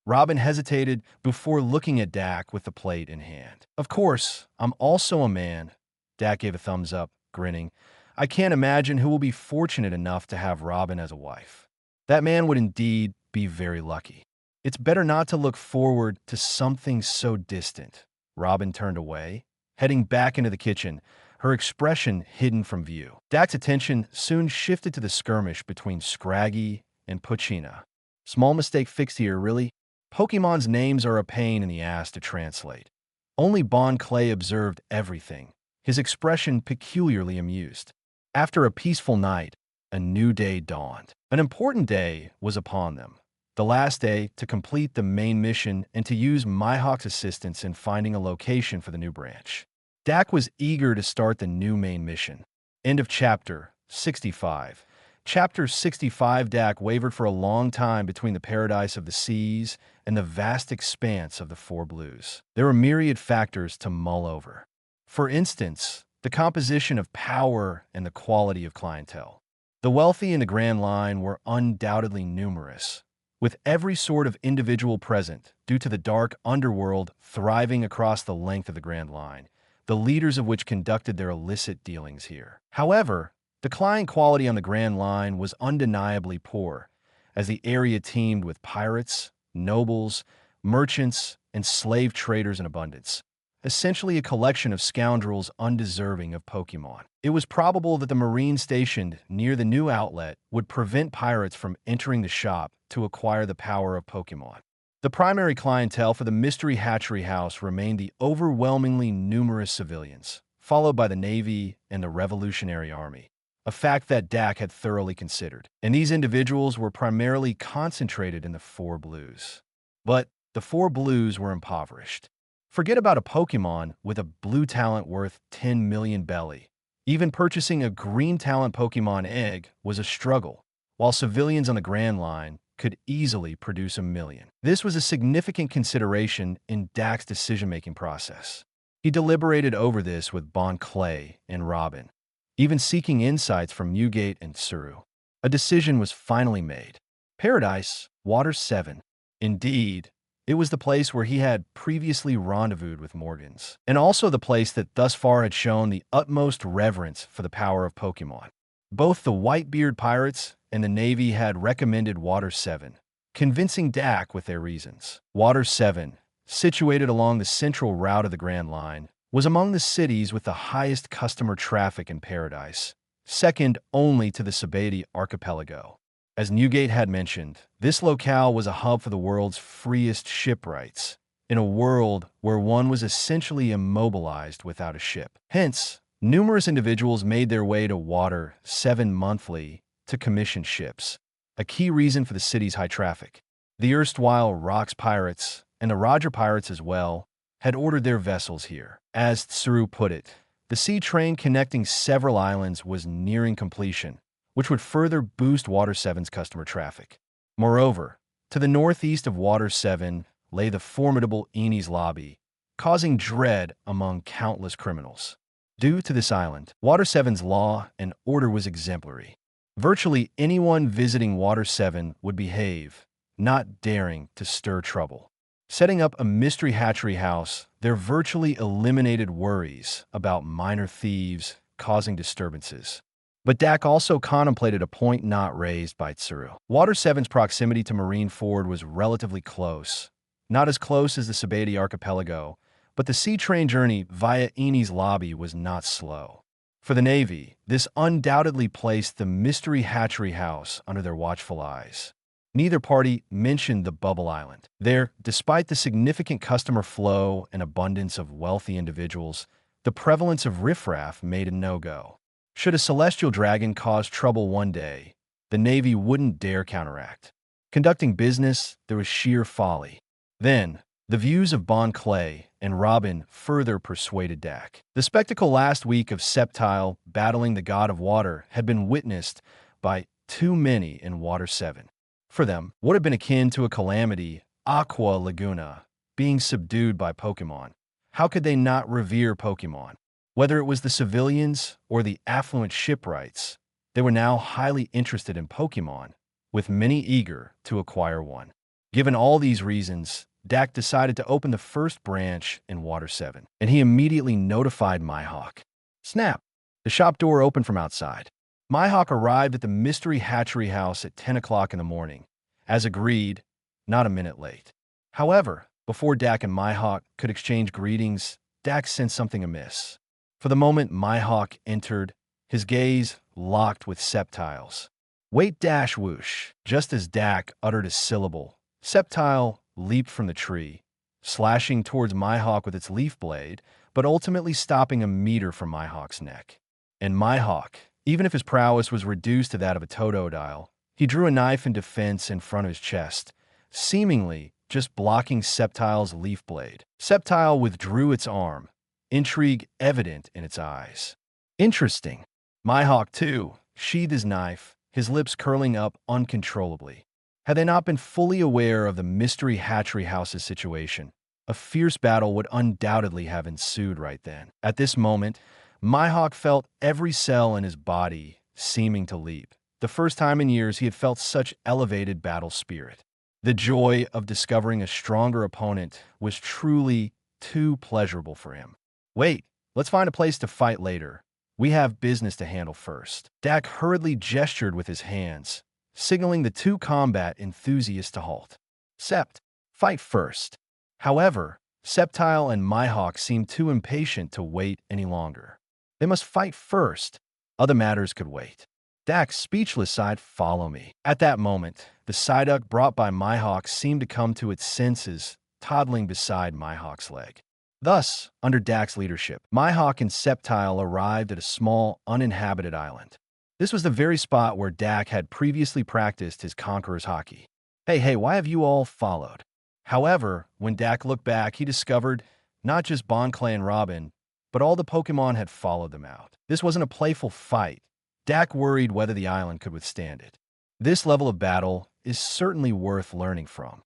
Robin hesitated before looking at Dak with the plate in hand. "Of course, I'm also a man." Dak gave a thumbs up, grinning. "I can't imagine who will be fortunate enough to have Robin as a wife. That man would indeed be very lucky. It's better not to look forward to something so distant." Robin turned away, heading back into the kitchen, her expression hidden from view. Dak's attention soon shifted to the skirmish between Scraggy and Pochina. "Small mistake fixed here, really?" Pokemon's names are a pain in the ass to translate. Only Bon Clay observed everything, his expression peculiarly amused. After a peaceful night, a new day dawned. An important day was upon them. The last day to complete the main mission and to use Mihawk's assistance in finding a location for the new branch. Dak was eager to start the new main mission. End of Chapter 65. Chapter 65. Dak wavered for a long time between the paradise of the seas and the vast expanse of the Four Blues. There were myriad factors to mull over. For instance, the composition of power and the quality of clientele. The wealthy in the Grand Line were undoubtedly numerous, with every sort of individual present due to the dark underworld thriving across the length of the Grand Line, the leaders of which conducted their illicit dealings here. However, the client quality on the Grand Line was undeniably poor, as the area teemed with pirates, nobles, merchants, and slave traders in abundance. Essentially a collection of scoundrels undeserving of Pokémon. It was probable that the Marine stationed near the new outlet would prevent pirates from entering the shop to acquire the power of Pokémon. The primary clientele for the Mystery Hatchery House remained the overwhelmingly numerous civilians, followed by the Navy and the Revolutionary Army, a fact that Dak had thoroughly considered. And these individuals were primarily concentrated in the Four Blues. But the Four Blues were impoverished. Forget about a Pokémon with a blue talent worth 10 million belly. Even purchasing a green talent Pokémon egg was a struggle, while civilians on the Grand Line could easily produce 1 million. This was a significant consideration in Dak's decision-making process. He deliberated over this with Bon Clay and Robin, even seeking insights from Newgate and Tsuru. A decision was finally made. Paradise, Water 7. Indeed, it was the place where he had previously rendezvoused with Morgans, and also the place that thus far had shown the utmost reverence for the power of Pokémon. Both the Whitebeard pirates and the Navy had recommended Water 7, convincing Dak with their reasons. Water 7, situated along the central route of the Grand Line, was among the cities with the highest customer traffic in Paradise, second only to the Sabati archipelago. As Newgate had mentioned, this locale was a hub for the world's freest shipwrights, in a world where one was essentially immobilized without a ship. Hence, numerous individuals made their way to Water 7 monthly to commission ships, a key reason for the city's high traffic. The erstwhile Rocks Pirates, and the Roger Pirates as well, had ordered their vessels here. As Tsuru put it, the sea train connecting several islands was nearing completion, which would further boost Water 7's customer traffic. Moreover, to the northeast of Water 7 lay the formidable Enies Lobby, causing dread among countless criminals. Due to this island, Water 7's law and order was exemplary. Virtually anyone visiting Water 7 would behave, not daring to stir trouble. Setting up a mystery hatchery house, there virtually eliminated worries about minor thieves causing disturbances. But Dak also contemplated a point not raised by Tsuru. Water 7's proximity to Marine Ford was relatively close. Not as close as the Sabati archipelago, but the sea train journey via Enies Lobby was not slow. For the Navy, this undoubtedly placed the Mystery Hatchery House under their watchful eyes. Neither party mentioned the Bubble Island. There, despite the significant customer flow and abundance of wealthy individuals, the prevalence of riffraff made a no-go. Should a celestial dragon cause trouble one day, the Navy wouldn't dare counteract. Conducting business, there was sheer folly. Then, the views of Bon Clay and Robin further persuaded Dak. The spectacle last week of Sceptile battling the god of water had been witnessed by too many in Water 7. For them, would have been akin to a calamity, Aqua Laguna, being subdued by Pokémon. How could they not revere Pokémon? Whether it was the civilians or the affluent shipwrights, they were now highly interested in Pokémon, with many eager to acquire one. Given all these reasons, Dak decided to open the first branch in Water 7, and he immediately notified Mihawk. Snap! The shop door opened from outside. Mihawk arrived at the Mystery Hatchery House at 10 o'clock in the morning, as agreed, not a minute late. However, before Dak and Mihawk could exchange greetings, Dak sensed something amiss. For the moment Mihawk entered, his gaze locked with Sceptile's. Wait dash whoosh! Just as Dak uttered a syllable, Sceptile leaped from the tree, slashing towards Mihawk with its leaf blade, but ultimately stopping a meter from Mihawk's neck. And Mihawk, even if his prowess was reduced to that of a Totodile, he drew a knife in defense in front of his chest, seemingly just blocking Sceptile's leaf blade. Sceptile withdrew its arm, intrigue evident in its eyes. Interesting. Mihawk, too, sheathed his knife, his lips curling up uncontrollably. Had they not been fully aware of the Mystery Hatchery House's situation, a fierce battle would undoubtedly have ensued right then. At this moment, Mihawk felt every cell in his body seeming to leap. The first time in years he had felt such elevated battle spirit. The joy of discovering a stronger opponent was truly too pleasurable for him. Wait, let's find a place to fight later. We have business to handle first. Dak hurriedly gestured with his hands, signaling the two combat enthusiasts to halt. Sept, Fight first. However, Sceptile and Mihawk seemed too impatient to wait any longer. They must fight first. Other matters could wait. Dak, speechless, sighed, "Follow me." At that moment, the Psyduck brought by Mihawk seemed to come to its senses, toddling beside Mihawk's leg. Thus, under Dak's leadership, Mihawk and Sceptile arrived at a small, uninhabited island. This was the very spot where Dak had previously practiced his Conqueror's Haki. Hey, why have you all followed? However, when Dak looked back, he discovered not just Bon Clay and Robin, but all the Pokémon had followed them out. This wasn't a playful fight. Dak worried whether the island could withstand it. This level of battle is certainly worth learning from.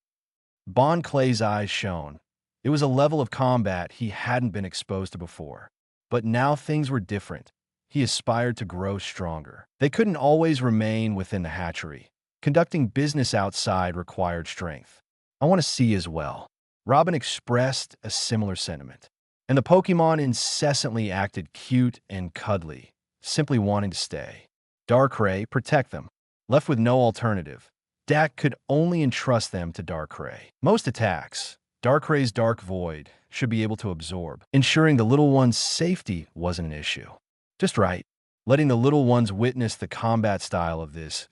Bon Clay's eyes shone. It was a level of combat he hadn't been exposed to before. But now things were different. He aspired to grow stronger. They couldn't always remain within the hatchery. Conducting business outside required strength. "I want to see as well." Robin expressed a similar sentiment. And the Pokémon incessantly acted cute and cuddly, simply wanting to stay. Darkrai, protect them. Left with no alternative, Dak could only entrust them to Darkrai. Most attacks, Darkrai's Dark Void should be able to absorb, ensuring the little one's safety wasn't an issue. Just right. Letting the little ones witness the combat style of this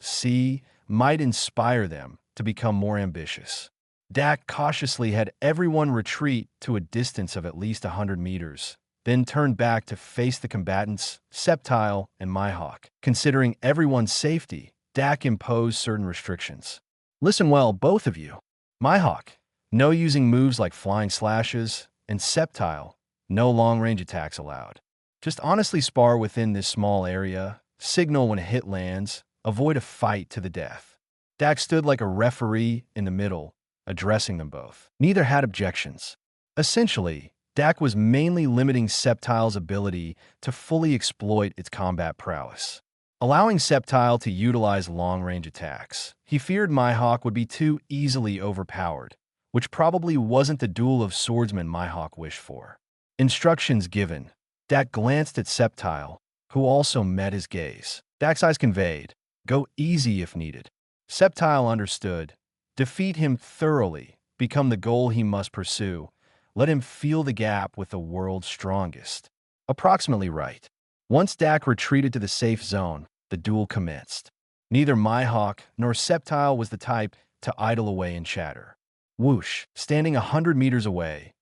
might inspire them to become more ambitious. Dak cautiously had everyone retreat to a distance of at least 100 meters, then turned back to face the combatants, Sceptile and Mihawk. Considering everyone's safety, Dak imposed certain restrictions. Listen well, both of you. Mihawk, no using moves like flying slashes, and Sceptile, no long-range attacks allowed. Just honestly spar within this small area, signal when a hit lands, avoid a fight to the death. Dak stood like a referee in the middle, addressing them both. Neither had objections. Essentially, Dak was mainly limiting Sceptile's ability to fully exploit its combat prowess. Allowing Sceptile to utilize long-range attacks, he feared Mihawk would be too easily overpowered, which probably wasn't the duel of swordsmen Mihawk wished for. Instructions given. Dak glanced at Sceptile, who also met his gaze. Dak's eyes conveyed, "Go easy if needed." Sceptile understood. Defeat him thoroughly, become the goal he must pursue. Let him feel the gap with the world's strongest. Approximately right. Once Dak retreated to the safe zone, the duel commenced. Neither Mihawk nor Sceptile was the type to idle away and chatter. Whoosh, standing 100 meters away,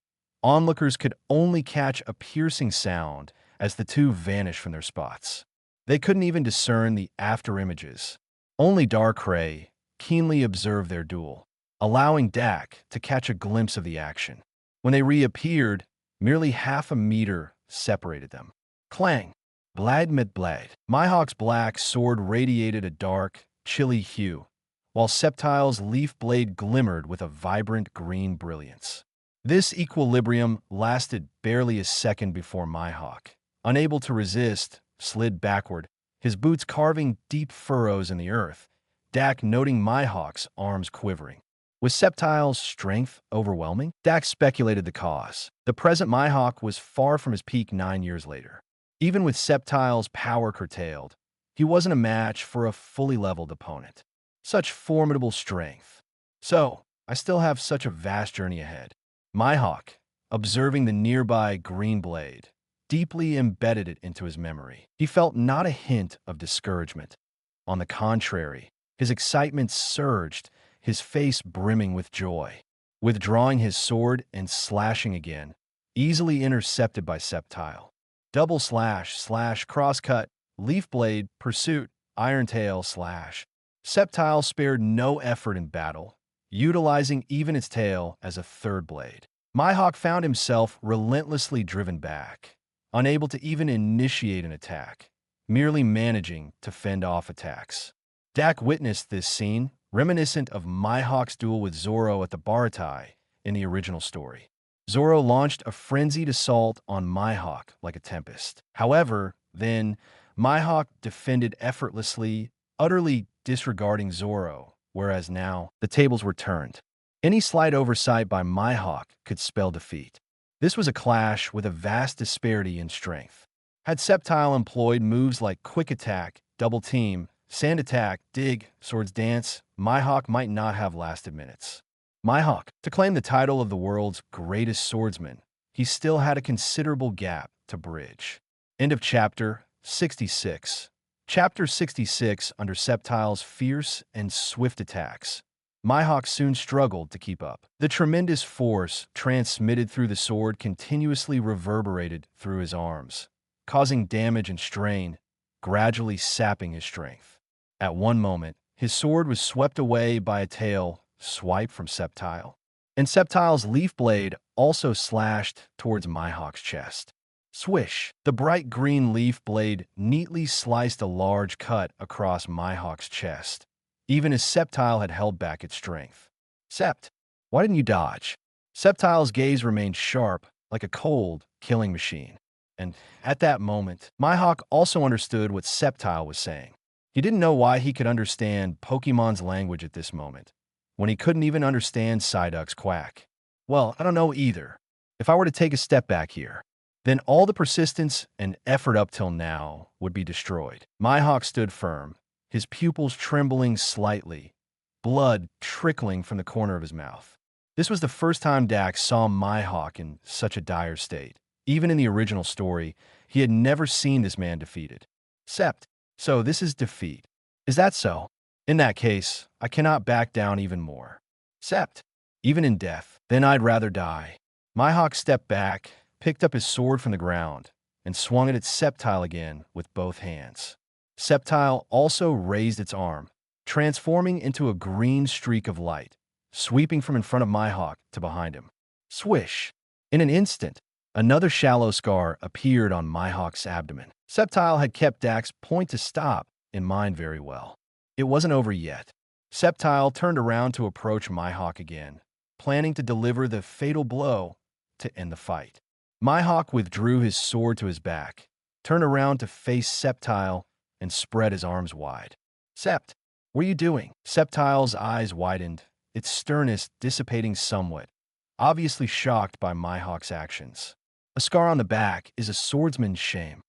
onlookers could only catch a piercing sound as the two vanished from their spots. They couldn't even discern the after-images. Only Darkrai keenly observed their duel, allowing Dak to catch a glimpse of the action. When they reappeared, merely half a meter separated them. Clang! Blade met blade. Mihawk's black sword radiated a dark, chilly hue, while Sceptile's leaf blade glimmered with a vibrant green brilliance. This equilibrium lasted barely a second before Mihawk, unable to resist, slid backward, his boots carving deep furrows in the earth, Dak noting Mihawk's arms quivering. Was Sceptile's strength overwhelming? Dak speculated the cause. The present Mihawk was far from his peak 9 years later. Even with Sceptile's power curtailed, he wasn't a match for a fully leveled opponent. Such formidable strength. So, I still have such a vast journey ahead. Mihawk, observing the nearby green blade, deeply embedded it into his memory. He felt not a hint of discouragement. On the contrary, his excitement surged, his face brimming with joy. Withdrawing his sword and slashing again, easily intercepted by Sceptile. Double slash, crosscut, leaf blade, pursuit, iron tail, slash. Sceptile spared no effort in battle, utilizing even its tail as a third blade. Mihawk found himself relentlessly driven back, unable to even initiate an attack, merely managing to fend off attacks. Dak witnessed this scene, reminiscent of Mihawk's duel with Zoro at the Baratai in the original story. Zoro launched a frenzied assault on Mihawk like a tempest. However, then, Mihawk defended effortlessly, utterly disregarding Zoro, whereas now, the tables were turned. Any slight oversight by Mihawk could spell defeat. This was a clash with a vast disparity in strength. Had Sceptile employed moves like Quick Attack, Double Team, Sand Attack, Dig, Swords Dance, Mihawk might not have lasted minutes. Mihawk. To claim the title of the world's greatest swordsman, he still had a considerable gap to bridge. End of Chapter 66. Chapter 66. Under Sceptile's fierce and swift attacks, Mihawk soon struggled to keep up. The tremendous force transmitted through the sword continuously reverberated through his arms, causing damage and strain, gradually sapping his strength. At one moment, his sword was swept away by a tail swipe from Sceptile, and Sceptile's leaf blade also slashed towards Mihawk's chest. Swish! The bright green leaf blade neatly sliced a large cut across Mihawk's chest, even as Sceptile had held back its strength. Sept, why didn't you dodge? Sceptile's gaze remained sharp, like a cold, killing machine. And at that moment, Mihawk also understood what Sceptile was saying. He didn't know why he could understand Pokemon's language at this moment, when he couldn't even understand Psyduck's quack. Well, I don't know either. If I were to take a step back here, then all the persistence and effort up till now would be destroyed. Mihawk stood firm, his pupils trembling slightly, blood trickling from the corner of his mouth. This was the first time Dax saw Mihawk in such a dire state. Even in the original story, he had never seen this man defeated. Sept, so this is defeat. Is that so? In that case, I cannot back down even more. Sept, even in death, then I'd rather die. Mihawk stepped back, picked up his sword from the ground, and swung it at Sceptile again with both hands. Sceptile also raised its arm, transforming into a green streak of light, sweeping from in front of Mihawk to behind him. Swish! In an instant, another shallow scar appeared on Mihawk's abdomen. Sceptile had kept Dax's point to stop in mind very well. It wasn't over yet. Sceptile turned around to approach Mihawk again, planning to deliver the fatal blow to end the fight. Mihawk withdrew his sword to his back, turned around to face Sceptile, and spread his arms wide. Sept, what are you doing? Sceptile's eyes widened, its sternness dissipating somewhat, obviously shocked by Mihawk's actions. A scar on the back is a swordsman's shame.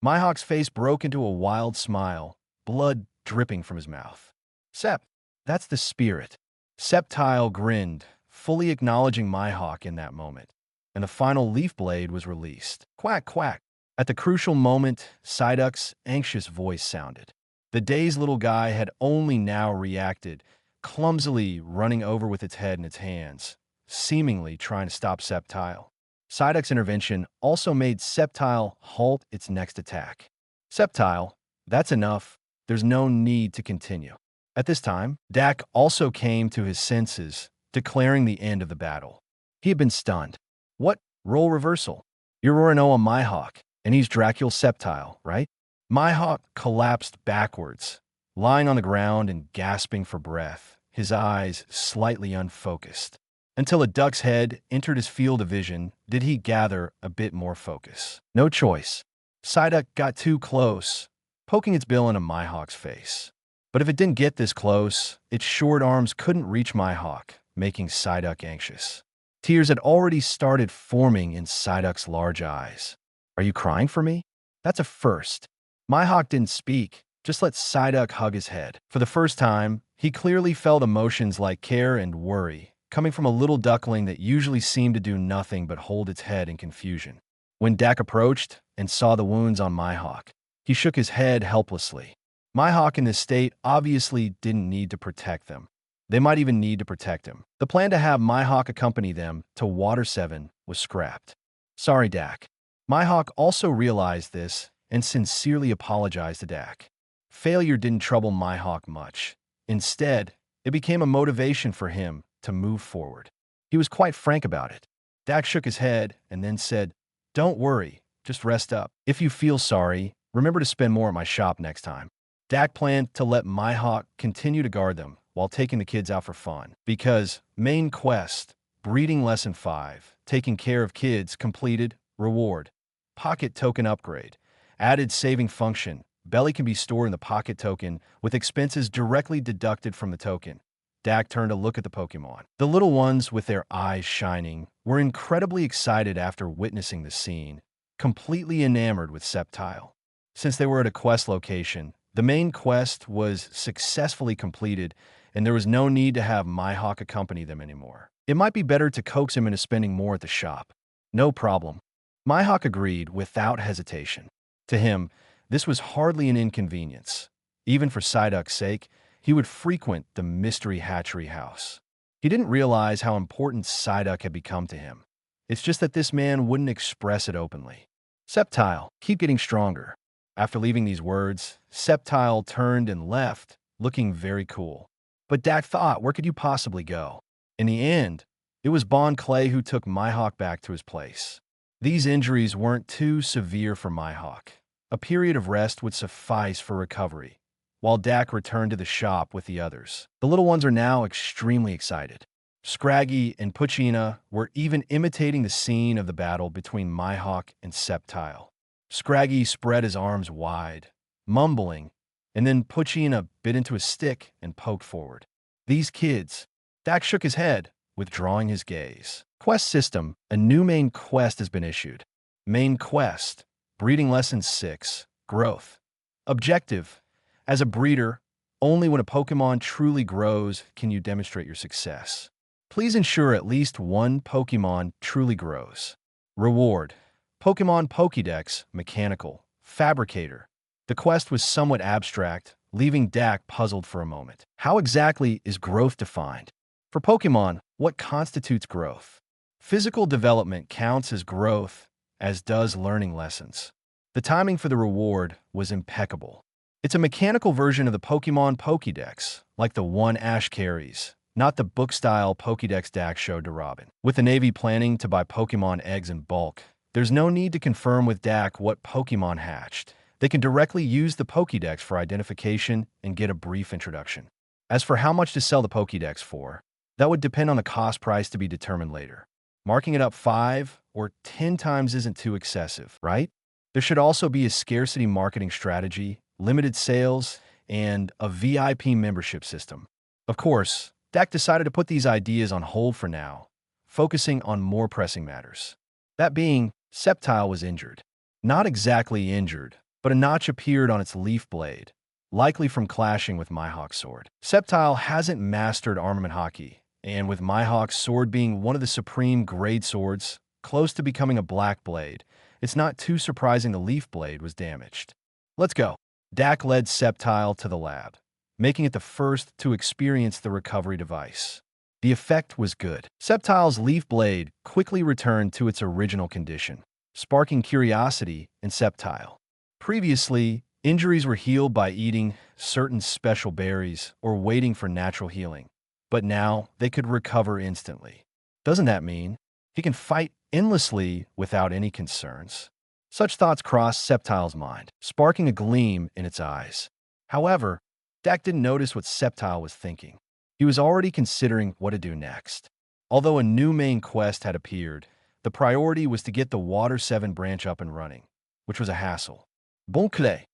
Mihawk's face broke into a wild smile, blood dripping from his mouth. Sept, that's the spirit. Sceptile grinned, fully acknowledging Mihawk in that moment, and the final leaf blade was released. Quack, quack. At the crucial moment, Psyduck's anxious voice sounded. The dazed little guy had only now reacted, clumsily running over with its head in its hands, seemingly trying to stop Sceptile. Psyduck's intervention also made Sceptile halt its next attack. Sceptile, that's enough. There's no need to continue. At this time, Dak also came to his senses, declaring the end of the battle. He had been stunned. What? Role reversal. You're Rorinoa Mihawk, and he's Dracul Sceptile, right? Mihawk collapsed backwards, lying on the ground and gasping for breath, his eyes slightly unfocused. Until a duck's head entered his field of vision, did he gather a bit more focus. No choice. Psyduck got too close, poking its bill into Mihawk's face. But if it didn't get this close, its short arms couldn't reach Mihawk, making Psyduck anxious. Tears had already started forming in Psyduck's large eyes. Are you crying for me? That's a first. Mihawk didn't speak, just let Psyduck hug his head. For the first time, he clearly felt emotions like care and worry, coming from a little duckling that usually seemed to do nothing but hold its head in confusion. When Dak approached and saw the wounds on Mihawk, he shook his head helplessly. Mihawk in this state obviously didn't need to protect them. They might even need to protect him. The plan to have Mihawk accompany them to Water 7 was scrapped. Sorry, Dak. Mihawk also realized this and sincerely apologized to Dak. Failure didn't trouble Mihawk much. Instead, it became a motivation for him to move forward. He was quite frank about it. Dak shook his head and then said, "Don't worry, just rest up. If you feel sorry, remember to spend more at my shop next time." Dak planned to let Mihawk continue to guard them while taking the kids out for fun, because main quest, breeding lesson 5, taking care of kids completed, reward, pocket token upgrade, added saving function, belly can be stored in the pocket token with expenses directly deducted from the token. Dak turned to look at the Pokemon. The little ones with their eyes shining were incredibly excited after witnessing the scene, completely enamored with Sceptile. Since they were at a quest location, The main quest was successfully completed, and there was no need to have Mihawk accompany them anymore. It might be better to coax him into spending more at the shop. No problem. Mihawk agreed without hesitation. To him, this was hardly an inconvenience. Even for Psyduck's sake, he would frequent the mystery Hatchery House. He didn't realize how important Psyduck had become to him. It's just that this man wouldn't express it openly. Sceptile, keep getting stronger. After leaving these words, Sceptile turned and left, looking very cool. But Dak thought, where could you possibly go? In the end, it was Bon Clay who took Mihawk back to his place. These injuries weren't too severe for Mihawk. A period of rest would suffice for recovery, while Dak returned to the shop with the others. The little ones are now extremely excited. Scraggy and Puccina were even imitating the scene of the battle between Mihawk and Sceptile. Scraggy spread his arms wide, mumbling, and then Puccina bit into his stick and poked forward. These kids. Dak shook his head, withdrawing his gaze. Quest system. A new main quest has been issued. Main quest. Breeding Lesson 6. Growth. Objective. As a breeder, only when a Pokémon truly grows can you demonstrate your success. Please ensure at least one Pokémon truly grows. Reward. Pokémon Pokédex, Mechanical, Fabricator. The quest was somewhat abstract, leaving Dak puzzled for a moment. How exactly is growth defined? For Pokémon, what constitutes growth? Physical development counts as growth, as does learning lessons. The timing for the reward was impeccable. It's a mechanical version of the Pokémon Pokédex, like the one Ash carries, not the book-style Pokédex Dak showed to Robin. With the Navy planning to buy Pokémon eggs in bulk, there's no need to confirm with Dak what Pokémon hatched. They can directly use the Pokédex for identification and get a brief introduction. As for how much to sell the Pokédex for, that would depend on the cost price to be determined later. Marking it up 5 or 10 times isn't too excessive, right? There should also be a scarcity marketing strategy, limited sales, and a VIP membership system. Of course, Dak decided to put these ideas on hold for now, focusing on more pressing matters. That being, Sceptile was injured. Not exactly injured, but a notch appeared on its leaf blade, likely from clashing with Mihawk's sword. Sceptile hasn't mastered armament hockey, and with Mihawk's sword being one of the supreme grade swords, close to becoming a black blade, it's not too surprising the leaf blade was damaged. Let's go. Dak led Sceptile to the lab, making it the first to experience the recovery device. The effect was good. Sceptile's leaf blade quickly returned to its original condition, sparking curiosity in Sceptile. Previously, injuries were healed by eating certain special berries or waiting for natural healing, but now they could recover instantly. Doesn't that mean he can fight endlessly without any concerns? Such thoughts crossed Sceptile's mind, sparking a gleam in its eyes. However, Dak didn't notice what Sceptile was thinking. He was already considering what to do next. Although a new main quest had appeared, the priority was to get the Water 7 branch up and running, which was a hassle. Bon Clay.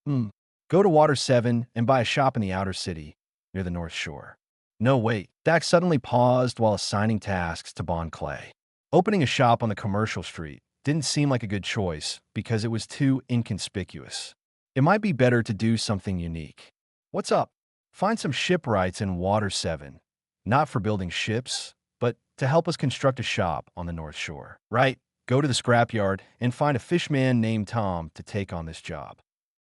Go to Water 7 and buy a shop in the outer city, near the North Shore. No, wait. Dak suddenly paused while assigning tasks to Bon Clay. Opening a shop on the commercial street didn't seem like a good choice because it was too inconspicuous. It might be better to do something unique. What's up? Find some shipwrights in Water 7, not for building ships, but to help us construct a shop on the North Shore. Right, go to the scrapyard and find a fishman named Tom to take on this job.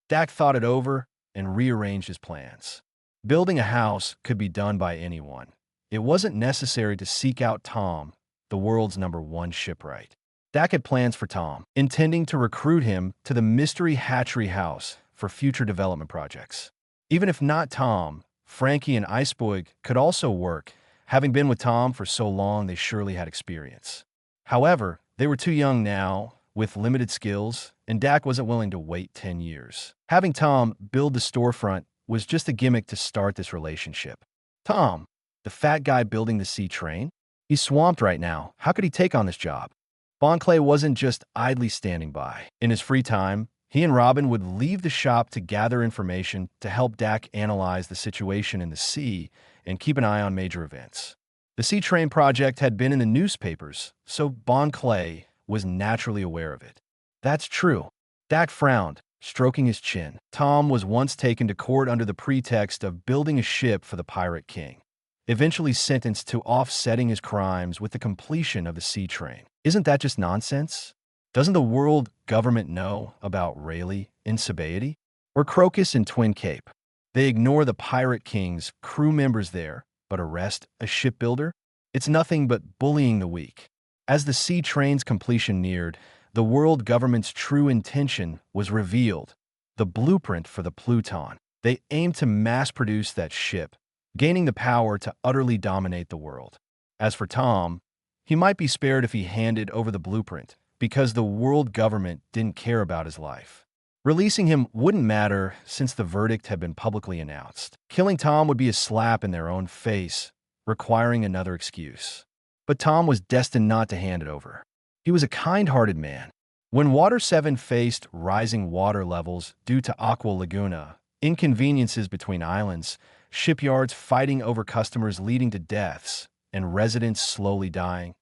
Dak thought it over and rearranged his plans. Building a house could be done by anyone. It wasn't necessary to seek out Tom, the world's #1 shipwright. Dak had plans for Tom, intending to recruit him to the mystery Hatchery House for future development projects. Even if not Tom, Frankie and Iceboy could also work. Having been with Tom for so long, they surely had experience. However, they were too young now, with limited skills, and Dak wasn't willing to wait 10 years. Having Tom build the storefront was just a gimmick to start this relationship. Tom, the fat guy building the sea train? He's swamped right now. How could he take on this job? Bon Clay wasn't just idly standing by. In his free time, he and Robin would leave the shop to gather information to help Dak analyze the situation in the sea and keep an eye on major events. The Sea Train project had been in the newspapers, so Bon Clay was naturally aware of it. That's true. Dak frowned, stroking his chin. Tom was once taken to court under the pretext of building a ship for the Pirate King, eventually sentenced to offsetting his crimes with the completion of the sea train. Isn't that just nonsense? Doesn't the world government know about Rayleigh in Sabaody? Or Crocus in Twin Cape? They ignore the Pirate King's crew members there, but arrest a shipbuilder? It's nothing but bullying the weak. As the sea train's completion neared, the world government's true intention was revealed: the blueprint for the Pluton. They aimed to mass-produce that ship, gaining the power to utterly dominate the world. As for Tom, he might be spared if he handed over the blueprint, because the world government didn't care about his life. Releasing him wouldn't matter since the verdict had been publicly announced. Killing Tom would be a slap in their own face, requiring another excuse. But Tom was destined not to hand it over. He was a kind-hearted man. When Water 7 faced rising water levels due to Aqua Laguna, inconveniences between islands, shipyards fighting over customers leading to deaths, and residents slowly dying,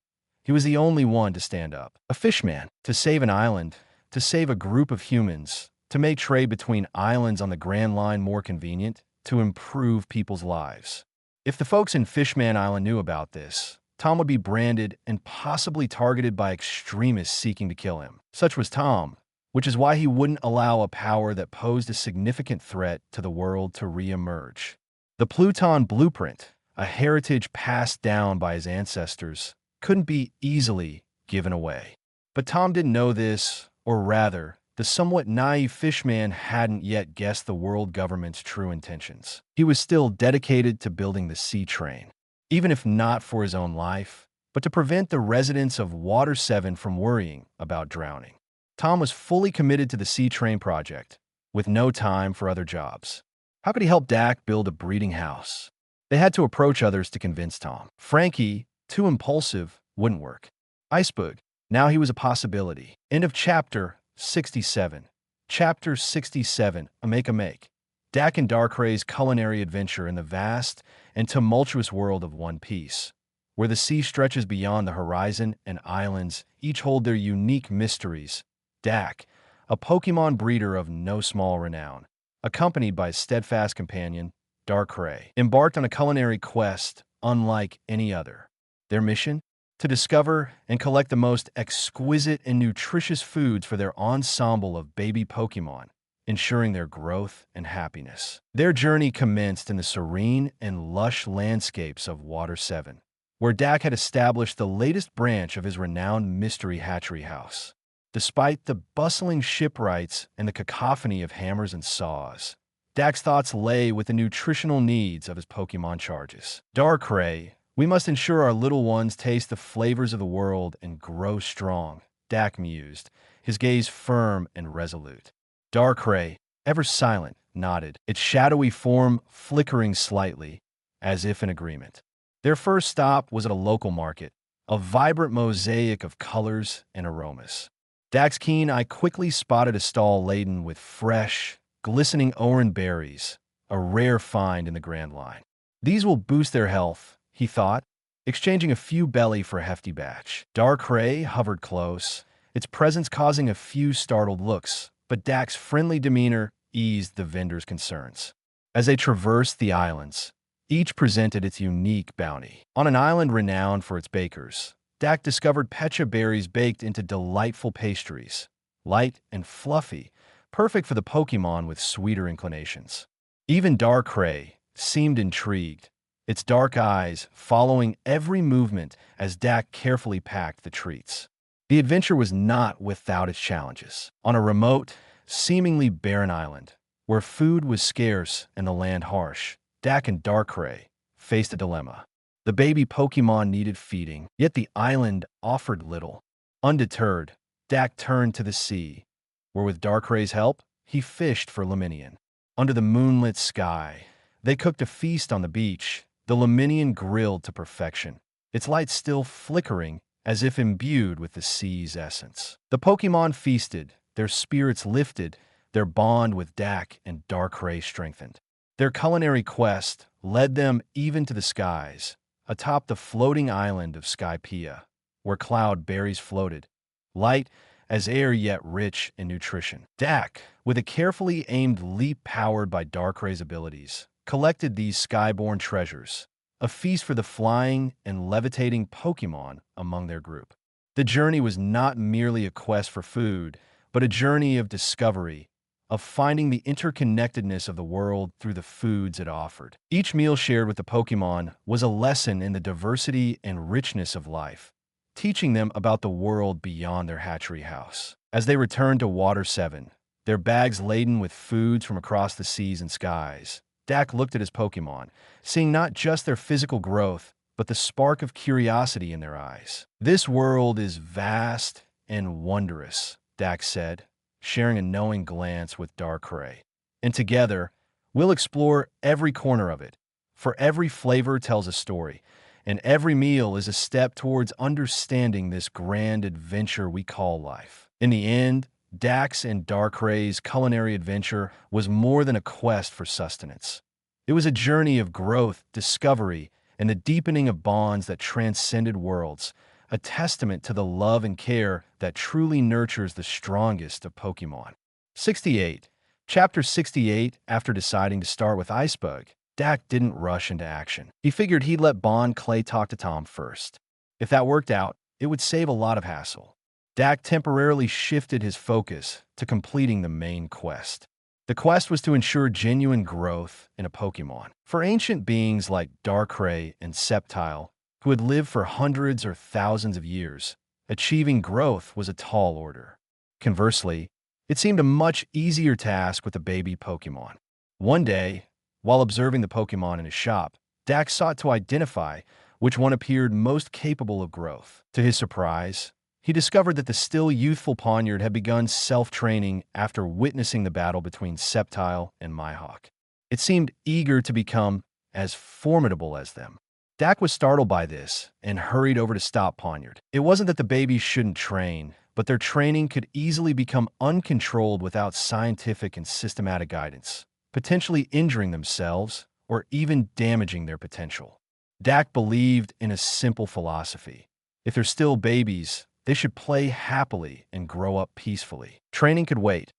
he was the only one to stand up. A fishman, to save an island, to save a group of humans, to make trade between islands on the Grand Line more convenient, to improve people's lives. If the folks in Fishman Island knew about this, Tom would be branded and possibly targeted by extremists seeking to kill him. Such was Tom, which is why he wouldn't allow a power that posed a significant threat to the world to re-emerge. The Pluton blueprint, a heritage passed down by his ancestors, couldn't be easily given away. But Tom didn't know this, or rather, the somewhat naive fishman hadn't yet guessed the world government's true intentions. He was still dedicated to building the sea train, even if not for his own life, but to prevent the residents of Water 7 from worrying about drowning. Tom was fully committed to the sea train project, with no time for other jobs. How could he help Dak build a breeding house? They had to approach others to convince Tom. Frankie, too impulsive, wouldn't work. Iceberg, now he was a possibility. End of Chapter 67. Chapter 67, A Make. Dak and Darkray's culinary adventure in the vast and tumultuous world of One Piece, where the sea stretches beyond the horizon and islands each hold their unique mysteries. Dak, a Pokémon breeder of no small renown, accompanied by his steadfast companion, Darkrai, embarked on a culinary quest unlike any other. Their mission? To discover and collect the most exquisite and nutritious foods for their ensemble of baby Pokémon, ensuring their growth and happiness. Their journey commenced in the serene and lush landscapes of Water 7, where Dak had established the latest branch of his renowned mystery Hatchery House. Despite the bustling shipwrights and the cacophony of hammers and saws, Dak's thoughts lay with the nutritional needs of his Pokémon charges. Darkrai, we must ensure our little ones taste the flavors of the world and grow strong, Dak mused, his gaze firm and resolute. Darkrai, ever silent, nodded, its shadowy form flickering slightly, as if in agreement. Their first stop was at a local market, a vibrant mosaic of colors and aromas. Dak's keen eye quickly spotted a stall laden with fresh, glistening orange berries, a rare find in the Grand Line. These will boost their health, he thought, exchanging a few belly for a hefty batch. Darkrai hovered close, its presence causing a few startled looks, but Dak's friendly demeanor eased the vendor's concerns. As they traversed the islands, each presented its unique bounty. On an island renowned for its bakers, Dak discovered pecha berries baked into delightful pastries, light and fluffy, perfect for the Pokémon with sweeter inclinations. Even Darkrai seemed intrigued, its dark eyes following every movement as Dak carefully packed the treats. The adventure was not without its challenges. On a remote, seemingly barren island, where food was scarce and the land harsh, Dak and Darkrai faced a dilemma. The baby Pokémon needed feeding, yet the island offered little. Undeterred, Dak turned to the sea, where with Darkray's help, he fished for Luminian. Under the moonlit sky, they cooked a feast on the beach, the Luminian grilled to perfection, its light still flickering as if imbued with the sea's essence. The Pokémon feasted, their spirits lifted, their bond with Dak and Darkrai strengthened. Their culinary quest led them even to the skies, atop the floating island of Skypiea, where cloud berries floated, light as air yet rich in nutrition. Dak, with a carefully aimed leap powered by Darkray's abilities, collected these skyborne treasures, a feast for the flying and levitating Pokémon among their group. The journey was not merely a quest for food, but a journey of discovery, of finding the interconnectedness of the world through the foods it offered. Each meal shared with the Pokémon was a lesson in the diversity and richness of life, teaching them about the world beyond their hatchery house. As they returned to Water 7, their bags laden with foods from across the seas and skies, Dak looked at his Pokémon, seeing not just their physical growth, but the spark of curiosity in their eyes. "This world is vast and wondrous," Dak said, sharing a knowing glance with Darkrai. "And together, we'll explore every corner of it, for every flavor tells a story, and every meal is a step towards understanding this grand adventure we call life." In the end, Dak's and Darkray's culinary adventure was more than a quest for sustenance. It was a journey of growth, discovery, and the deepening of bonds that transcended worlds, a testament to the love and care that truly nurtures the strongest of Pokémon. 68. Chapter 68. After deciding to start with Icebug, Dak didn't rush into action. He figured he'd let Bon Clay talk to Tom first. If that worked out, it would save a lot of hassle. Dak temporarily shifted his focus to completing the main quest. The quest was to ensure genuine growth in a Pokémon. For ancient beings like Darkrai and Sceptile, who had lived for hundreds or thousands of years, achieving growth was a tall order. Conversely, it seemed a much easier task with a baby Pokémon. One day, while observing the Pokémon in his shop, Dak sought to identify which one appeared most capable of growth. To his surprise, he discovered that the still youthful Pawniard had begun self-training after witnessing the battle between Sceptile and Mihawk. It seemed eager to become as formidable as them. Dak was startled by this and hurried over to stop Pawniard. It wasn't that the babies shouldn't train, but their training could easily become uncontrolled without scientific and systematic guidance, potentially injuring themselves or even damaging their potential. Dak believed in a simple philosophy. If they're still babies, they should play happily and grow up peacefully. Training could wait.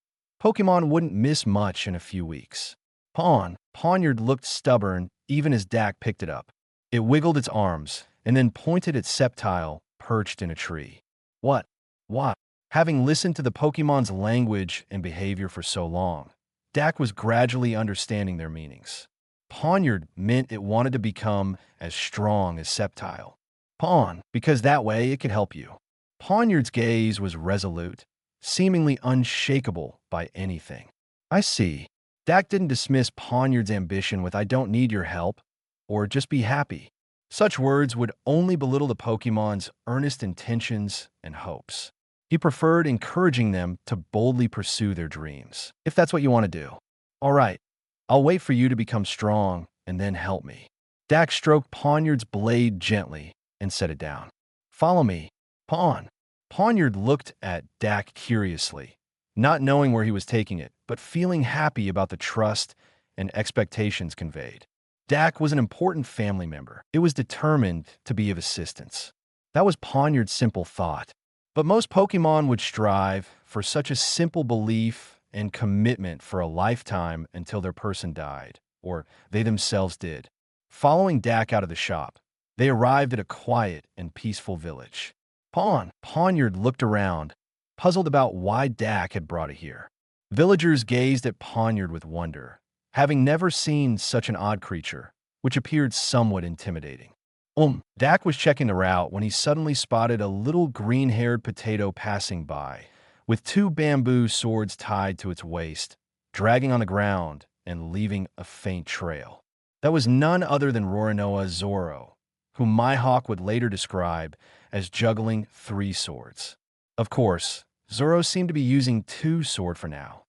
Pokémon wouldn't miss much in a few weeks. Pawniard looked stubborn even as Dak picked it up. It wiggled its arms and then pointed at Sceptile, perched in a tree. What? Having listened to the Pokémon's language and behavior for so long, Dak was gradually understanding their meanings. Pawniard meant it wanted to become as strong as Sceptile. Because that way it could help you. Pawniard's gaze was resolute, seemingly unshakable by anything. I see. Dak didn't dismiss Pawniard's ambition with "I don't need your help," or "just be happy." Such words would only belittle the Pokémon's earnest intentions and hopes. He preferred encouraging them to boldly pursue their dreams. "If that's what you want to do. All right, I'll wait for you to become strong and then help me." Dak stroked Pawniard's blade gently and set it down. "Follow me, Pawniard looked at Dak curiously, not knowing where he was taking it, but feeling happy about the trust and expectations conveyed. Dak was an important family member. It was determined to be of assistance. That was Pawniard's simple thought. But most Pokémon would strive for such a simple belief and commitment for a lifetime until their person died, or they themselves did. Following Dak out of the shop, they arrived at a quiet and peaceful village. Pawniard looked around, puzzled about why Dak had brought it here. Villagers gazed at Pawniard with wonder, having never seen such an odd creature, which appeared somewhat intimidating. Dak was checking the route when he suddenly spotted a little green-haired potato passing by, with two bamboo swords tied to its waist, dragging on the ground and leaving a faint trail. That was none other than Roronoa Zoro, whom Mihawk would later describe as juggling 3 swords. Of course, Zoro seemed to be using 2 swords for now.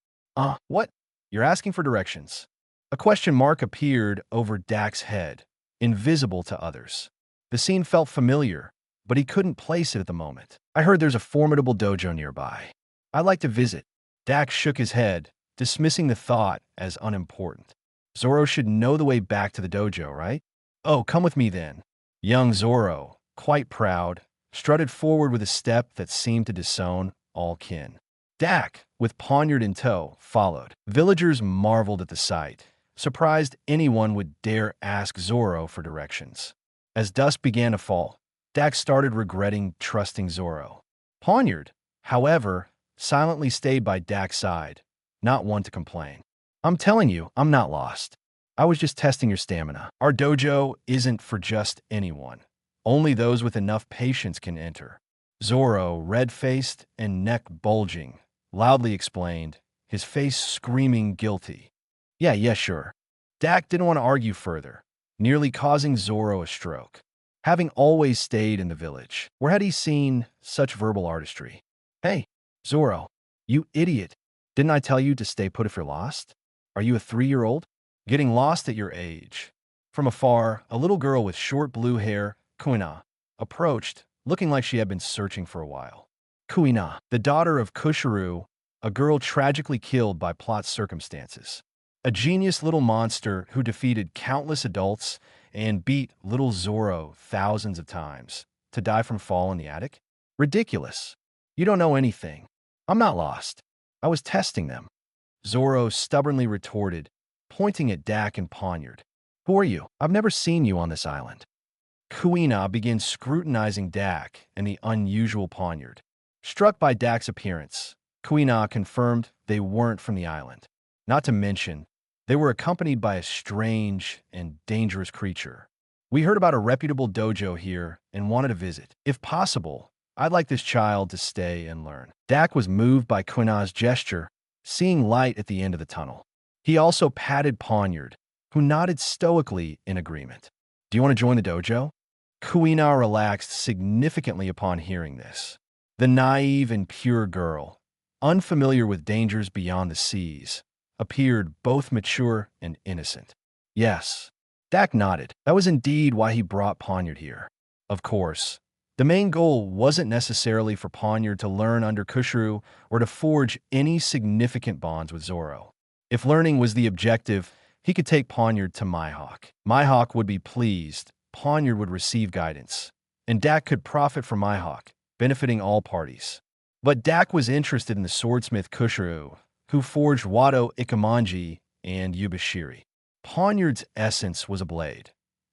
What? You're asking for directions. A question mark appeared over Dak's head, invisible to others. The scene felt familiar, but he couldn't place it at the moment. "I heard there's a formidable dojo nearby. I'd like to visit." Dak shook his head, dismissing the thought as unimportant. Zoro should know the way back to the dojo, right? "Oh, come with me then." Young Zoro, quite proud, strutted forward with a step that seemed to disown all kin. Dak, with Poniard in tow, followed. Villagers marveled at the sight, surprised anyone would dare ask Zoro for directions. As dusk began to fall, Dak started regretting trusting Zoro. Poniard, however, silently stayed by Dak's side, not one to complain. I'm telling you, I'm not lost. I was just testing your stamina. Our dojo isn't for just anyone. Only those with enough patience can enter. Zoro, red-faced and neck bulging, loudly explained, his face screaming guilty. Yeah, sure. Dak didn't want to argue further, nearly causing Zoro a stroke. Having always stayed in the village, where had he seen such verbal artistry? Hey, Zoro, you idiot. Didn't I tell you to stay put if you're lost? Are you a 3-year-old? Getting lost at your age. From afar, a little girl with short blue hair, Kuina, approached, looking like she had been searching for a while. Kuina, the daughter of Kushiru, a girl tragically killed by plot circumstances. A genius little monster who defeated countless adults and beat little Zoro thousands of times to die from fall in the attic? Ridiculous. You don't know anything. I'm not lost. I was testing them. Zoro stubbornly retorted, pointing at Dak and Poniard. Who are you? I've never seen you on this island. Kuina began scrutinizing Dak and the unusual Poniard. Struck by Dak's appearance, Kuina confirmed they weren't from the island. Not to mention, they were accompanied by a strange and dangerous creature. We heard about a reputable dojo here and wanted to visit. If possible, I'd like this child to stay and learn. Dak was moved by Kuina's gesture, seeing light at the end of the tunnel. He also patted Poniard, who nodded stoically in agreement. Do you want to join the dojo? Kuina relaxed significantly upon hearing this. The naive and pure girl, unfamiliar with dangers beyond the seas, appeared both mature and innocent. Yes, Dak nodded. That was indeed why he brought Poniard here. Of course, the main goal wasn't necessarily for Poniard to learn under Kushiru or to forge any significant bonds with Zoro. If learning was the objective, he could take Poniard to Mihawk. Mihawk would be pleased, Poniard would receive guidance, and Dak could profit from Mihawk, benefiting all parties. But Dak was interested in the swordsmith Kushiru, who forged Wado Ikamanji and Yubashiri. Poniard's essence was a blade.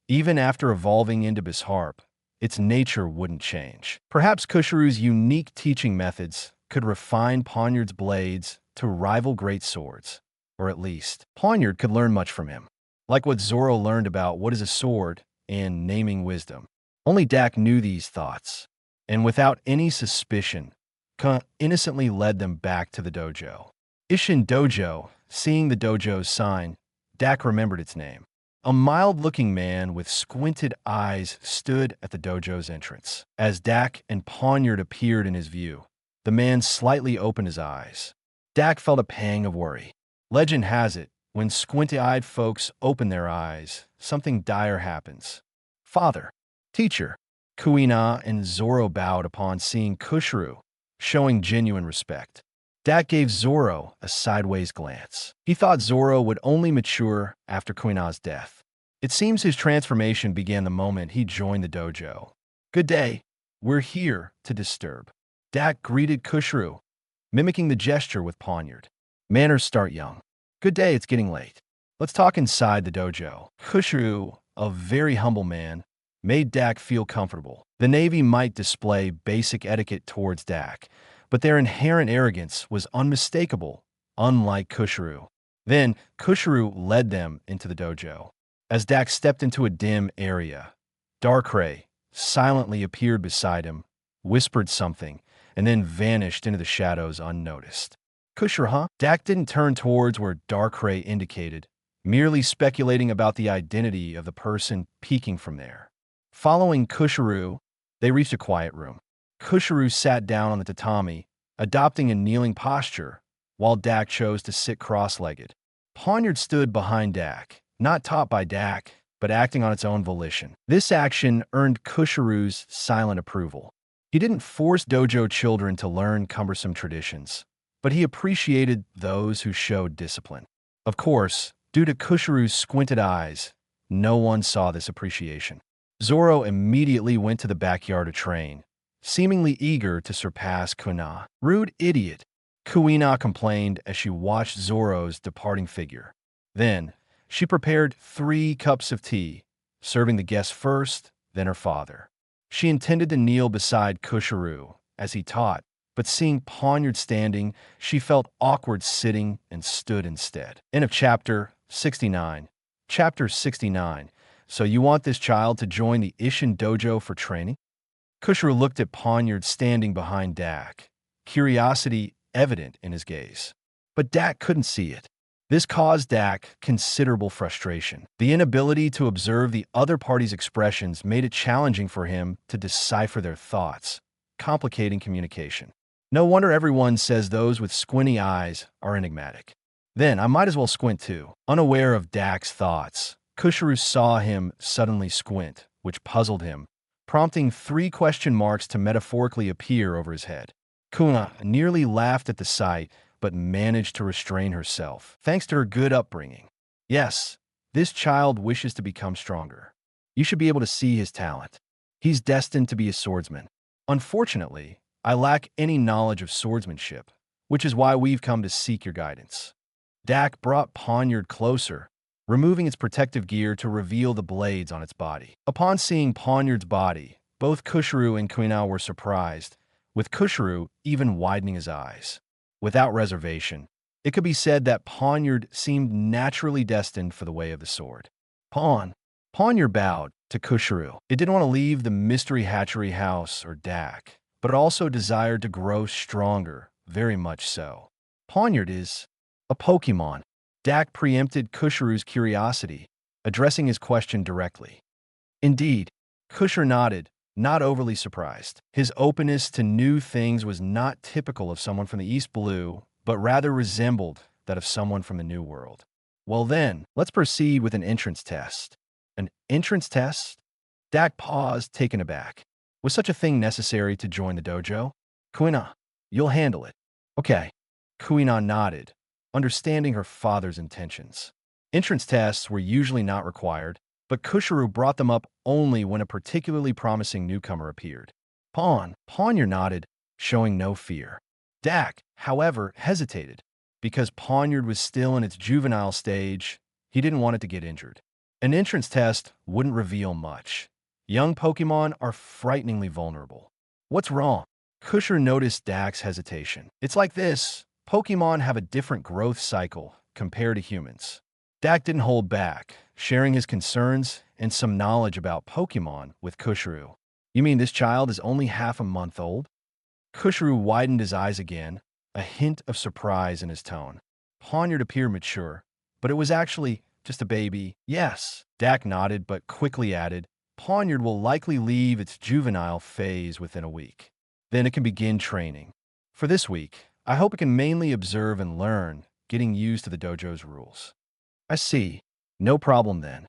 Even after evolving into Bisharp, its nature wouldn't change. Perhaps Kushiru's unique teaching methods could refine Poniard's blades to rival great swords. Or at least, Poniard could learn much from him. Like what Zoro learned about what is a sword and naming wisdom. Only Dak knew these thoughts, and without any suspicion, innocently led them back to the dojo. Ishin Dojo, seeing the dojo's sign, Dak remembered its name. A mild-looking man with squinted eyes stood at the dojo's entrance. As Dak and Poniard appeared in his view, the man slightly opened his eyes. Dak felt a pang of worry. Legend has it, when squinty-eyed folks open their eyes, something dire happens. Father, teacher, Kuina and Zoro bowed upon seeing Kushiru, showing genuine respect. Dak gave Zoro a sideways glance. He thought Zoro would only mature after Kuina's death. It seems his transformation began the moment he joined the dojo. Good day. We're here to disturb. Dak greeted Kushiru, mimicking the gesture with Poniard. Manners start young. Good day, it's getting late. Let's talk inside the dojo. Kushiru, a very humble man, made Dak feel comfortable. The Navy might display basic etiquette towards Dak, but their inherent arrogance was unmistakable, unlike Kushiru. Then, Kushiru led them into the dojo. As Dak stepped into a dim area, Darkrai silently appeared beside him, whispered something, and then vanished into the shadows unnoticed. Kushiru, huh? Dak didn't turn towards where Darkrai indicated, merely speculating about the identity of the person peeking from there. Following Kushiru, they reached a quiet room. Kushiru sat down on the tatami, adopting a kneeling posture, while Dak chose to sit cross-legged. Poniard stood behind Dak, not taught by Dak, but acting on its own volition. This action earned Kushiru's silent approval. He didn't force dojo children to learn cumbersome traditions, but he appreciated those who showed discipline. Of course, due to Kushiru's squinted eyes, no one saw this appreciation. Zoro immediately went to the backyard to train, seemingly eager to surpass Kuina. Rude idiot, Kuina complained as she watched Zoro's departing figure. Then, she prepared 3 cups of tea, serving the guests first, then her father. She intended to kneel beside Kushiru as he taught, but seeing Poniard standing, she felt awkward sitting and stood instead. End of Chapter 69. Chapter 69. So you want this child to join the Ishin dojo for training? Kushiru looked at Poniard standing behind Dak, curiosity evident in his gaze. But Dak couldn't see it. This caused Dak considerable frustration. The inability to observe the other party's expressions made it challenging for him to decipher their thoughts, complicating communication. No wonder everyone says those with squinty eyes are enigmatic. Then I might as well squint too. Unaware of Dak's thoughts, Kushiru saw him suddenly squint, which puzzled him, prompting 3 question marks to metaphorically appear over his head. Kuna nearly laughed at the sight, but managed to restrain herself, thanks to her good upbringing. Yes, this child wishes to become stronger. You should be able to see his talent. He's destined to be a swordsman. Unfortunately, I lack any knowledge of swordsmanship, which is why we've come to seek your guidance. Dak brought Poniard closer, removing its protective gear to reveal the blades on its body. Upon seeing Poniard's body, both Kushiru and Kuina were surprised, with Kushiru even widening his eyes. Without reservation, it could be said that Poniard seemed naturally destined for the way of the sword. Poniard bowed to Kushiru. It didn't want to leave the mystery Hatchery House or Dak, but it also desired to grow stronger, very much so. Poniard is a Pokémon. Dak preempted Kushiru's curiosity, addressing his question directly. Indeed, Kushiru nodded, not overly surprised. His openness to new things was not typical of someone from the East Blue, but rather resembled that of someone from the New World. Well then, let's proceed with an entrance test. An entrance test? Dak paused, taken aback. Was such a thing necessary to join the dojo? Kuina, you'll handle it. Okay. Kuina nodded, understanding her father's intentions. Entrance tests were usually not required, but Kushiru brought them up only when a particularly promising newcomer appeared. Poniard nodded, showing no fear. Dak, however, hesitated. Because Poniard was still in its juvenile stage, he didn't want it to get injured. An entrance test wouldn't reveal much. Young Pokémon are frighteningly vulnerable. What's wrong? Kushiru noticed Dak's hesitation. It's like this. Pokémon have a different growth cycle compared to humans. Dak didn't hold back, sharing his concerns and some knowledge about Pokémon with Kushiru. You mean this child is only half a month old? Kushiru widened his eyes again, a hint of surprise in his tone. Poniard appeared mature, but it was actually just a baby. Yes. Dak nodded but quickly added, Poniard will likely leave its juvenile phase within a week. Then it can begin training. For this week, I hope it can mainly observe and learn, getting used to the dojo's rules. I see. No problem then.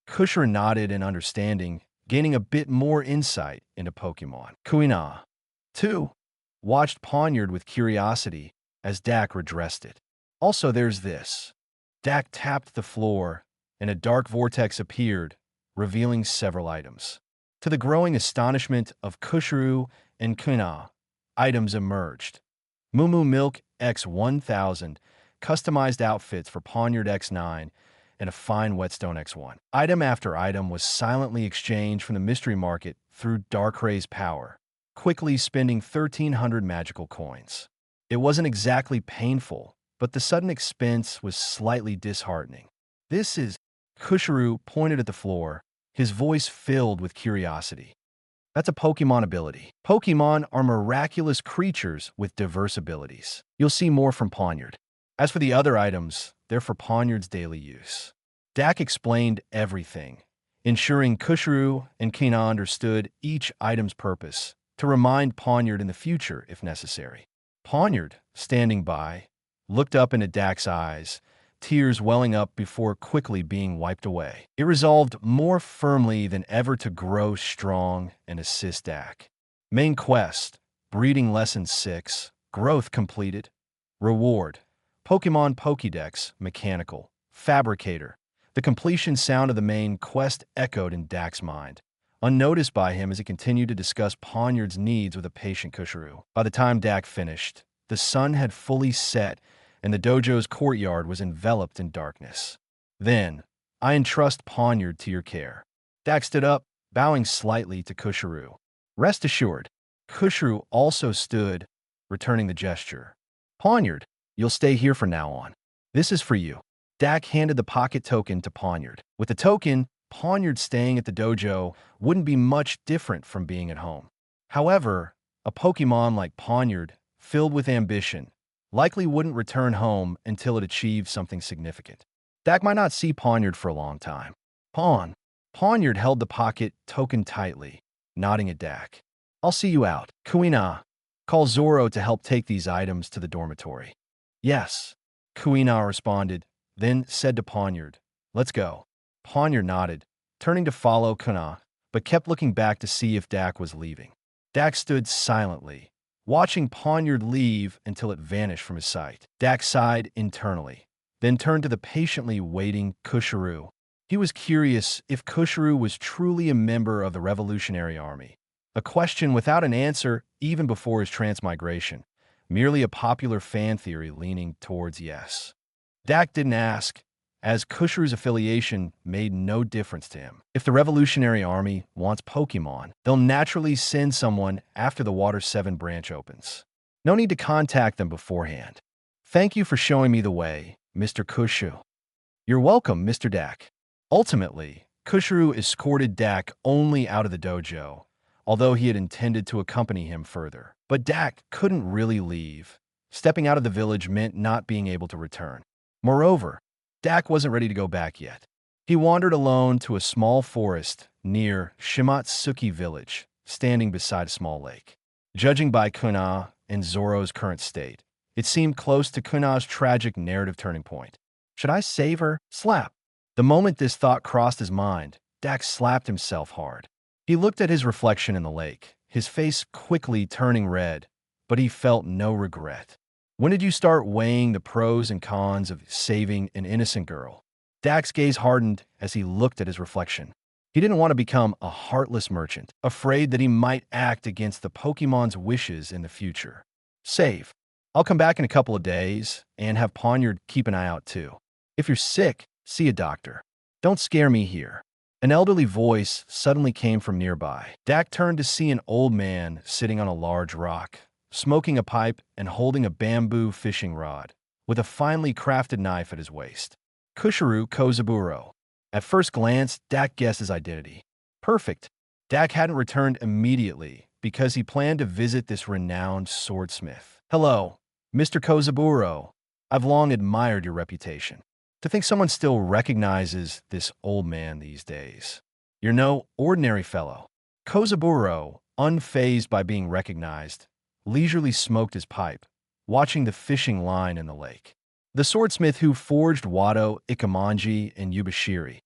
Kushiru nodded in understanding, gaining a bit more insight into Pokémon. Kuina, too, watched Poniard with curiosity as Dak redressed it. Also, there's this. Dak tapped the floor, and a dark vortex appeared, revealing several items. To the growing astonishment of Kushiru and Kuina, items emerged. Moo Moo Milk X1000, customized outfits for Poniard X9, and a fine Whetstone X1. Item after item was silently exchanged from the mystery market through Darkray's power, quickly spending 1,300 magical coins. It wasn't exactly painful, but the sudden expense was slightly disheartening. This is... Kushiru pointed at the floor, his voice filled with curiosity. That's a Pokémon ability. Pokémon are miraculous creatures with diverse abilities. You'll see more from Poniard. As for the other items, they're for Poniard's daily use. Dak explained everything, ensuring Kushiru and Kuina understood each item's purpose, to remind Poniard in the future if necessary. Poniard, standing by, looked up into Dak's eyes, tears welling up before quickly being wiped away. It resolved more firmly than ever to grow strong and assist Dak. Main quest, Breeding Lesson 6, Growth completed. Reward, Pokémon Pokédex, Mechanical, Fabricator. The completion sound of the main quest echoed in Dak's mind, unnoticed by him as he continued to discuss Poniard's needs with a patient Kushiru. By the time Dak finished, the sun had fully set and the dojo's courtyard was enveloped in darkness. Then, I entrust Poniard to your care. Dak stood up, bowing slightly to Kushiru. Rest assured, Kushiru also stood, returning the gesture. Poniard, you'll stay here from now on. This is for you. Dak handed the pocket token to Poniard. With the token, Poniard staying at the dojo wouldn't be much different from being at home. However, a Pokemon like Poniard, filled with ambition, likely wouldn't return home until it achieved something significant. Dak might not see Poniard for a long time. Poniard held the pocket token tightly, nodding at Dak. I'll see you out. Kuina, call Zoro to help take these items to the dormitory. Yes, Kuina responded, then said to Poniard, let's go. Poniard nodded, turning to follow Kuna, but kept looking back to see if Dak was leaving. Dak stood silently, watching Poniard leave until it vanished from his sight. Dak sighed internally, then turned to the patiently waiting Kushiru. He was curious if Kushiru was truly a member of the Revolutionary Army. A question without an answer even before his transmigration, merely a popular fan theory leaning towards yes. Dak didn't ask, as Kushiru's affiliation made no difference to him. If the Revolutionary Army wants Pokemon, they'll naturally send someone after the Water 7 branch opens. No need to contact them beforehand. Thank you for showing me the way, Mr. Kushu. You're welcome, Mr. Dak. Ultimately, Kushiru escorted Dak only out of the dojo, although he had intended to accompany him further. But Dak couldn't really leave. Stepping out of the village meant not being able to return. Moreover, Dak wasn't ready to go back yet. He wandered alone to a small forest near Shimatsuki village, standing beside a small lake. Judging by Kuna and Zoro's current state, it seemed close to Kuna's tragic narrative turning point. Should I save her? Slap. The moment this thought crossed his mind, Dak slapped himself hard. He looked at his reflection in the lake, his face quickly turning red, but he felt no regret. When did you start weighing the pros and cons of saving an innocent girl? Dak's gaze hardened as he looked at his reflection. He didn't want to become a heartless merchant, afraid that he might act against the Pokemon's wishes in the future. Save. I'll come back in a couple of days and have Poniard keep an eye out too. If you're sick, see a doctor. Don't scare me here. An elderly voice suddenly came from nearby. Dak turned to see an old man sitting on a large rock, smoking a pipe and holding a bamboo fishing rod, with a finely crafted knife at his waist. Kushiru Kozaburo. At first glance, Dak guessed his identity. Perfect. Dak hadn't returned immediately because he planned to visit this renowned swordsmith. Hello, Mr. Kozaburo. I've long admired your reputation. To think someone still recognizes this old man these days. You're no ordinary fellow. Kozaburo, unfazed by being recognized, leisurely smoked his pipe, watching the fishing line in the lake. The swordsmith who forged Wado, Ikamanji, and Yubashiri.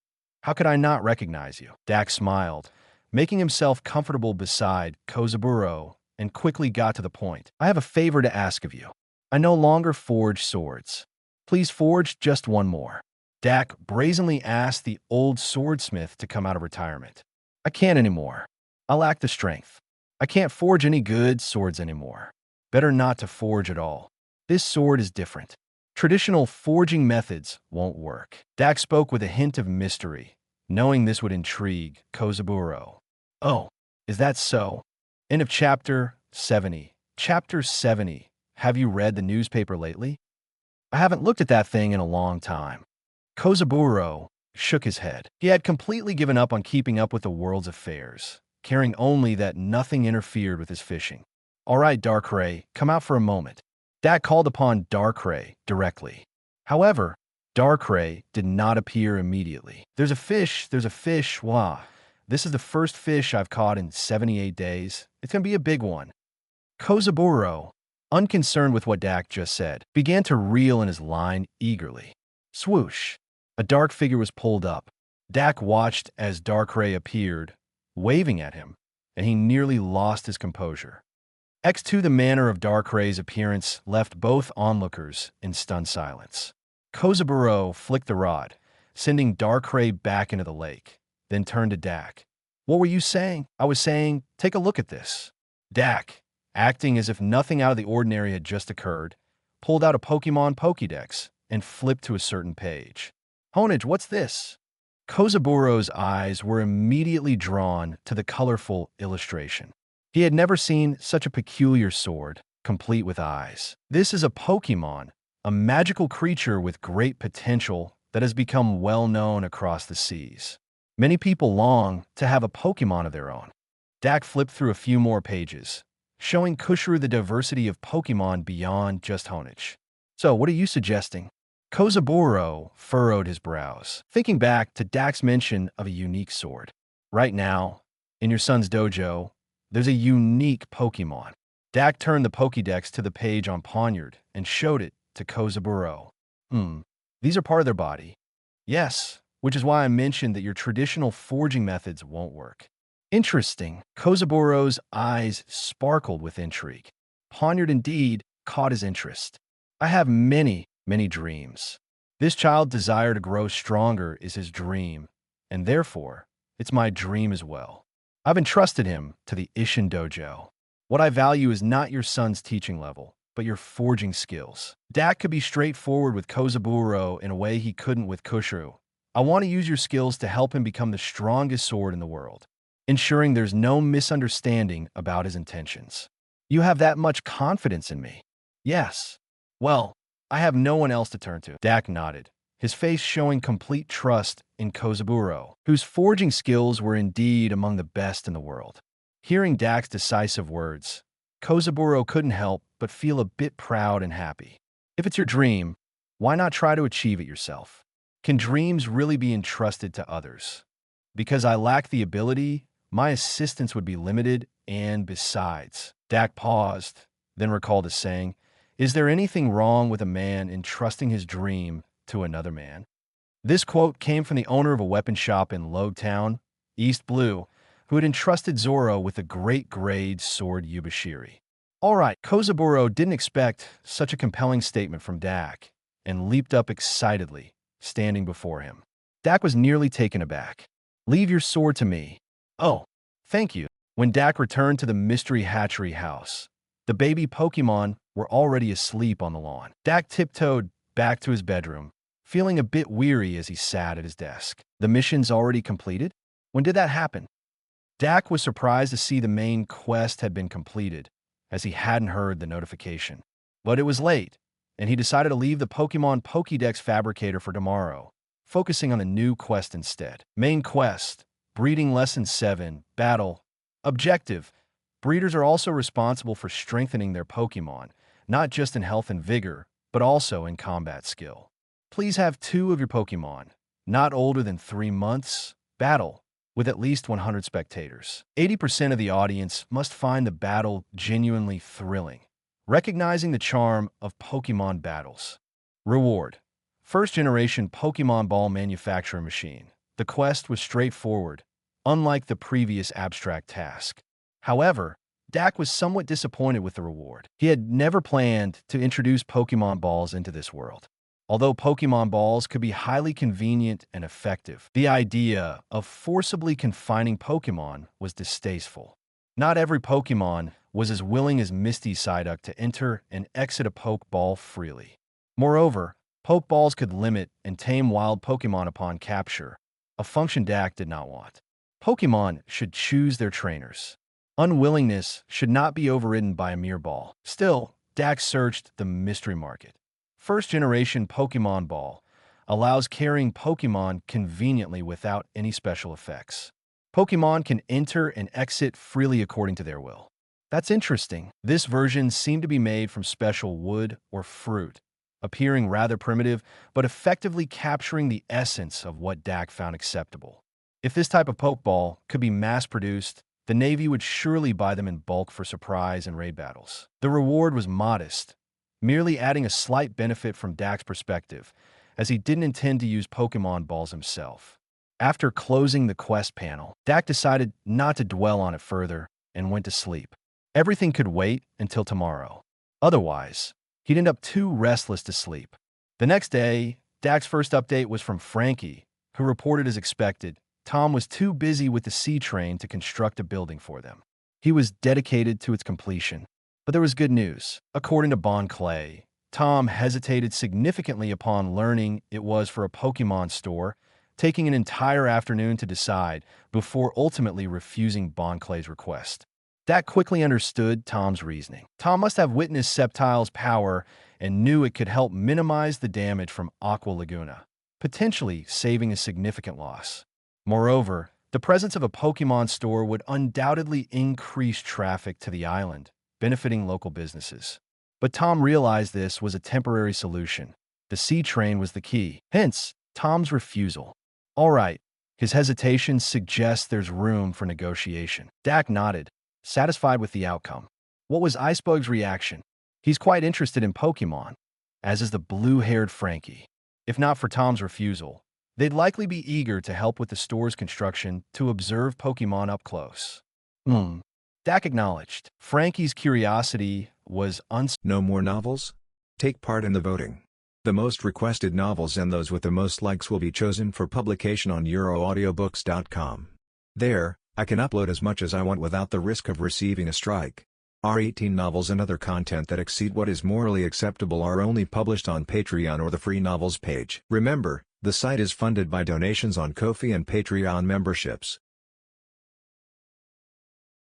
How could I not recognize you? Dak smiled, making himself comfortable beside Kozaburo, and quickly got to the point. I have a favor to ask of you. I no longer forge swords. Please forge just one more. Dak brazenly asked the old swordsmith to come out of retirement. I can't anymore. I lack the strength. I can't forge any good swords anymore. Better not to forge at all. This sword is different. Traditional forging methods won't work. Dak spoke with a hint of mystery, knowing this would intrigue Kozaburo. Oh, is that so? End of Chapter 70. Chapter 70. Have you read the newspaper lately? I haven't looked at that thing in a long time. Kozaburo shook his head. He had completely given up on keeping up with the world's affairs, caring only that nothing interfered with his fishing. All right, Darkrai, come out for a moment. Dak called upon Darkrai directly. However, Darkrai did not appear immediately. There's a fish, wah. This is the first fish I've caught in 78 days. It's gonna be a big one. Kozaburo, unconcerned with what Dak just said, began to reel in his line eagerly. Swoosh! A dark figure was pulled up. Dak watched as Darkrai appeared, waving at him, and he nearly lost his composure. The manner of Darkray's appearance left both onlookers in stunned silence. Kozaburo flicked the rod, sending Darkrai back into the lake, then turned to Dak. What were you saying? I was saying, take a look at this. Dak, acting as if nothing out of the ordinary had just occurred, pulled out a Pokemon Pokédex and flipped to a certain page. Honage, what's this? Kozaburo's eyes were immediately drawn to the colorful illustration. He had never seen such a peculiar sword, complete with eyes. This is a Pokemon, a magical creature with great potential that has become well known across the seas. Many people long to have a Pokemon of their own. Dak flipped through a few more pages, showing Kushru the diversity of Pokemon beyond just Honage. So, what are you suggesting? Kozaburo furrowed his brows, thinking back to Dak's mention of a unique sword. Right now, in your son's dojo, there's a unique Pokemon. Dak turned the Pokédex to the page on Poniard and showed it to Kozaburo. These are part of their body. Yes, which is why I mentioned that your traditional forging methods won't work. Interesting. Kozaburo's eyes sparkled with intrigue. Poniard indeed caught his interest. I have many dreams. This child's desire to grow stronger is his dream, and therefore, it's my dream as well. I've entrusted him to the Ishin Dojo. What I value is not your son's teaching level, but your forging skills. Dak could be straightforward with Kozaburo in a way he couldn't with Kushru. I want to use your skills to help him become the strongest sword in the world, ensuring there's no misunderstanding about his intentions. You have that much confidence in me? Yes. Well, I have no one else to turn to. Dak nodded, his face showing complete trust in Kozaburo, whose forging skills were indeed among the best in the world. Hearing Dak's decisive words, Kozaburo couldn't help but feel a bit proud and happy. If it's your dream, why not try to achieve it yourself? Can dreams really be entrusted to others? Because I lack the ability, my assistance would be limited, and besides, Dak paused, then recalled a saying, is there anything wrong with a man entrusting his dream to another man? This quote came from the owner of a weapon shop in Logtown, East Blue, who had entrusted Zoro with a great-grade sword Yubashiri. All right, Kozaburo didn't expect such a compelling statement from Dak, and leaped up excitedly, standing before him. Dak was nearly taken aback. Leave your sword to me. Oh, thank you. When Dak returned to the mystery Hatchery House, the baby Pokemon were already asleep on the lawn. Dak tiptoed back to his bedroom, feeling a bit weary as he sat at his desk. The mission's already completed? When did that happen? Dak was surprised to see the main quest had been completed, as he hadn't heard the notification. But it was late, and he decided to leave the Pokemon Pokédex Fabricator for tomorrow, focusing on the new quest instead. Main quest, Breeding Lesson 7, Battle. Objective, breeders are also responsible for strengthening their Pokemon, not just in health and vigor, but also in combat skill. Please have 2 of your Pokemon, not older than 3 months, battle with at least 100 spectators. 80% of the audience must find the battle genuinely thrilling, recognizing the charm of Pokemon battles. Reward, first-generation Pokemon Ball manufacturer machine. The quest was straightforward, unlike the previous abstract task. However, Dak was somewhat disappointed with the reward. He had never planned to introduce Pokemon balls into this world. Although Pokemon balls could be highly convenient and effective, the idea of forcibly confining Pokemon was distasteful. Not every Pokemon was as willing as Misty Psyduck to enter and exit a Pokeball freely. Moreover, Pokeballs could limit and tame wild Pokemon upon capture, a function Dak did not want. Pokemon should choose their trainers. Unwillingness should not be overridden by a mere ball. Still, Dak searched the mystery market. First-generation Pokemon Ball allows carrying Pokemon conveniently without any special effects. Pokemon can enter and exit freely according to their will. That's interesting. This version seemed to be made from special wood or fruit, appearing rather primitive, but effectively capturing the essence of what Dak found acceptable. If this type of Pokeball could be mass-produced, the Navy would surely buy them in bulk for surprise and raid battles. The reward was modest, merely adding a slight benefit from Dak's perspective, as he didn't intend to use Pokemon balls himself. After closing the quest panel, Dak decided not to dwell on it further and went to sleep. Everything could wait until tomorrow. Otherwise, he'd end up too restless to sleep. The next day, Dak's first update was from Frankie, who reported as expected, Tom was too busy with the sea train to construct a building for them. He was dedicated to its completion. But there was good news. According to Bon Clay, Tom hesitated significantly upon learning it was for a Pokémon store, taking an entire afternoon to decide before ultimately refusing Bon Clay's request. Dak quickly understood Tom's reasoning. Tom must have witnessed Sceptile's power and knew it could help minimize the damage from Aqua Laguna, potentially saving a significant loss. Moreover, the presence of a Pokémon store would undoubtedly increase traffic to the island, benefiting local businesses. But Tom realized this was a temporary solution. The sea train was the key, hence Tom's refusal. All right, his hesitation suggests there's room for negotiation. Dak nodded, satisfied with the outcome. What was Icebug's reaction? He's quite interested in Pokémon, as is the blue-haired Frankie. If not for Tom's refusal, they'd likely be eager to help with the store's construction to observe Pokémon up close. Dak acknowledged. Frankie's curiosity was No more novels? Take part in the voting. The most requested novels and those with the most likes will be chosen for publication on euroaudiobooks.com. There, I can upload as much as I want without the risk of receiving a strike. Our 18 novels and other content that exceed what is morally acceptable are only published on Patreon or the free novels page. Remember, the site is funded by donations on Ko-fi and Patreon memberships.